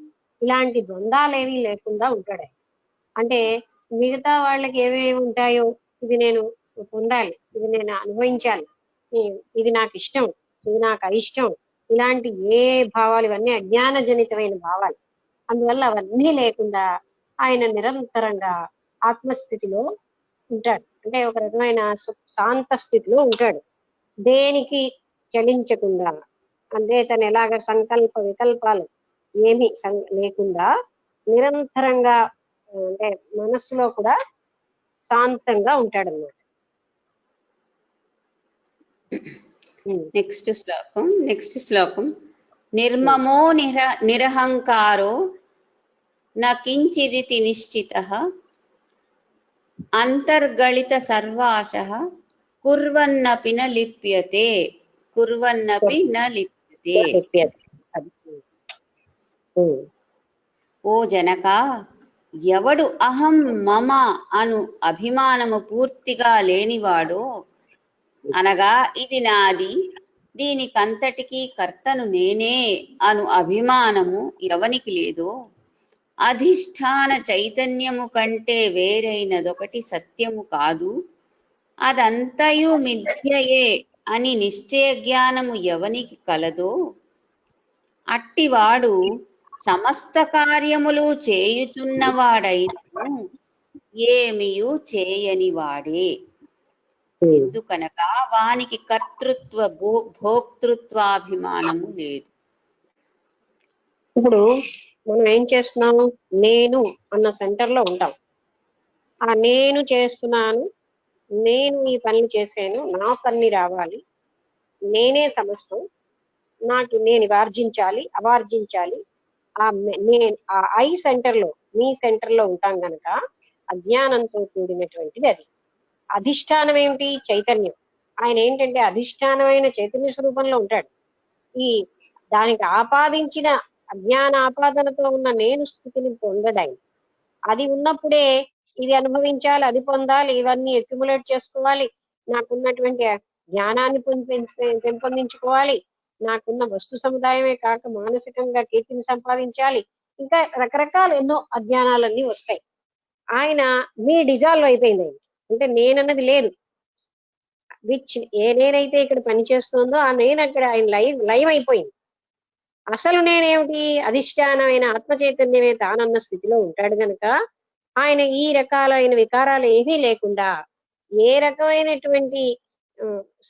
ఇలాంటి ద్వంద్వాలేవి లేకుండా ఉంటాడు. అంటే మిగతా వాళ్ళకి ఏమేమి ఉంటాయో, ఇది నేను పొందాలి, ఇది నేను అనుభవించాలి, ఇది నాకు ఇష్టం, ఇది నాకు అయిష్టం, ఇలాంటి ఏ భావాలు, ఇవన్నీ అజ్ఞానజనితమైన భావాలు. అందువల్ల అవన్నీ లేకుండా ఆయన నిరంతరంగా ఆత్మస్థితిలో ఉంటాడు. అంటే ఒక రకమైన శాంత స్థితిలో ఉంటాడు, దేనికి చలించకుండా. అంటే తను ఎలాగ సంకల్ప వికల్పాలు ఏమి లేకుండా నిరంతరంగా, అంటే మనస్సులో కూడా శాంతంగా ఉంటాడు అన్నమాట. నెక్స్ట్ శ్లోకం. నిర్మమో నిరహంకారో న కించిదితి నిశ్చితః అంతర్గళిత సర్వాశః కుర్వన్నపి న లిప్యతే. ఓ జనక, ఎవడు అహం మమ అను అభిమానము పూర్తిగా లేనివాడో అనగా ఇది నాది, దీనికంతటికీ కర్తను నేనే అను అభిమానము ఎవనికి లేదో, అధిష్టాన చైతన్యము కంటే వేరైనదొకటి సత్యము కాదు, అదంతయు మిథ్యయే అని నిశ్చయ జ్ఞానము ఎవనికి కలదో, అట్టివాడు సమస్త కార్యములు చేయుచున్నవాడైనను ఏమియు చేయని వాడే. ఎందుకనగా వానికి కర్తృత్వ భోక్తృత్వాభిమానము లేదు. ఇప్పుడు మనం ఏం చేస్తున్నాం? నేను అన్న సెంటర్ లో ఉంటాం. ఆ నేను చేస్తున్నాను, నేను ఈ పనులు చేశాను, నాకు అన్ని రావాలి, నేనే సమస్తం, నాకు నేను ఆర్జించాలి అవార్జించాలి. నేను ఆ ఐ సెంటర్ లో, మీ సెంటర్ లో ఉంటాం గనక అజ్ఞానంతో కూడినటువంటిది అది. అధిష్టానం ఏమిటి? చైతన్యం. ఆయన ఏంటంటే అధిష్టానమైన చైతన్య స్వరూపంలో ఉంటాడు. ఈ దానికి ఆపాదించిన అజ్ఞాన ఆపాదనతో ఉన్న నేను స్థితిని పొందడాయి. అది ఉన్నప్పుడే ఇది అనుభవించాలి, అది పొందాలి, ఇవన్నీ అక్యుములేట్ చేసుకోవాలి, నాకున్నటువంటి జ్ఞానాన్ని పెంపొందించుకోవాలి, నాకున్న వస్తు సముదాయమే కాక మానసికంగా కీర్తిని సంపాదించాలి, ఇంకా రకరకాల ఎన్నో అజ్ఞానాలన్నీ వస్తాయి. ఆయన మీ డిజాల్వ్ అయిపోయింది. ఆయన అంటే నేనన్నది లేదు. విచ్ ఏ నేనైతే ఇక్కడ పనిచేస్తుందో ఆ నేను అక్కడ ఆయన లైవ్ అయిపోయింది. అసలు నేనేమిటి? అధిష్టానమైన ఆత్మ చైతన్యమే తానన్న స్థితిలో ఉంటాడు గనక ఆయన ఈ రకాలైన వికారాలు ఏమీ లేకుండా ఏ రకమైనటువంటి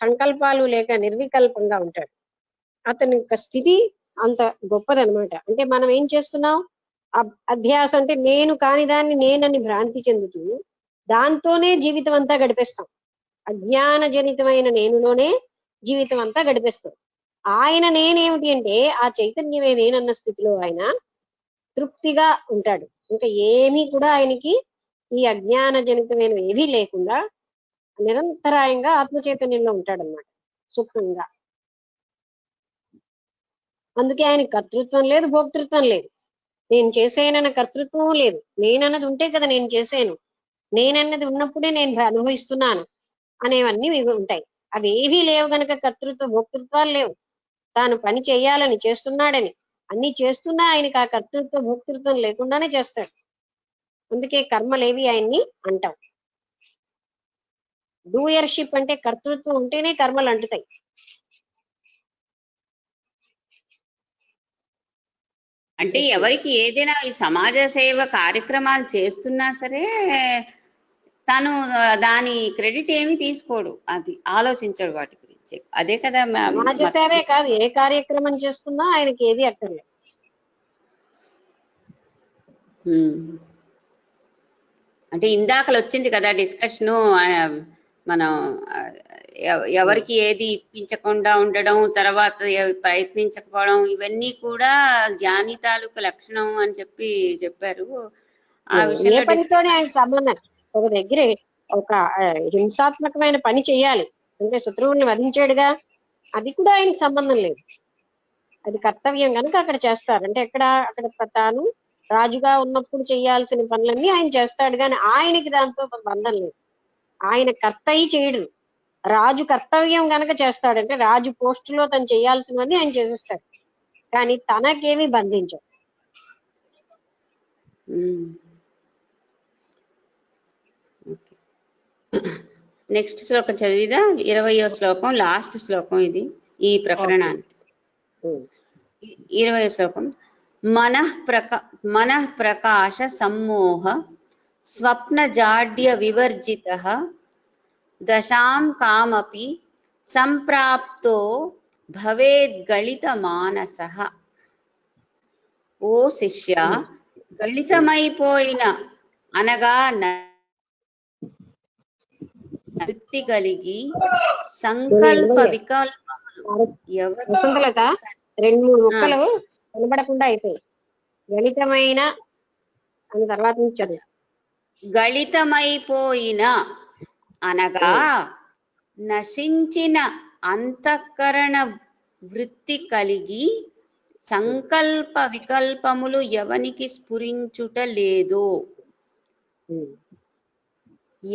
సంకల్పాలు లేక నిర్వికల్పంగా ఉంటాడు. అతని యొక్క స్థితి అంత గొప్పదనమాట. అంటే మనం ఏం చేస్తున్నాం? అధ్యాస అంటే నేను కాని దాన్ని నేనని భ్రాంతి చెందుతూ దాంతోనే జీవితం అంతా గడిపేస్తాం. అజ్ఞాన జనితమైన నేనులోనే జీవితం అంతా గడిపేస్తాం. ఆయన నేనేమిటి అంటే ఆ చైతన్యమే నేనన్న స్థితిలో ఆయన తృప్తిగా ఉంటాడు. ఇంకా ఏమీ కూడా ఆయనకి ఈ అజ్ఞాన జనితమైన ఏవీ లేకుండా నిరంతరాయంగా ఆత్మ చైతన్యంలో ఉంటాడన్నమాట, సుఖంగా. అందుకే ఆయన కర్తృత్వం లేదు, భోక్తృత్వం లేదు. నేను చేసేనన్న కర్తృత్వం లేదు. నేనన్నది ఉంటే కదా నేను చేశాను, నేనన్నది ఉన్నప్పుడే నేను అనుభవిస్తున్నాను అనేవన్నీ ఇవి ఉంటాయి. అవి ఏవీ లేవు గనక కర్తృత్వ భోక్తృత్వాలు లేవు. తాను పని చేయాలని చేస్తున్నాడని అన్ని చేస్తున్నా ఆయనకి ఆ కర్తృత్వ భోక్తృత్వం లేకుండానే చేస్తాడు. అందుకే కర్మలేవి ఆయన్ని అంటాం. డూయర్షిప్ అంటే కర్తృత్వం ఉంటేనే కర్మలు అంటుతాయి. అంటే ఎవరికి ఏదైనా ఈ సమాజ సేవ కార్యక్రమాలు చేస్తున్నా సరే తను దాని క్రెడిట్ ఏమి తీసుకోడు, అది ఆలోచించాడు వాటి గురించి. అదే కదా సమాజ సేవే కాదు, ఏ కార్యక్రమం చేస్తున్నా ఆయనకి ఏది అక్కర్లేదు. అంటే ఇందాకలు వచ్చింది కదా డిస్కషను, మనం ఎవరికి ఏది ఇప్పించకుండా ఉండడం, తర్వాత ప్రయత్నించకపోవడం, ఇవన్నీ కూడా జ్ఞాని తాలూకు లక్షణం అని చెప్పారు. ఆ ఏ పనితోనే ఆయన సంబంధం. ఒక దగ్గర ఒక హింసాత్మకమైన పని చేయాలి అంటే శత్రువుని వధించాడుగా, అది కూడా ఆయనకి సంబంధం లేదు. అది కర్తవ్యం కనుక అక్కడ చేస్తారు. అంటే అక్కడ తాను రాజుగా ఉన్నప్పుడు చేయాల్సిన పనులన్నీ ఆయన చేస్తాడు, కానీ ఆయనకి దాంతో బంధం లేదు. ఆయన కర్తయ్య చేయడు, రాజు కర్తవ్యం గనక చేస్తాడంటే రాజు పోస్టులో తను చేయాల్సినవన్నీ ఆయన చేసేస్తాడు, కానీ తనకేమీ బంధించవు. నెక్స్ట్ శ్లోకం చదివిదా? 20వ శ్లోకం, లాస్ట్ శ్లోకం ఇది ఈ ప్రకరణానికి. 20వ శ్లోకం. మనః ప్రకాశ సమ్మోహ స్వప్న జాడ్య వివర్జితః దశాం కామపి సంప్రాప్తో భవేద్గళిత మానసః. ఓ శిష్య, గళితమైపోయిన అనగా వృత్తి కలిగి సంకల్ప వికల్పములు వసంతలత 2-3 మొక్కలు కనబడకుండా అయిపోయి గణితమైన అని తర్వాత నుంచి గళితమైపోయిన అనగా నశించిన అంతఃకరణ వృత్తి కలిగి సంకల్ప వికల్పములు ఎవనికి స్ఫురించుట లేదో,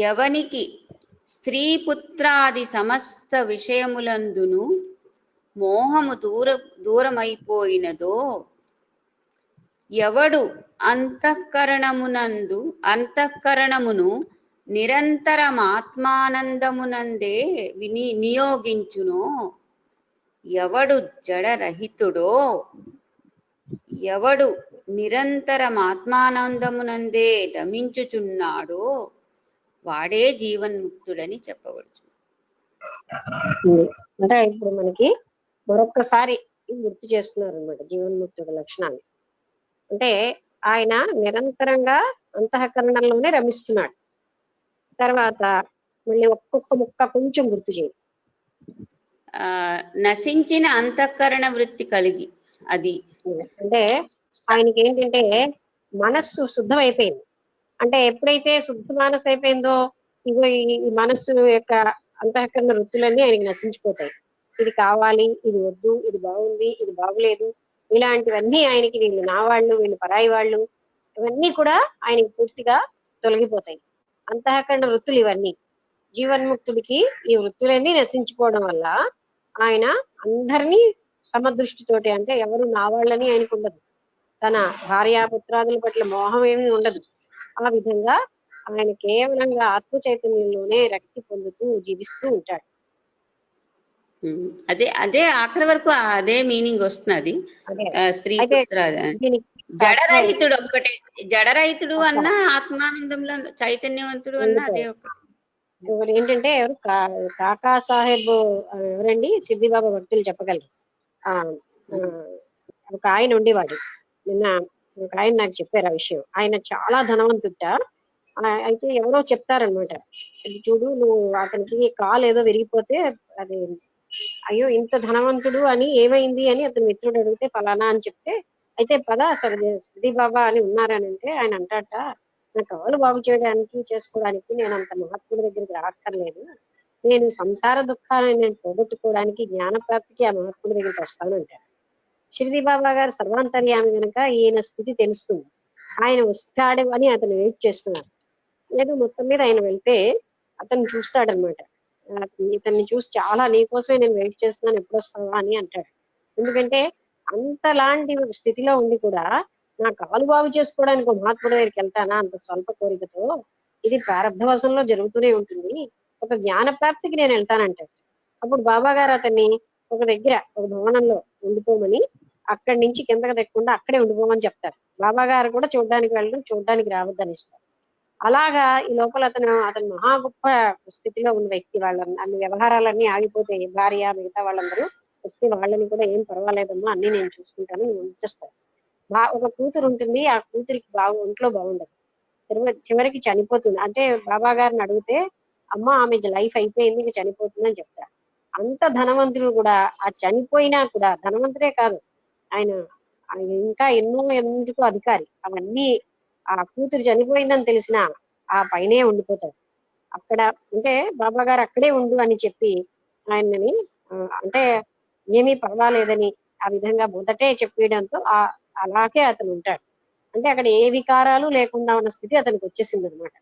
ఎవనికి స్త్రీ పుత్రాది సమస్త విషయములందును మోహము దూరమైపోయినదో ఎవడు అంతఃకరణమును నిరంతరమాత్మానందమునందే నియోగించునో ఎవడు జడరహితుడో ఎవడు నిరంతరమాత్మానందమునందే రమించుచున్నాడో వాడే జీవన్ముక్తుడని చెప్పవచ్చు. అంటే ఇప్పుడు మనకి మరొక్కసారి గుర్తు చేస్తున్నారు అనమాట జీవన్ముక్తుడి లక్షణాన్ని. అంటే ఆయన నిరంతరంగా అంతఃకరణంలోనే రమిస్తున్నాడు. తర్వాత మళ్ళీ ఒక్కొక్క ముక్క కొంచెం గుర్తు చేయండి. నశించిన అంతఃకరణ వృత్తి కలిగి అది అంటే ఆయనకి ఏంటంటే మనస్సు శుద్ధమైపోయింది. అంటే ఎప్పుడైతే శుద్ధ మనస్సు అయిపోయిందో ఇగో ఈ మనస్సు యొక్క అంతఃకరణ వృత్తులన్నీ ఆయనకి నశించిపోతాయి. ఇది కావాలి, ఇది వద్దు, ఇది బాగుంది, ఇది బాగులేదు, ఇలాంటివన్నీ ఆయనకి వీళ్ళు నా వాళ్ళు, వీళ్ళు పరాయి వాళ్ళు, ఇవన్నీ కూడా ఆయనకి పూర్తిగా తొలగిపోతాయి. అంతఃకరణ వృత్తులు ఇవన్నీ జీవన్ముక్తుడికి ఈ వృత్తులన్నీ నశించిపోవడం వల్ల ఆయన అందరినీ సమదృష్టితోటి, అంటే ఎవరు నా వాళ్ళని ఆయనకు ఉండదు, తన భార్యాపుత్రాదుల పట్ల మోహం ఏమీ ఉండదు. ఆ విధంగా ఆయన కేవలంగా ఆత్మ చైతన్యంలోనే రక్తి పొందుతూ జీవిస్తూ ఉంటాడు. అదే అదే ఆఖరి వరకు అదే మీనింగ్ వస్తున్నది. స్త్రీ పుత్ర జడరహితుడు ఒక్కటే, జడరహితుడు అన్న ఆత్మానందంలో చైతన్యవంతుడు అన్న అదే ఒక. ఏంటంటే ఎవరు కాకా సాహెబ్ ఎవరండి, సిద్ధిబాబా భక్తులు చెప్పగలరు. ఒక ఆయన ఉండేవాడు, నిన్న ఒక ఆయన నాకు చెప్పారు ఆ విషయం. ఆయన చాలా ధనవంతుట. అయితే ఎవరో చెప్తారనమాట, చూడు నువ్వు అతనికి కాలు ఏదో విరిగిపోతే అది అయ్యో ఇంత ధనవంతుడు అని ఏమైంది అని అతని మిత్రుడు అడిగితే ఫలానా అని చెప్తే, అయితే పద సిద్ధి బాబా అని ఉన్నారని అంటే ఆయన అంటాట, నా కాలు బాగు చేయడానికి చేసుకోవడానికి నేను అంత మహాత్ముడి దగ్గరికి రాక్కర్లేదు, నేను సంసార దుఃఖాన్ని నేను పోగొట్టుకోవడానికి జ్ఞానప్రాప్తికి ఆ మహాత్ముడి దగ్గరికి వస్తానంటాడు. షిరిడి బాబా గారు సర్వాంతర్యామి కనుక ఈయన స్థితి తెలుస్తుంది. ఆయన వస్తాడు అని అతను వెయిట్ చేస్తున్నారు. లేదు మొత్తం మీద ఆయన వెళ్తే అతను చూస్తాడనమాట. ఇతన్ని చూసి చాలా నీకోసమే నేను వెయిట్ చేస్తున్నాను, ఎప్పుడు వస్తావా అని అంటాడు. ఎందుకంటే అంతలాంటి స్థితిలో ఉండి కూడా నా కాలు బాగు చేసుకోవడానికి ఒక మహాత్ముడి దగ్గరికి వెళ్తానా అంత స్వల్ప కోరికతో, ఇది ప్రారంభవశంలో జరుగుతూనే ఉంటుంది, ఒక జ్ఞాన ప్రాప్తికి నేను వెళ్తానంటాడు. అప్పుడు బాబా గారు అతన్ని ఒక దగ్గర ఒక భవనంలో ఉండిపోమని, అక్కడి నుంచి కిందకి తెక్కకుండా అక్కడే ఉండిపోమని చెప్తారు. బాబా గారు కూడా చూడడానికి వెళ్ళడం, చూడడానికి రావద్దని ఇస్తారు. అలాగా ఈ లోపల అతను మహా గొప్ప స్థితిలో ఉన్న వ్యక్తి. వాళ్ళ అన్ని వ్యవహారాలన్నీ ఆగిపోతాయి. భార్య మిగతా వాళ్ళందరూ వస్తే వాళ్ళని కూడా ఏం పర్వాలేదమ్మా, అన్ని నేను చూసుకుంటాను, నేను ఉంచేస్తాను. ఒక కూతురు ఉంటుంది, ఆ కూతురికి ఒంట్లో బాగుండదు, చివరికి చనిపోతుంది. అంటే బాబా గారిని అడిగితే అమ్మ ఆమె లైఫ్ అయిపోయింది, ఇంకా చనిపోతుంది అని చెప్తారు. అంత ధనవంతులు కూడా ఆ చనిపోయినా కూడా, ధనవంతుడే కాదు ఆయన ఇంకా ఎందుకు అధికారి, అవన్నీ ఆ కూతురు చనిపోయిందని తెలిసిన ఆ పైనే ఉండిపోతాడు. అక్కడ అంటే బాబా గారు అక్కడే ఉండు అని చెప్పి ఆయనని అంటే ఏమీ పర్వాలేదని ఆ విధంగా మొదటే చెప్పేయడంతో అలాగే అతను ఉంటాడు. అంటే అక్కడ ఏ వికారాలు లేకుండా ఉన్న స్థితి అతనికి వచ్చేసింది అనమాట.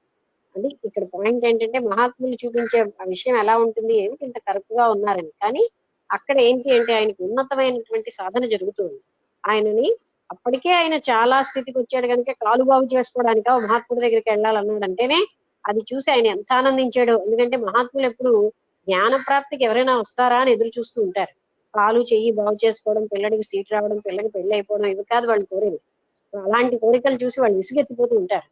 అది ఇక్కడ పాయింట్ ఏంటంటే మహాత్ములు చూపించే ఆ విషయం ఎలా ఉంటుంది, ఏమిటి ఇంత కరెక్ట్గా ఉన్నారని. కానీ అక్కడ ఏంటి అంటే ఆయనకి ఉన్నతమైనటువంటి సాధన జరుగుతుంది. ఆయనని అప్పటికే ఆయన చాలా స్థితికి వచ్చాడు కనుక కాలు బాగు చేసుకోవడానికి మహాత్ముడి దగ్గరికి వెళ్ళాలన్నాడు అంటేనే అది చూసి ఆయన ఎంత ఆనందించాడో. ఎందుకంటే మహాత్ములు ఎప్పుడు జ్ఞాన ప్రాప్తికి ఎవరైనా వస్తారా అని ఎదురు చూస్తూ ఉంటారు. కాలు చెయ్యి బాగు చేసుకోవడం, పిల్లడికి సీట్ రావడం, పిల్లకి పెళ్లి అయిపోవడం, ఇవి కాదు వాళ్ళు కోరేది. అలాంటి కోరికలు చూసి వాళ్ళు విసుగెత్తిపోతూ ఉంటారు.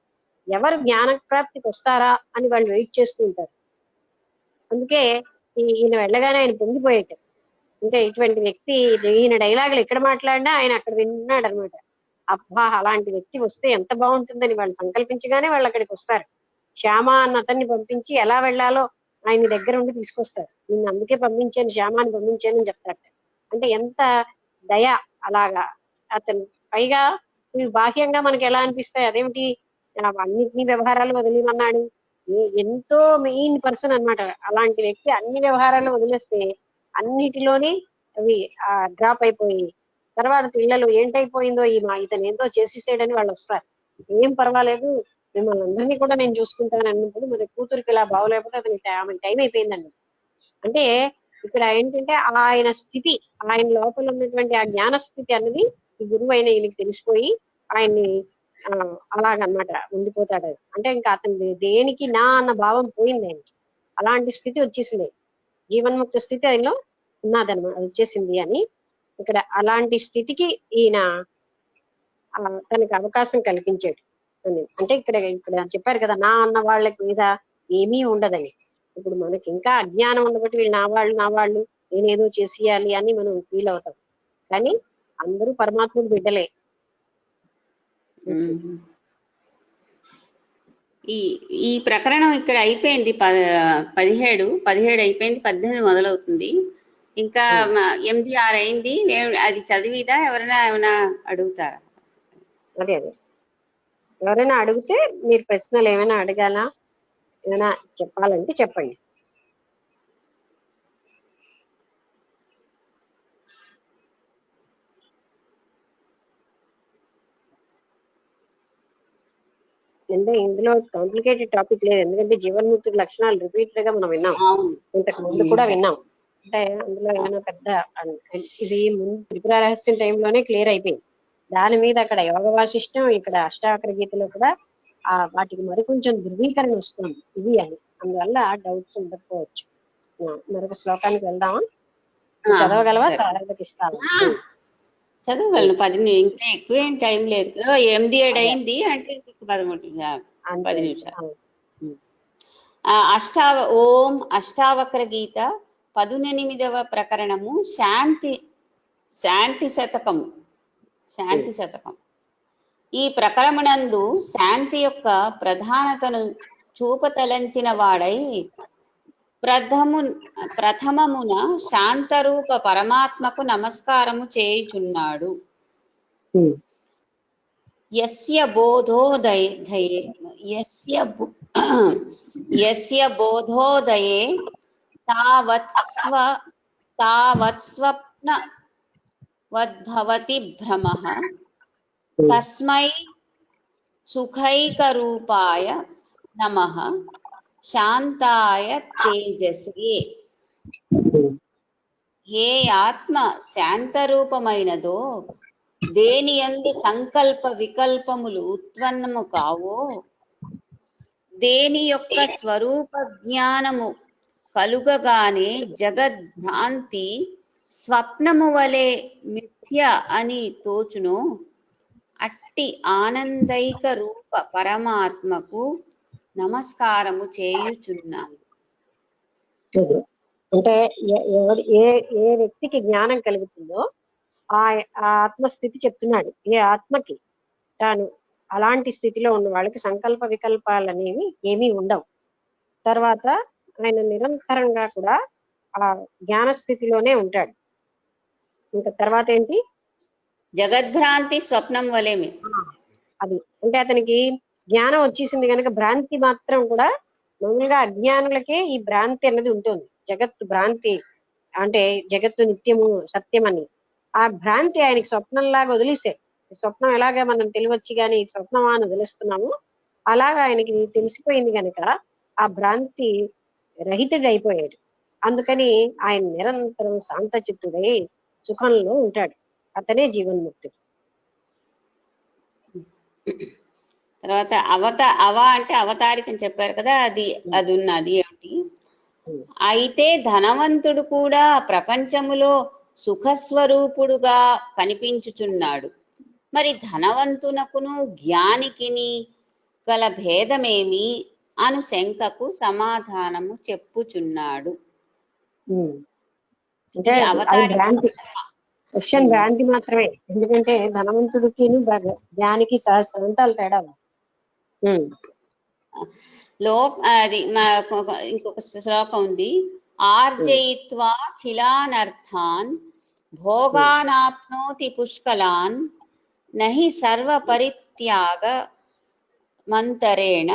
ఎవరు జ్ఞాన ప్రాప్తికి వస్తారా అని వాళ్ళు వెయిట్ చేస్తూ ఉంటారు. అందుకే ఈయన వెళ్ళగానే ఆయన పొంగిపోయేట. అంటే ఇటువంటి వ్యక్తి ఈయన డైలాగులు ఎక్కడ మాట్లాడినా ఆయన అక్కడ విన్నాడు అనమాట. అబ్బా అలాంటి వ్యక్తి వస్తే ఎంత బాగుంటుందని వాళ్ళు సంకల్పించగానే వాళ్ళు అక్కడికి వస్తారు. శ్యామ అన్న అతన్ని పంపించి ఎలా వెళ్ళాలో ఆయన దగ్గర ఉండి తీసుకొస్తారు. నిన్ను అందుకే పంపించాను, శ్యామాని పంపించాను అని చెప్తాడు. అంటే ఎంత దయ అలాగా అతను. పైగా ఇవి బాహ్యంగా మనకి ఎలా అనిపిస్తాయి, అదేమిటి అన్నిటినీ వ్యవహారాలు వదిలేమన్నాడు, ఎంతో మెయిన్ పర్సన్ అనమాట అలాంటి వ్యక్తి. అన్ని వ్యవహారాలు వదిలేస్తే అన్నిటిలోని అవి డ్రాప్ అయిపోయి తర్వాత పిల్లలు ఏంటైపోయిందో ఇతను ఏంటో చేసేసాడని వాళ్ళు వస్తారు. ఏం పర్వాలేదు, మిమ్మల్ని అందరినీ కూడా నేను చూసుకుంటాను అన్నప్పుడు మరి కూతురికి ఇలా బాగోలేకపోతే అతనికి ఆమె టైం అయిపోయిందండి. అంటే ఇక్కడ ఏంటంటే ఆయన స్థితి, ఆయన లోపల ఉన్నటువంటి ఆ జ్ఞాన స్థితి అన్నది ఈ గురువు అయిన ఈయనకి తెలిసిపోయి ఆయన్ని అలాగనమాట ఉండిపోతాడు. అంటే ఇంకా అతని దేనికి నా అన్న భావం పోయింది ఆయనకి. అలాంటి స్థితి వచ్చేసింది, జీవన్ముక్త స్థితి ఆయనలో ఉన్నదన్నమాట, వచ్చేసింది అని ఇక్కడ అలాంటి స్థితికి ఈయన తనకి అవకాశం కల్పించాడు అని. అంటే ఇక్కడ ఇక్కడ చెప్పారు కదా, నా అన్న వాళ్ళకి మీద ఏమీ ఉండదని. ఇప్పుడు మనకి ఇంకా అజ్ఞానం ఉండబట్టి వీళ్ళు నా వాళ్ళు నేనేదో చేసేయాలి అని మనం ఫీల్ అవుతాం. కానీ అందరూ పరమాత్ముడు బిడ్డలే. ఈ ప్రకరణం ఇక్కడ అయిపోయింది. 17 అయిపోయింది, 18 మొదలవుతుంది. ఇంకా 8, 6 అయింది. అది చదివిదా ఎవరైనా ఏమైనా అడుగుతారా? అదే ఎవరైనా అడిగితే మీరు ప్రశ్నలు ఏమైనా అడగాలా, ఏమైనా చెప్పాలంటే చెప్పండి. అంటే ఇందులో కాంప్లికేటెడ్ టాపిక్ లేదు, ఎందుకంటే జీవన్ముక్తి లక్షణాలు రిపీటెడ్ గా మనం విన్నాం, ఇంతకు ముందు కూడా విన్నాం. అంటే అందులో ఏమైనా పెద్ద ఇది ముందు త్రిపుర రహస్యం టైంలోనే క్లియర్ అయిపోయింది. దాని మీద అక్కడ యోగ వాసిష్టం, ఇక్కడ అష్టావక్ర గీతలో కూడా వాటికి మరికొంచెం ధృవీకరణ వస్తుంది ఇది అని. అందువల్ల డౌట్స్ ఉండకపోవచ్చు. మరొక శ్లోకానికి వెళ్దామా? చదవగలవా? సారథకి ఇస్తావా? చదవగలను. 10 ఇంకా ఎక్కువ ఏం టైం లేదు కదా. 8, 7 అయింది అంటే 10 నిమిషాలు. ఓం అష్టావక్ర గీత 18వ ప్రకరణము శాంతి శతకం. ఈ ప్రకరణమునందు శాంతి యొక్క ప్రధానతను చూపతలంచిన వాడై ప్రథమమున శాంతరూప పరమాత్మకు నమస్కారము చేయుచున్నాడు. యస్య బోధోదయే తావత్స్వప్న వద్భవతి భ్రమః తస్మై సుఖైకరూపాయ నమః శాంతాయ తేజసే. ఏ ఆత్మ శాంతరూపమైనదో, దేనియందు సంకల్ప వికల్పములు ఉత్పన్నము కావో, దేని యొక్క స్వరూప జ్ఞానము కలుగగానే జగద్భ్రాంతి స్వప్నము వలె మిథ్య అని తోచునో, అట్టి ఆనందైక రూప పరమాత్మకు నమస్కారము చేయుచున్నాను. అంటే ఏ వ్యక్తికి జ్ఞానం కలుగుతుందో ఆ ఆత్మస్థితి చెప్తున్నాడు. ఏ ఆత్మకి తాను అలాంటి స్థితిలో ఉన్న వాళ్ళకి సంకల్ప వికల్పాలు అనేవి ఏమీ ఉండవు. తర్వాత ఆయన నిరంతరంగా కూడా ఆ జ్ఞాన స్థితిలోనే ఉంటాడు. ఇంకా తర్వాత ఏంటి? జగద్భ్రాంతి స్వప్నం వలేమి. అది అంటే అతనికి జ్ఞానం వచ్చేసింది కనుక భ్రాంతి మాత్రం కూడా, మామూలుగా అజ్ఞానులకే ఈ భ్రాంతి అన్నది ఉంటుంది. జగత్తు భ్రాంతి అంటే జగత్తు నిత్యము సత్యం అని ఆ భ్రాంతి ఆయనకి స్వప్నంలాగా వదిలేసాడు. స్వప్నం ఎలాగా మనం తెలివచ్చి కానీ స్వప్నమా అని వదిలేస్తున్నాము, అలాగా ఆయనకి తెలిసిపోయింది కనుక ఆ భ్రాంతి రహితుడు అయిపోయాడు. అందుకని ఆయన నిరంతరం శాంత చిత్తుడై సుఖంలో ఉంటాడు. అతనే జీవన్ముక్తుడు. తర్వాత అంటే అవతారికని చెప్పారు కదా, అది ఉన్నది ఏమిటి? అయితే ధనవంతుడు కూడా ప్రపంచములో సుఖస్వరూపుడుగా కనిపించుచున్నాడు. మరి ధనవంతునకును జ్ఞానికిని గల భేదమేమి అను శంకకు సమాధానము చెప్పుచున్నాడు. అంటే క్వశ్చన్ భ్రాంతి మాత్రమే, ఎందుకంటే ధనవంతుడికి జ్ఞానికి సహస్రాంతాలు తేడా. అది ఇంకొక శ్లోకం ఉంది. ఆర్జయిత్వా ఖిలానర్థాన్ భోగానాప్నోతి పుష్కలాన్ నహి సర్వ పరిత్యాగ మంతరేణ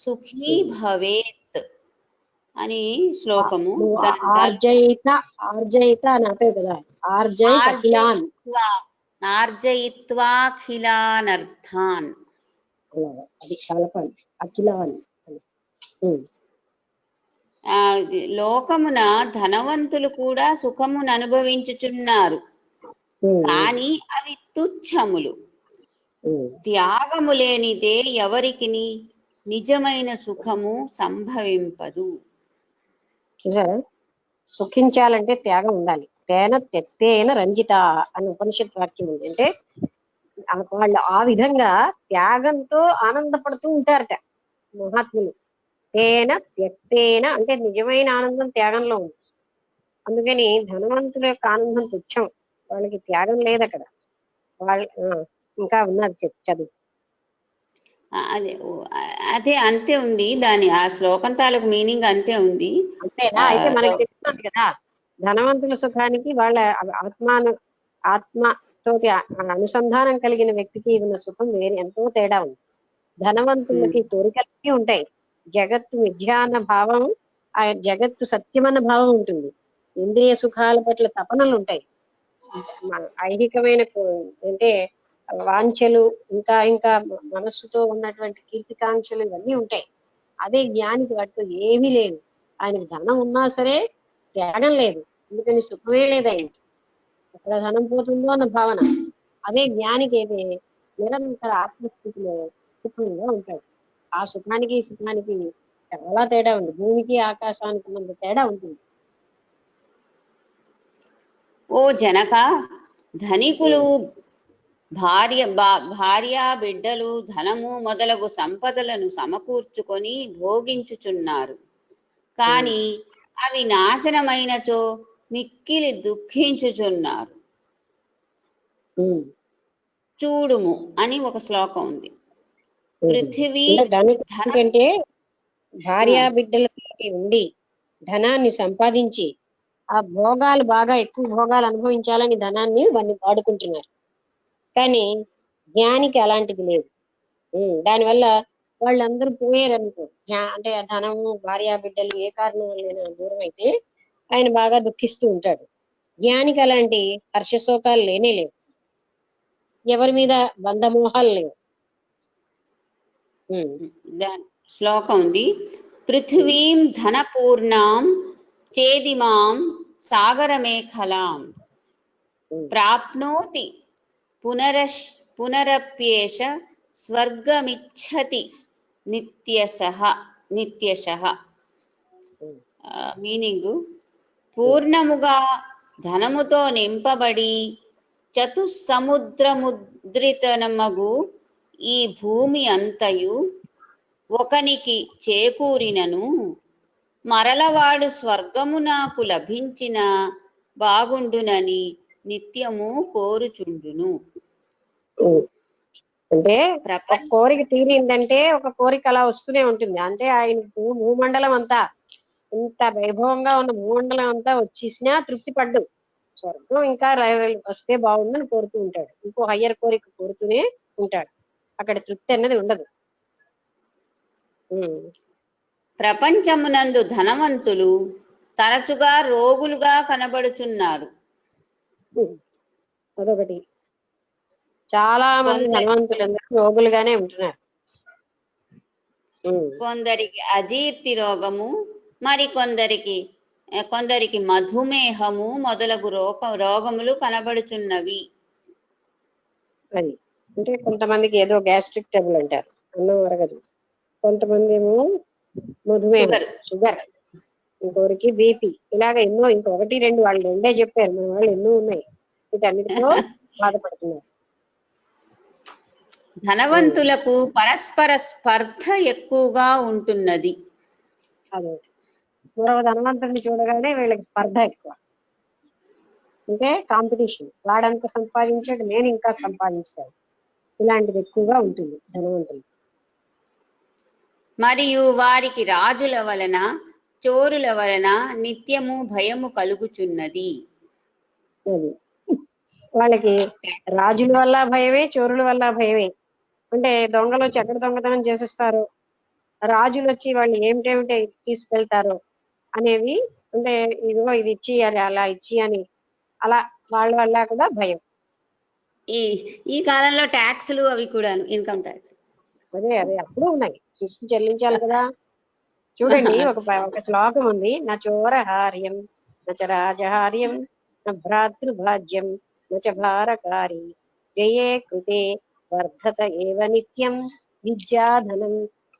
సుఖీ భవేత్ అని శ్లోకము. ఆర్జయిత అని అంటే కదా, ఆర్జయిత్వా ఖిలానర్థాన్. అలాగా అది కలపాలి అఖిలాని అని. ఉమ్, ఆ లోకమున ధనవంతులు కూడా సుఖమును అనుభవించుచున్నారు, ఉమ్, కానీ అవి తుచ్చములు. ఉమ్. త్యాగము లేనిదే ఎవరికిని నిజమైన సుఖము సంభవింపదు. చూసారా, సుఖించాలంటే త్యాగం ఉండాలి. తేన తెత్తేన రంజిత అని ఉపనిషత్ వాక్యం ఉంది. అంటే వాళ్ళు ఆ విధంగా త్యాగంతో ఆనందపడుతూ ఉంటారట మహాత్ములు. తేన త్యక్తేన అంటే నిజమైన ఆనందం త్యాగంలో ఉంది. అందుకని ధనవంతుల యొక్క ఆనందం తుచ్చం, వాళ్ళకి త్యాగం లేదు అక్కడ. వాళ్ళ ఇంకా ఉన్నది చదువు. అదే అంతే ఉంది, దాని ఆ శ్లోకం తాలూకు మీనింగ్ అంతే ఉంది. అంతేనా? అయితే మనకి తెలుస్తుంది కదా, ధనవంతుల సుఖానికి వాళ్ళ ఆత్మతోటి అనుసంధానం కలిగిన వ్యక్తికి ఉన్న సుఖం వేరే ఎంతో తేడా ఉంది. ధనవంతులకి కోరికలన్నీ ఉంటాయి, జగత్తు మిథ్యా అన్న భావం, ఆ జగత్తు సత్యమన్న భావం ఉంటుంది. ఇంద్రియ సుఖాల పట్ల తపనలు ఉంటాయి, ఐహికమైన అంటే వాంఛలు, ఇంకా ఇంకా మనస్సుతో ఉన్నటువంటి కీర్తికాంక్షలు ఇవన్నీ ఉంటాయి. అదే జ్ఞానికి వాటితో ఏమీ లేదు. ఆయనకి ధనం ఉన్నా సరే త్యాగం లేదు, ఎందుకని సుఖమే లేదు ఆయనకి. ఎక్కడ ధనం పోతుందో అన్న భావన. అదే జ్ఞానికి అయితే నిరంతర ఆత్మస్థితిలో సుఖంగా ఉంటాడు. ఆ సుఖానికి సుఖానికి చాలా తేడా ఉంది, భూమికి ఆకాశానికి ఉన్నంత తేడా ఉంటుంది. ఓ జనక, ధనికులు భార్య బిడ్డలు ధనము మొదలగు సంపదలను సమకూర్చుకొని భోగించుచున్నారు, కాని అవి నాశనమైనచో మిక్కిలి దుఃఖించుచున్నారు. చూడుము అని ఒక శ్లోకం ఉంది. పృథివీ అంటే భార్యా బిడ్డలకి ఉండి ధనాన్ని సంపాదించి ఆ భోగాలు బాగా ఎక్కువ భోగాలు అనుభవించాలని ధనాన్ని వాళ్ళు వాడుకుంటున్నారు. కానీ జ్ఞానికి అలాంటిది లేదు. దానివల్ల వాళ్ళందరూ పోయారు అనుకో, అంటే ఆ ధనము భార్యా బిడ్డలు ఏ కారణం వల్ల దూరం అయితే ఆయన బాగా దుఃఖిస్తూ ఉంటాడు. జ్ఞానికి అలాంటి హర్షశోకాలు లేనే లేవు, ఎవరి మీద బంధమోహాలు లేవు. శ్లోకం ఉంది. పృథివీం ధనపూర్ణాం చేదిమాం సాగరమేఖలాం ప్రాప్నోతి పునరప్యేష స్వర్గమిచ్చతి నిత్యశః. మీనింగ్, పూర్ణముగా ధనముతో నింపబడి చతుస్సముద్రముద్రితమగు ఈ భూమి అంతయు ఒకనికి చేకూరినను మరలవాడు స్వర్గము నాకు లభించిన బాగుండునని నిత్యము కోరుచుండును. అంటే ఒక కోరిక తీరిందంటే ఒక కోరిక అలా వస్తూనే ఉంటుంది. అంటే ఆయన భూమండలం అంతా ఇంత వైభవంగా ఉన్న భూమండలం అంతా వచ్చేసినా తృప్తి పడ్డు. స్వర్గం ఇంకా వస్తే బాగుందని కోరుతూ ఉంటాడు, ఇంకో హయ్యర్ కోరిక కోరుతూనే ఉంటాడు. అక్కడ తృప్తి అన్నది ఉండదు. ప్రపంచమునందు ధనవంతులు తరచుగా రోగులుగా కనబడుచున్నారు. అదొకటి, చాలా మంది ధనవంతులందరూ రోగులుగానే ఉంటున్నారు. కొందరికి అజీర్తి రోగము, మరి కొందరికి మధుమేహము మొదలగు రోగములు కనబడుచున్నవి. అది అంటే కొంతమందికి ఏదో గ్యాస్ట్రిక్ ట్రబుల్ అంటారు, అన్నం అరగదు. కొంతమంది ఏమో మధుమేహం, షుగర్, ఇంకొకరికి బీపీ, ఇలాగ ఎన్నో, ఇంకొకటి రెండు, వాళ్ళు రెండే చెప్పారు, మన వాళ్ళు ఎన్నో ఉన్నాయి. వీటన్నిటితో బాధపడుతున్నారు. ధనవంతులకు పరస్పర స్పర్ధ ఎక్కువగా ఉంటున్నది. అదే, మరొక ధనవంతుడిని చూడగానే వీళ్ళకి స్పర్ధ ఎక్కువ, అంటే కాంపిటీషన్. వాడంత సంపాదించాడు, నేను ఇంకా సంపాదించాను, ఇలాంటిది ఎక్కువగా ఉంటుంది ధనవంతులు. మరియు వారికి రాజుల వలన చోరుల వలన నిత్యము భయము కలుగుచున్నది. అది వాళ్ళకి రాజుల వల్ల భయమే, చోరుల వల్ల భయమే. అంటే దొంగలు వచ్చి ఎక్కడ దొంగతనం చేసేస్తారు, రాజులు వచ్చి వాళ్ళు ఏమిటేమిటి తీసుకెళ్తారు అనేవి, అంటే ఇదిగో ఇది ఇచ్చి అని, అలా ఇచ్చి అని, అలా వాళ్ళ వల్ల కూడా భయం. ఈ కాలంలో ట్యాక్సులు అవి కూడా, ఇన్కమ్ ట్యాక్స్ అదే అదే అప్పుడు ఉన్నాయి, శిస్తు చెల్లించాలి కదా. చూడండి ఒక శ్లోకం ఉంది, నచోరహార్యం నచ రాజహార్యం న భ్రాతృభాజ్యం నచ భారకారి జయే కృతే వర్ధత ఏవ నిత్యం విద్యాధనం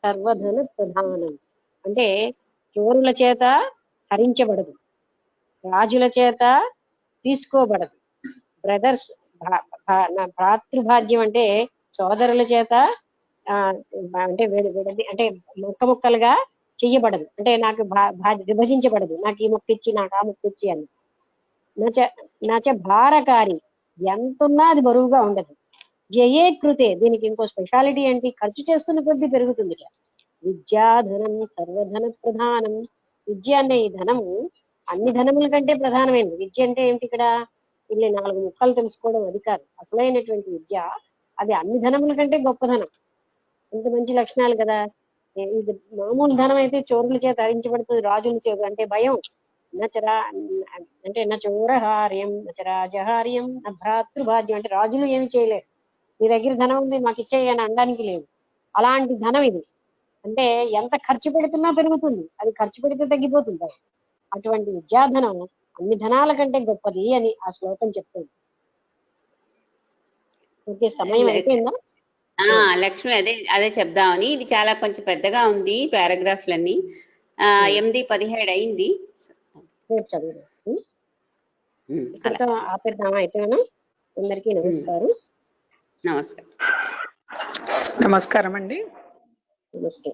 సర్వధన ప్రధానం. అంటే చోరుల చేత హరించబడదు, రాజుల చేత తీసుకోబడదు, బ్రదర్స్ భ్రాతృభాగ్యం అంటే సోదరుల చేత అంటే అంటే ముక్క ముక్కలుగా చెయ్యబడదు, అంటే నాకు విభజించబడదు, నాకు ఈ ముక్క ఇచ్చి నాకు ఆ ముక్క ఇచ్చి అని. నచ భారకారి, ఎంతున్నా అది బరువుగా ఉండదు. జయే కృతే, దీనికి ఇంకో స్పెషాలిటీ ఏంటి, ఖర్చు చేస్తున్న కొద్దీ పెరుగుతుంది. విద్యాధనం సర్వధన ప్రధానం, విద్య అనే ఈ ధనము అన్ని ధనముల కంటే ప్రధానమైనది. విద్య అంటే ఏమిటి, ఇక్కడ ఇల్లు 4 ముక్కలు తెలుసుకోవడం అది కాదు, అసలైనటువంటి విద్య అది అన్ని ధనముల కంటే గొప్ప ధనం. ఇంత మంచి లక్షణాలు కదా. ఇది మామూలు ధనం అయితే చోరుల చేత హరించబడుతుంది, రాజుల చేత అంటే భయం. నచరా అంటే నచోరహార్యం నచ రాజహార్యం నా భ్రాతృభాజ్యం అంటే రాజులు ఏమి చేయలేరు, మీ దగ్గర ధనం ఉంది మాకు ఇచ్చేయి అని అనడానికి లేదు, అలాంటి ధనం ఇది. అంటే ఎంత ఖర్చు పెడుతున్నా పెరుగుతుంది, అది ఖర్చు పెడితే తగ్గిపోతుంది. అటువంటి విద్యాధనం అన్ని ధనాల కంటే గొప్పది అని ఆ శ్లోకం చెప్తుంది. ఓకే, సమయం అయిపోయిందా? లక్ష్మి, అదే చెప్దామని. ఇది చాలా కొంచెం పెద్దగా ఉంది పారాగ్రాఫ్లన్నీ. 8:17 అయింది. చదువు ఆపేద్దామా అయిపోయాను. అందరికీ నమస్కారం. నమస్కారం. నమస్కారం అండి. నమస్తే.